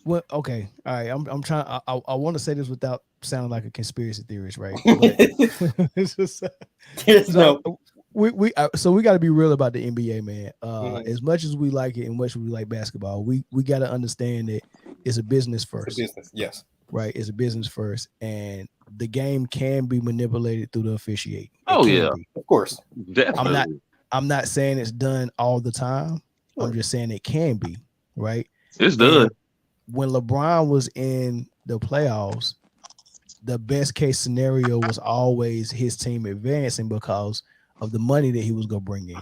well, okay, all right. I'm trying. I want to say this without sounding like a conspiracy theorist, right? It's just, we got to be real about the NBA, man. As much as we like it and much as we like basketball, we got to understand that it's a business first. It's a business, yes. Right, it's a business first, and the game can be manipulated through the officiating. Oh yeah, of course. Definitely. I'm not saying it's done all the time. Sure. I'm just saying it can be, right? It's done. And when LeBron was in the playoffs, the best case scenario was always his team advancing because of the money that he was going to bring in.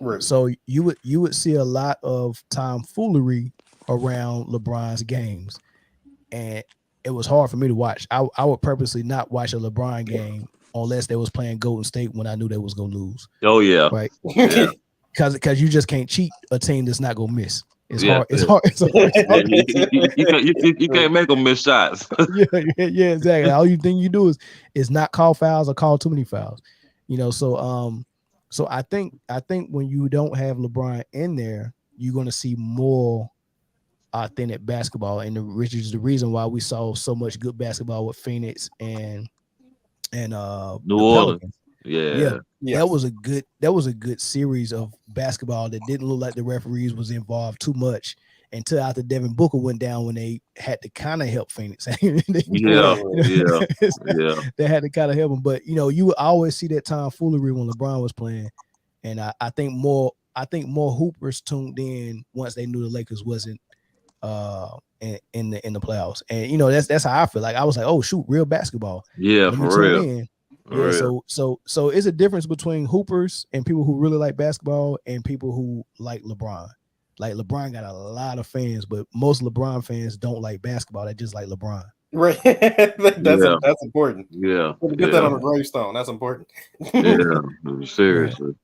Right. So you would see a lot of tomfoolery around LeBron's games, and it was hard for me to watch. I would purposely not watch a LeBron game unless they was playing Golden State when I knew they was going to lose. Oh yeah, right. Yeah. Because you just can't cheat a team that's not going to miss. It's Yeah. hard. It's hard. It's hard. You can't make them miss shots. yeah, exactly. All you think you do is not call fouls or call too many fouls. So I think when you don't have LeBron in there, you're going to see more authentic basketball, and which is the reason why we saw so much good basketball with Phoenix and New Orleans. Yeah. That was a good series of basketball that didn't look like the referees was involved too much until after Devin Booker went down, when they had to kind of help Phoenix. They had to kind of help them, but you would always see that tomfoolery when LeBron was playing, and I think more hoopers tuned in once they knew the Lakers wasn't in the playoffs, and that's how I feel. Like I was like, oh shoot, real basketball. Yeah, for real. Yeah, so it's a difference between hoopers and people who really like basketball and people who like LeBron. Like LeBron got a lot of fans, but most LeBron fans don't like basketball. They just like LeBron. Right. That's important. Yeah. Get that on a gravestone. That's important. Yeah. Seriously.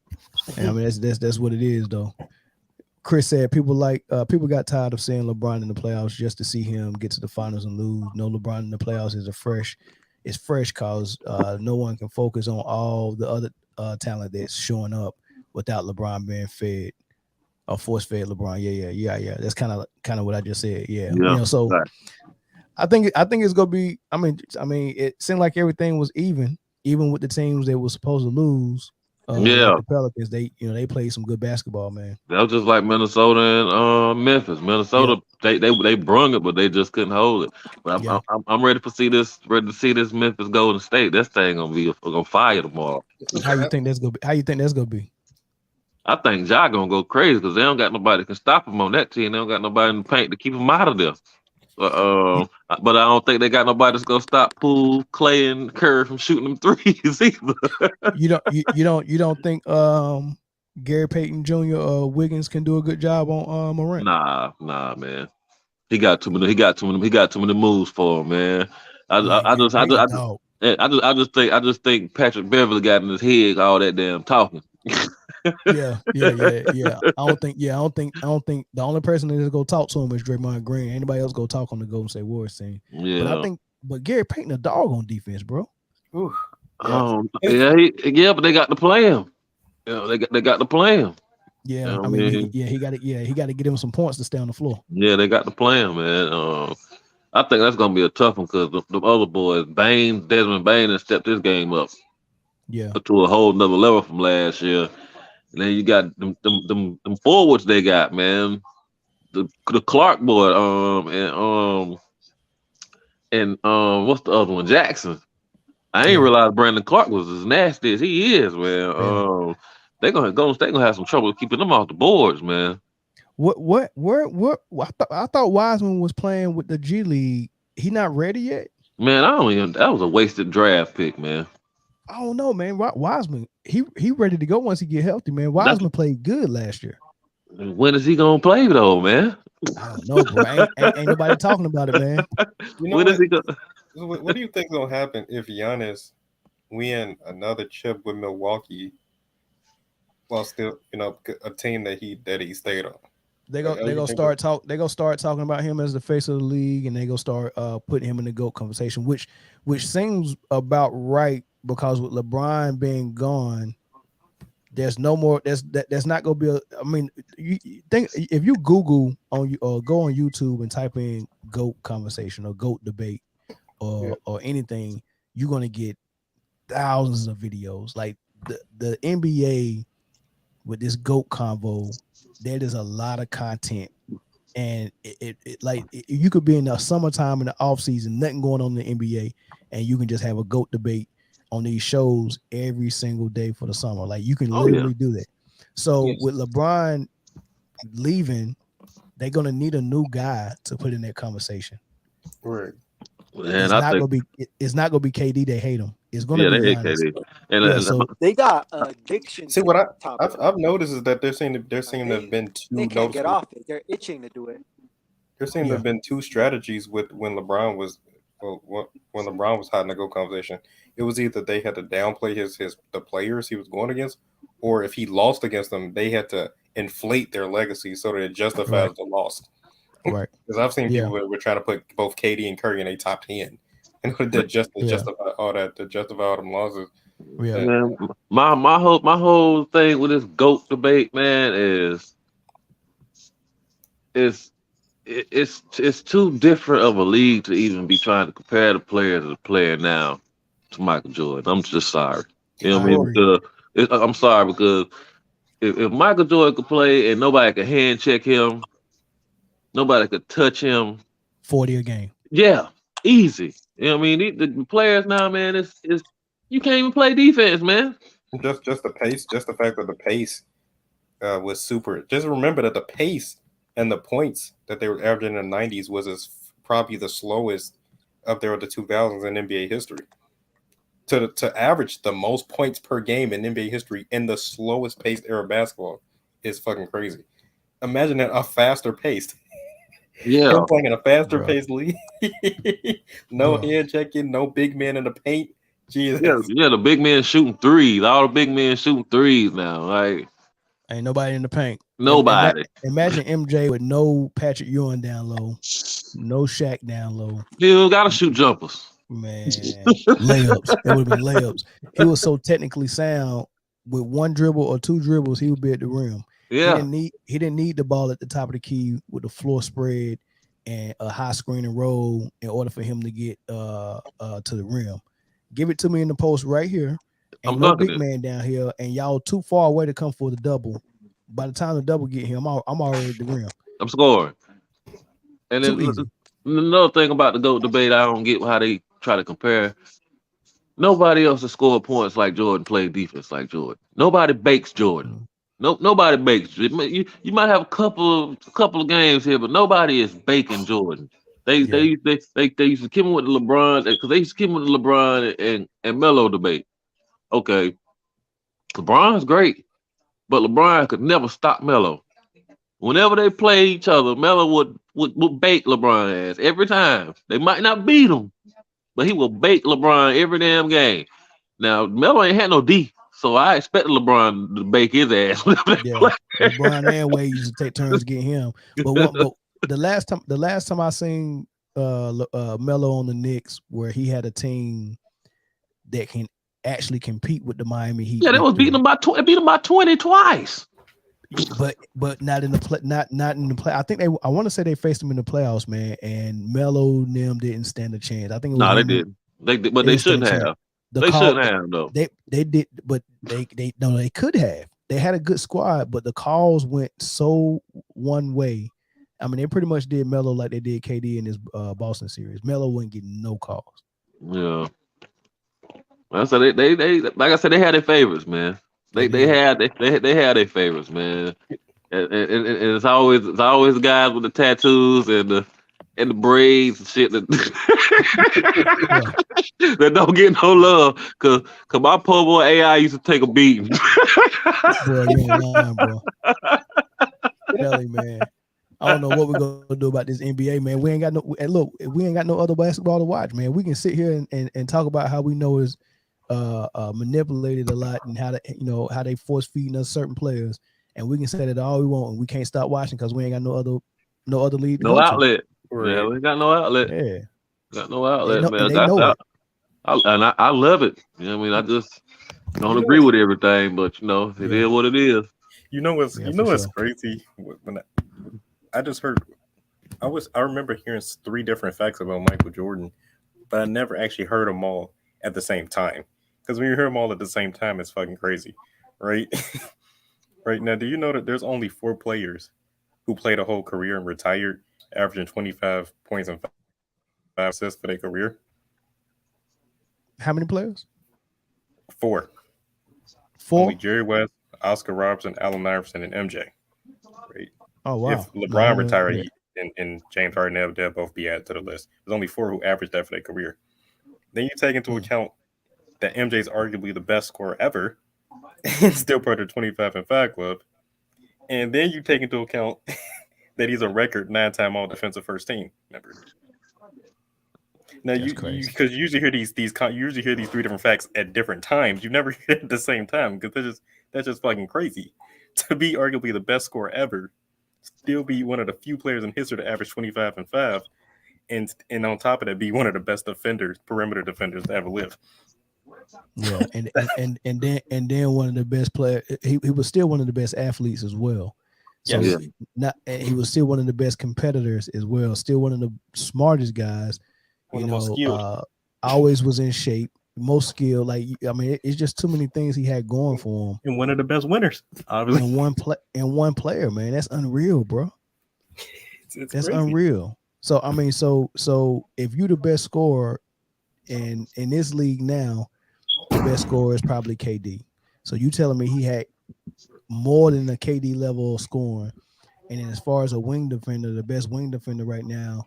Yeah, I mean that's what it is though. Chris said people got tired of seeing LeBron in the playoffs just to see him get to the finals and lose. No, LeBron in the playoffs is fresh because no one can focus on all the other talent that's showing up without LeBron being fed or force fed LeBron. Yeah. That's kind of what I just said. Yeah. So right. I think it's gonna be. I mean, it seemed like everything was even with the teams that were supposed to lose. Like the Pelicans, they played some good basketball, man. That was just like Minnesota and Memphis. Minnesota, they brung it, but they just couldn't hold it. But I'm ready to see this Memphis Golden State. This thing gonna fire tomorrow. How you think that's gonna be? I think Ja gonna go crazy because they don't got nobody that can stop him on that team. They don't got nobody in the paint to keep him out of there. But I don't think they got nobody that's gonna stop Poole, Clay, and Curry from shooting them threes either. You don't think Gary Payton Jr. or Wiggins can do a good job on Morant? Nah, man. He got too many moves for him, man. I just think Patrick Beverly got in his head all that damn talking. Yeah. I don't think the only person that's gonna talk to him is Draymond Green. Anybody else go talk on the Golden State Warriors team? Yeah. But Gary Payton a dog on defense, bro. Ooh. But they got to play him. They got to play him. Yeah, I mean, he got to get him some points to stay on the floor. Yeah, they got to play him, man. I think that's gonna be a tough one because the other boys, Desmond Bain, has stepped his game up. Yeah. To a whole nother level from last year. And then you got them forwards they got, man. The Clark boy, and what's the other one? Jackson. I ain't realized Brandon Clark was as nasty as he is, man. They're gonna have some trouble keeping them off the boards, man. What? I thought Wiseman was playing with the G League. He not ready yet? Man, I don't even. That was a wasted draft pick, man. I don't know, man. Wiseman, he ready to go once he get healthy, man. That's, Wiseman played good last year. when is he gonna play though, man? I don't know, bro. Ain't nobody talking about it, man. You know When is what? he gonna? What do you think is gonna happen if Giannis win another chip with Milwaukee while still, a team that he stayed on? They gonna start talking about him as the face of the league, and they gonna start putting him in the GOAT conversation, which seems about right, because with LeBron being gone, there's no more. There's not gonna be a. I mean, you think if you Google on you or go on YouTube and type in GOAT conversation or GOAT debate or anything, you're gonna get thousands of videos. Like the NBA with this GOAT convo, there is a lot of content, and you could be in the summertime in the off season, nothing going on in the NBA, and you can just have a GOAT debate on these shows every single day for the summer. Like you can literally do that. So with LeBron leaving, they're gonna need a new guy to put in that conversation. Right. Man, it's not gonna be KD. They hate him. It's gonna be they hate Giannis. KD. And So they got addiction. See, what I've noticed is that there seem to have been two. They can't get off it. They're itching to do it. There seem to have been two strategies with when LeBron was hot in the GOAT conversation. It was either they had to downplay the players he was going against, or if he lost against them, they had to inflate their legacy so that it justifies the loss. Right. Because I've seen people were trying to put both KD and Curry in a top 10, and justify all them losses. Yeah. Man, my whole thing with this GOAT debate, man, it's too different of a league to even be trying to compare the player to the player now to Michael Jordan. I'm just sorry. You know what I mean? Because I'm sorry, because if Michael Jordan could play and nobody could hand check him, nobody could touch him, 40 a game. Yeah, easy. You know what I mean? The players now, man, is you can't even play defense, man. Just the pace, just the fact that the pace was super. Just remember that the pace and the points that they were averaging in the 90s was probably the slowest up there with the 2000s in NBA history. To average the most points per game in NBA history in the slowest paced era of basketball is fucking crazy. Imagine that a faster pace. Yeah, him playing in a faster paced league. No hand checking, no big man in the paint. Jesus. Yeah, the big men shooting threes. All the big men shooting threes now. Like, ain't nobody in the paint. Nobody. Imagine MJ with no Patrick Ewing down low, no Shaq down low. You gotta shoot jumpers. Man, layups. It would have been layups. He was so technically sound. With one dribble or two dribbles, he would be at the rim. Yeah. He didn't need the ball at the top of the key with the floor spread and a high screen and roll in order for him to get to the rim. Give it to me in the post right here. And no big man down here, and y'all too far away to come for the double. By the time the double get here, I'm already at the rim. I'm scoring. And then another thing about the GOAT debate, I don't get how they try to compare. Nobody else has scored points like Jordan, played defense like Jordan. Nobody bakes Jordan. Nobody bakes. You might have a couple of games here, but nobody is baking Jordan. They used to keep him with the LeBron, because they used to keep him with the LeBron and Melo debate. Okay, LeBron's great, but LeBron could never stop Melo. Whenever they play each other, Melo would bake LeBron ass every time. They might not beat him, but he will bake LeBron every damn game. Now Melo ain't had no D, so I expect LeBron to bake his ass. LeBron and Wade used to take turns getting him. But the last time I seen Melo on the Knicks, where he had a team that can actually compete with the Miami Heat. Yeah, they was beating him by 20 twice. But not in the play. Not in the play. I think I want to say they faced him in the playoffs, man. And Melo and them didn't stand a chance. I think they did. They did, but they shouldn't have. They shouldn't have though. They did, but they could have. They had a good squad, but the calls went so one way. I mean, they pretty much did Melo like they did KD in his Boston series. Melo wouldn't get no calls. Yeah. So they like I said, they had their favorites, man. They had their favorites, man. And it's always the guys with the tattoos and and the braids and shit that, that don't get no love. Cause my poor boy AI used to take a beating. Bro, you ain't lying, bro. Telling man. I don't know what we're gonna do about this NBA, man. We ain't got no and look, we ain't got no other basketball to watch, man. We can sit here and talk about how we know is manipulated a lot and how to, how they force feeding us certain players, and we can say that all we want and we can't stop watching because we ain't got no other league to No go outlet. to. Yeah, we ain't got no outlet. Yeah. Got no outlet, man. And they know it. I love it. You know what I mean? I just don't agree with everything, but it is what it is. You know what's crazy? When I just heard, I remember hearing 3 different facts about Michael Jordan, but I never actually heard them all at the same time. Because when you hear them all at the same time, it's fucking crazy, right? Right now, do you know that there's only 4 players who played a whole career and retired, averaging 25 points and 5 assists for their career? How many players? 4. 4? Only Jerry West, Oscar Robertson, Allen Iverson, and MJ. Right? Oh, wow. If LeBron retired and James Harden, they'll both be added to the list. There's only 4 who averaged that for their career. Then you take into account that MJ is arguably the best scorer ever and still part of the 25 and 5 club. And then you take into account that he's a record 9-time all defensive first team member. Now because you usually hear these 3 different facts at different times. You never hear it at the same time because that's just fucking crazy. To be arguably the best scorer ever, still be one of the few players in history to average 25 and 5, and on top of that, be one of the best defenders, perimeter defenders to ever live. Yeah, and then one of the best players. He was still one of the best athletes as well. So he was still one of the best competitors as well. Still one of the smartest guys. Always was in shape, most skilled. Like, I mean, it's just too many things he had going for him. And one of the best winners, obviously. And one player, man. That's unreal, bro. It's that's crazy. Unreal. So I mean, so if you're the best scorer in this league now, the best scorer is probably KD. So you telling me he had more than the KD level of scoring. And then as far as a wing defender, the best wing defender right now,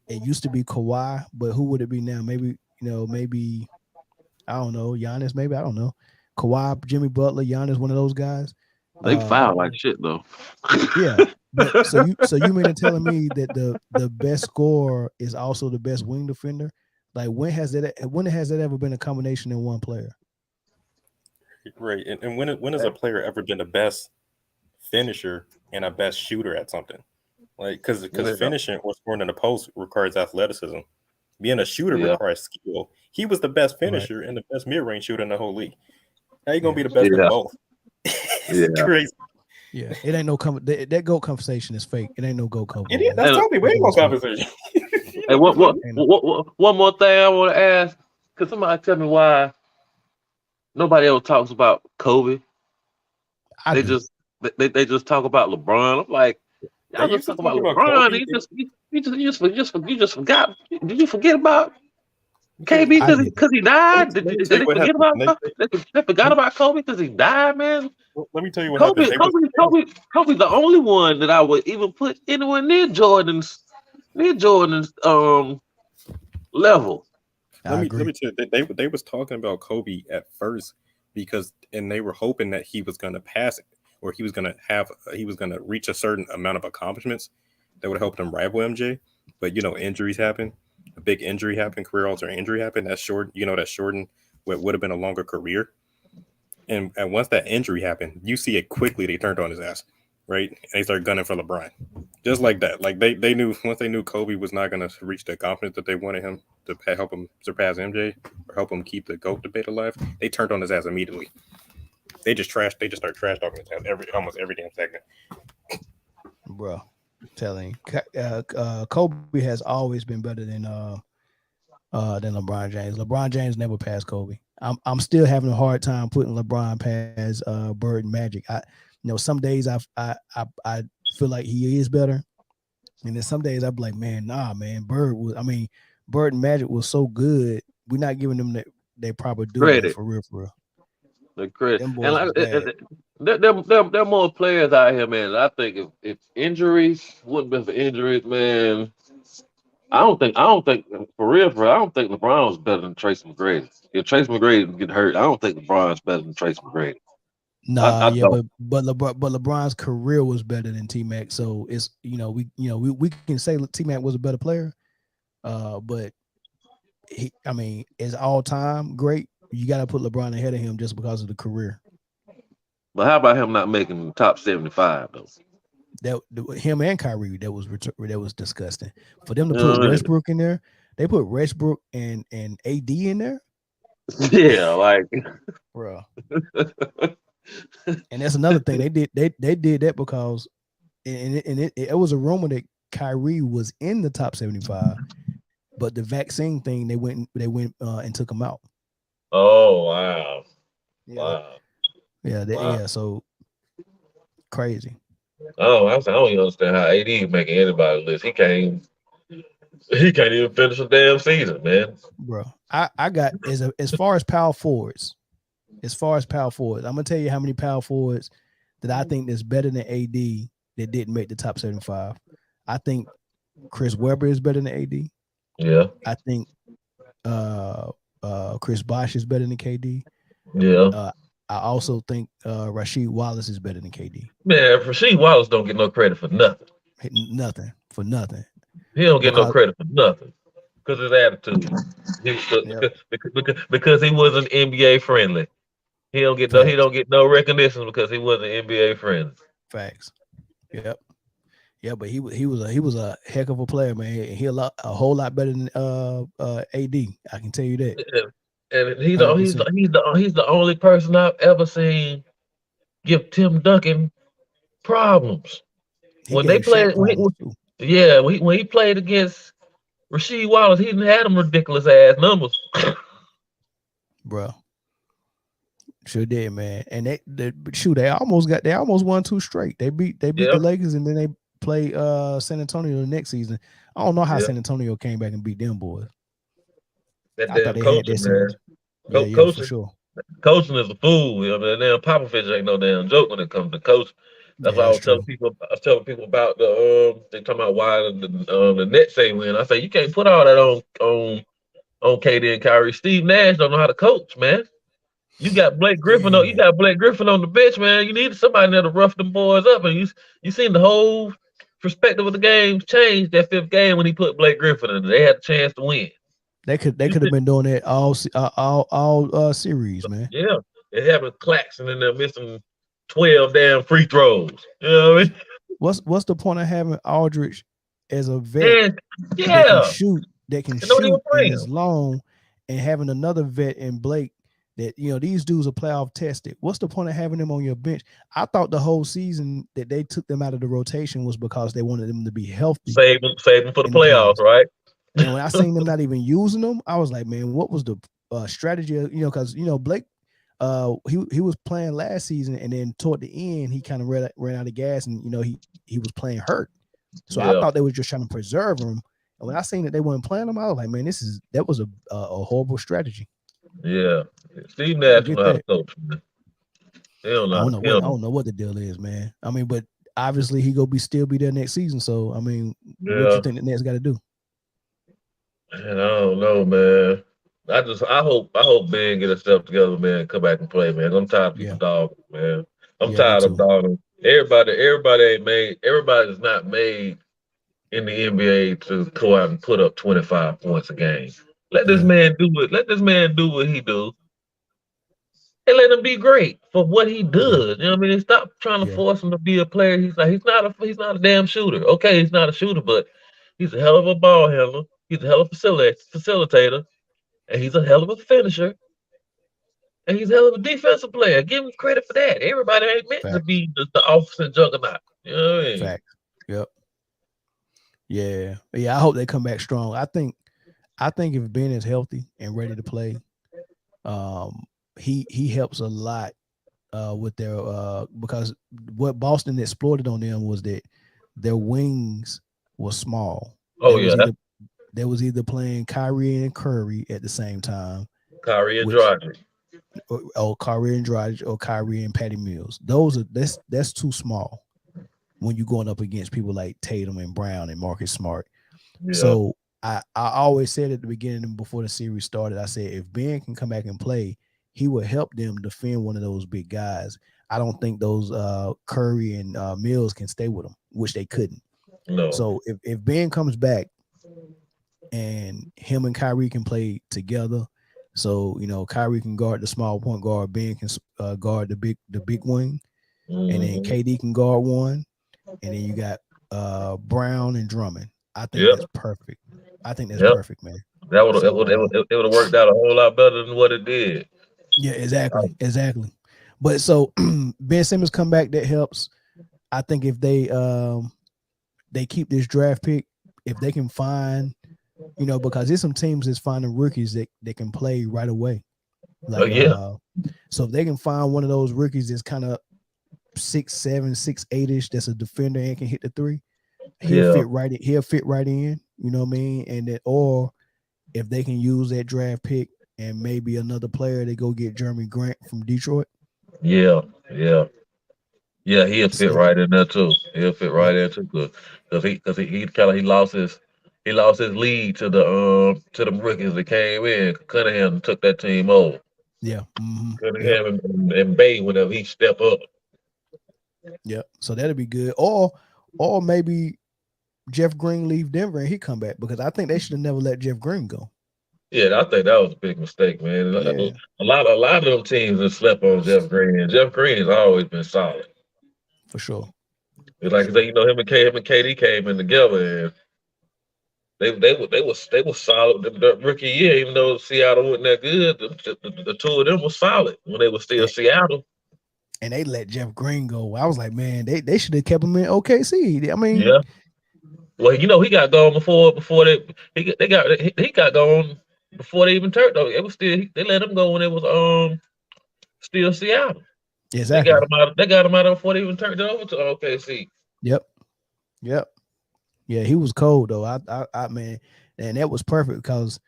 it used to be Kawhi, but who would it be now? Maybe, maybe I don't know, Giannis, maybe, I don't know. Kawhi, Jimmy Butler, Giannis, one of those guys. They foul like shit though. Yeah. But so you mean to telling me that the best scorer is also the best wing defender? Like, when has that ever been a combination in one player? Right. And when has a player ever been the best finisher and a best shooter at something? Like, because finishing or scoring in the post requires athleticism. Being a shooter requires skill. He was the best finisher and the best mid-range shooter in the whole league. How you gonna be the best at both? It's crazy. Yeah, it ain't no that GOAT conversation is fake. It ain't no GOAT conversation. It is. That's totally we ain't no conversation. Hey, one more thing I want to ask. Could somebody tell me why nobody ever talks about Kobe? They just talk about LeBron. I'm like, y'all just talk about LeBron. You just forgot. Did you forget about KB because he died? Did they forget about? They forgot about Kobe because he died, man. Let me tell you what Kobe's happened. Kobe's the only one that I would even put anywhere near Jordan's level. Let me tell you, they was talking about Kobe at first and they were hoping that he was gonna pass it, or he was gonna reach a certain amount of accomplishments that would help him rival MJ. But injuries happen. A big injury happened, career-altering injury happened. That shortened what would have been a longer career. And once that injury happened, you see it quickly. They turned on his ass, right? And they started gunning for LeBron, just like that. Like they knew once they knew Kobe was not going to reach the confidence that they wanted him to help him surpass MJ or help him keep the GOAT debate alive. They turned on his ass immediately. They just started trash talking his ass almost every damn second. Bro, telling Kobe has always been better than LeBron James. LeBron James never passed Kobe. I'm still having a hard time putting LeBron past Bird and Magic. Some days I feel like he is better, and then some days I'm like, man, Bird and Magic was so good. We're not giving them their proper due for real. The credit. And there are more players out here, man. I think if injuries wouldn't be for injuries, man, I don't think for real, I don't think LeBron's better than Tracy McGrady. If Tracy McGrady get hurt, I don't think LeBron's better than Tracy McGrady. Nah, I yeah, don't. but LeBron's career was better than T Mac. So it's we can say T Mac was a better player, but I mean, as all time great, you got to put LeBron ahead of him just because of the career. But how about him not making the top 75 though? That him and Kyrie that was disgusting. For them to You put know what I mean? Westbrook in there, they put Westbrook and AD in there, Yeah, like bro. And that's another thing they did that because it was a rumor that Kyrie was in the top 75, but the vaccine thing they went and took him out. oh wow. Yeah, Wow. yeah, Wow. yeah. So crazy. Oh, I don't even understand how AD is making anybody list. He can't even finish a damn season, man. Bro, I got as far as power forwards. As far as power forwards, I'm gonna tell you how many power forwards that I think that's better than AD that didn't make the top 75. I think Chris Webber is better than AD. Yeah. I think Chris Bosh is better than KD. Yeah. I also think Rasheed Wallace is better than KD. Man, Rasheed Wallace don't get no credit for nothing. Nothing for nothing. He don't get no Because credit for nothing because his attitude. Because he wasn't NBA friendly. He don't get no recognition because he wasn't NBA friendly. Facts. Yep. Yeah, but he was a heck of a player, man. He a whole lot better than AD. I can tell you that. And he's the only person I've ever seen give Tim Duncan problems. When they played, when he played against Rasheed Wallace, he didn't have them ridiculous ass numbers. Bro. Sure did, man. And they almost won 2 straight. They beat the Lakers and then they play San Antonio the next season. I don't know how San Antonio came back and beat them boys. That damn coaching, man. Yeah, for sure. Coaching is a fool. You know, damn Popovich ain't no damn joke when it comes to coaching. That's why I was telling people about they talking about why the Nets ain't win. I say you can't put all that on KD and Kyrie. Steve Nash don't know how to coach, man. You got Blake Griffin on. You got Blake Griffin on the bench, man. You need somebody there to rough them boys up. And you seen the whole perspective of the game change that 5th game when he put Blake Griffin in. They had a chance to win. They could have been doing that all series, man. Yeah, they having Claxton in there missing 12 damn free throws. You know what I mean? What's the point of having Aldridge as a vet that can shoot and is long, and having another vet in Blake that these dudes are playoff tested? What's the point of having them on your bench? I thought the whole season that they took them out of the rotation was because they wanted them to be healthy, save them for the playoffs, right? And when I seen them not even using them, I was like, man, what was the strategy? Because Blake, he was playing last season, and then toward the end, he kind of ran out of gas, and he was playing hurt. So I thought they were just trying to preserve him. And when I seen that they weren't playing him, I was like, man, that was a horrible strategy. Yeah, Steve Nash don't know how to coach, man. I don't know what the deal is, man. I mean, but obviously he still be there next season. So I mean, what you think the Nets got to do? Man, I don't know, man. I hope Ben get himself together, man. Come back and play, man. I'm tired of people dogging, man. I'm tired of dogging. Everybody's not made in the NBA to go out and put up 25 points a game. Let this man do it. Let this man do what he do. And let him be great for what he does. You know what I mean? Stop trying to force him to be a player. He's not a damn shooter. Okay, he's not a shooter, but he's a hell of a ball handler. He's a hell of a facilitator. And he's a hell of a finisher. And he's a hell of a defensive player. Give him credit for that. Everybody ain't meant to be the offensive juggernaut. You know what I mean? Fact. Yep. Yeah. I hope they come back strong. I think if Ben is healthy and ready to play, he helps a lot with their because what Boston exploited on them was that their wings were small. They was either playing Kyrie and Curry at the same time. Kyrie and Dragic. Or Kyrie and Dragic or Kyrie and Patty Mills. That's too small when you're going up against people like Tatum and Brown and Marcus Smart. Yeah. So I always said at the beginning before the series started, I said if Ben can come back and play, he would help them defend one of those big guys. I don't think those Curry and Mills can stay with him, which they couldn't. No. So if Ben comes back and him and Kyrie can play together, so Kyrie can guard the small point guard, Ben can guard the big wing, and then KD can guard one, and then you got Brown and Drummond. I think that's perfect. I think that's perfect, man. That would have worked out a whole lot better than what it did. Yeah, exactly. But so Ben Simmons come back, that helps. I think if they keep this draft pick, if they can find, because there's some teams that's finding rookies that can play right away. Like, so if they can find one of those rookies that's kind of 6'7", 6'8" that's a defender and can hit the three, he'll fit right in. He'll fit right in. You know what I mean? And that, or if they can use that draft pick and maybe another player, they go get Jeremy Grant from Detroit. Yeah, he'll fit right in there too. He'll fit right in too, because he lost his lead to the rookies that came in. Cunningham took that team over. Yeah, Cunningham and Bay whenever he step up. Yeah, so that'll be good. Or maybe Jeff Green leave Denver and he come back, because I think they should have never let Jeff Green go. Yeah, I think that was a big mistake, man. Yeah. A lot of them teams have slept on Jeff Green, and Jeff Green has always been solid. For sure. It's like him and KD came in together, and they were solid. The rookie year, even though Seattle wasn't that good, the two of them were solid when they were still Seattle. And they let Jeff Green go. I was like, man, they should have kept him in OKC. I mean, yeah. Well, he got gone before he got gone before they even turned. Though it was still, they let him go when it was still Seattle. Exactly. They got him out before they even turned it over to OKC. Yep. Yeah, he was cold though. I man, and that was perfect, because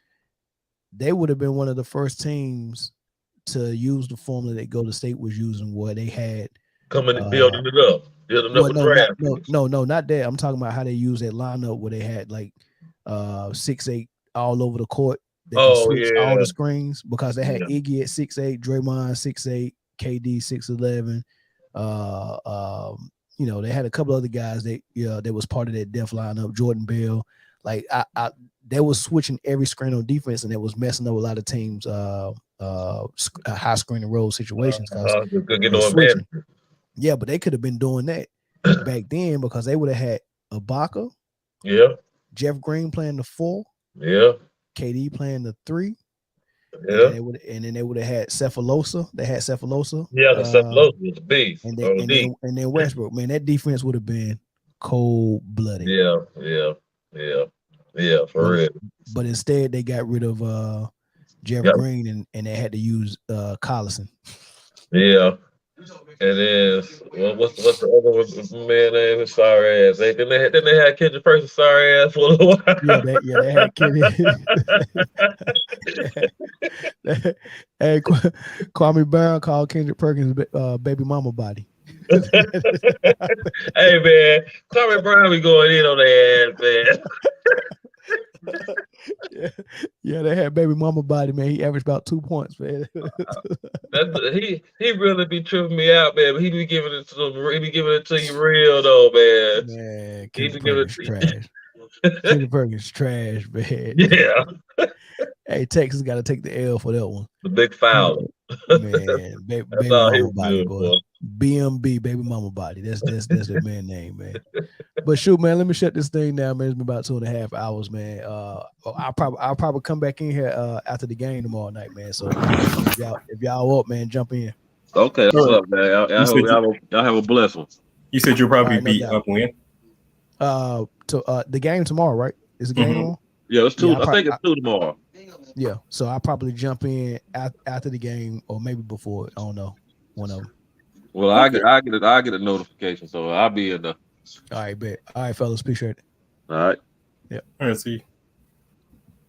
they would have been one of the first teams to use the formula that Golden State was using, where they had coming and building it up. No, not that. I'm talking about how they use that lineup where they had like 6'8" all over the court. They can switch all the screens, because they had Iggy at 6'8", Draymond 6'8", KD 6'11". They had a couple other guys that was part of that depth lineup. Jordan Bell, like they was switching every screen on defense, and it was messing up a lot of teams' high screen and roll situations. Switching. Yeah, but they could have been doing that back then, because they would have had Ibaka, Jeff Green playing the 4, KD playing the 3, and then they would have had Cephalosha. They had Cephalosha. Yeah, the Cephalosha was a beast. And then Westbrook. Man, that defense would have been cold blooded. Yeah, for real. But instead, they got rid of Jeff Green, and they had to use Collison. Yeah. And then what's the other one, man name? Sorry ass. Then they had Kendrick Perkins, sorry ass, for a little while. They had Kendrick. Hey, Kwame Brown called Kendrick Perkins baby mama body. Hey man, Kwame Brown be going in on their ass, man. Yeah, they had baby mama body, man. He averaged about 2 points, man. He really be tripping me out, man. But he be giving it to you real though, man. Man, Kendrick Perkins trash. Kendrick Perkins trash, man. Yeah. Hey, Texas got to take the L for that one. The big foul. Man, baby mama body, boy. BMB, baby mama body. That's their man name, man. But shoot, man, let me shut this thing down, man. It's been about 2.5 hours, man. I'll probably come back in here after the game tomorrow night, man. So if y'all up, man, jump in. Okay, what's up, man? Y'all have a blessed one. You said you'll probably be up when? The game tomorrow, right? Is the game on? Yeah, it's 2. I think it's 2 tomorrow. Yeah, so I'll probably jump in after the game, or maybe before. I don't know, one of them. Well, I get a notification, so I'll be in the. All right, bet. All right, fellas, appreciate it. All right. Yeah. All right, see you.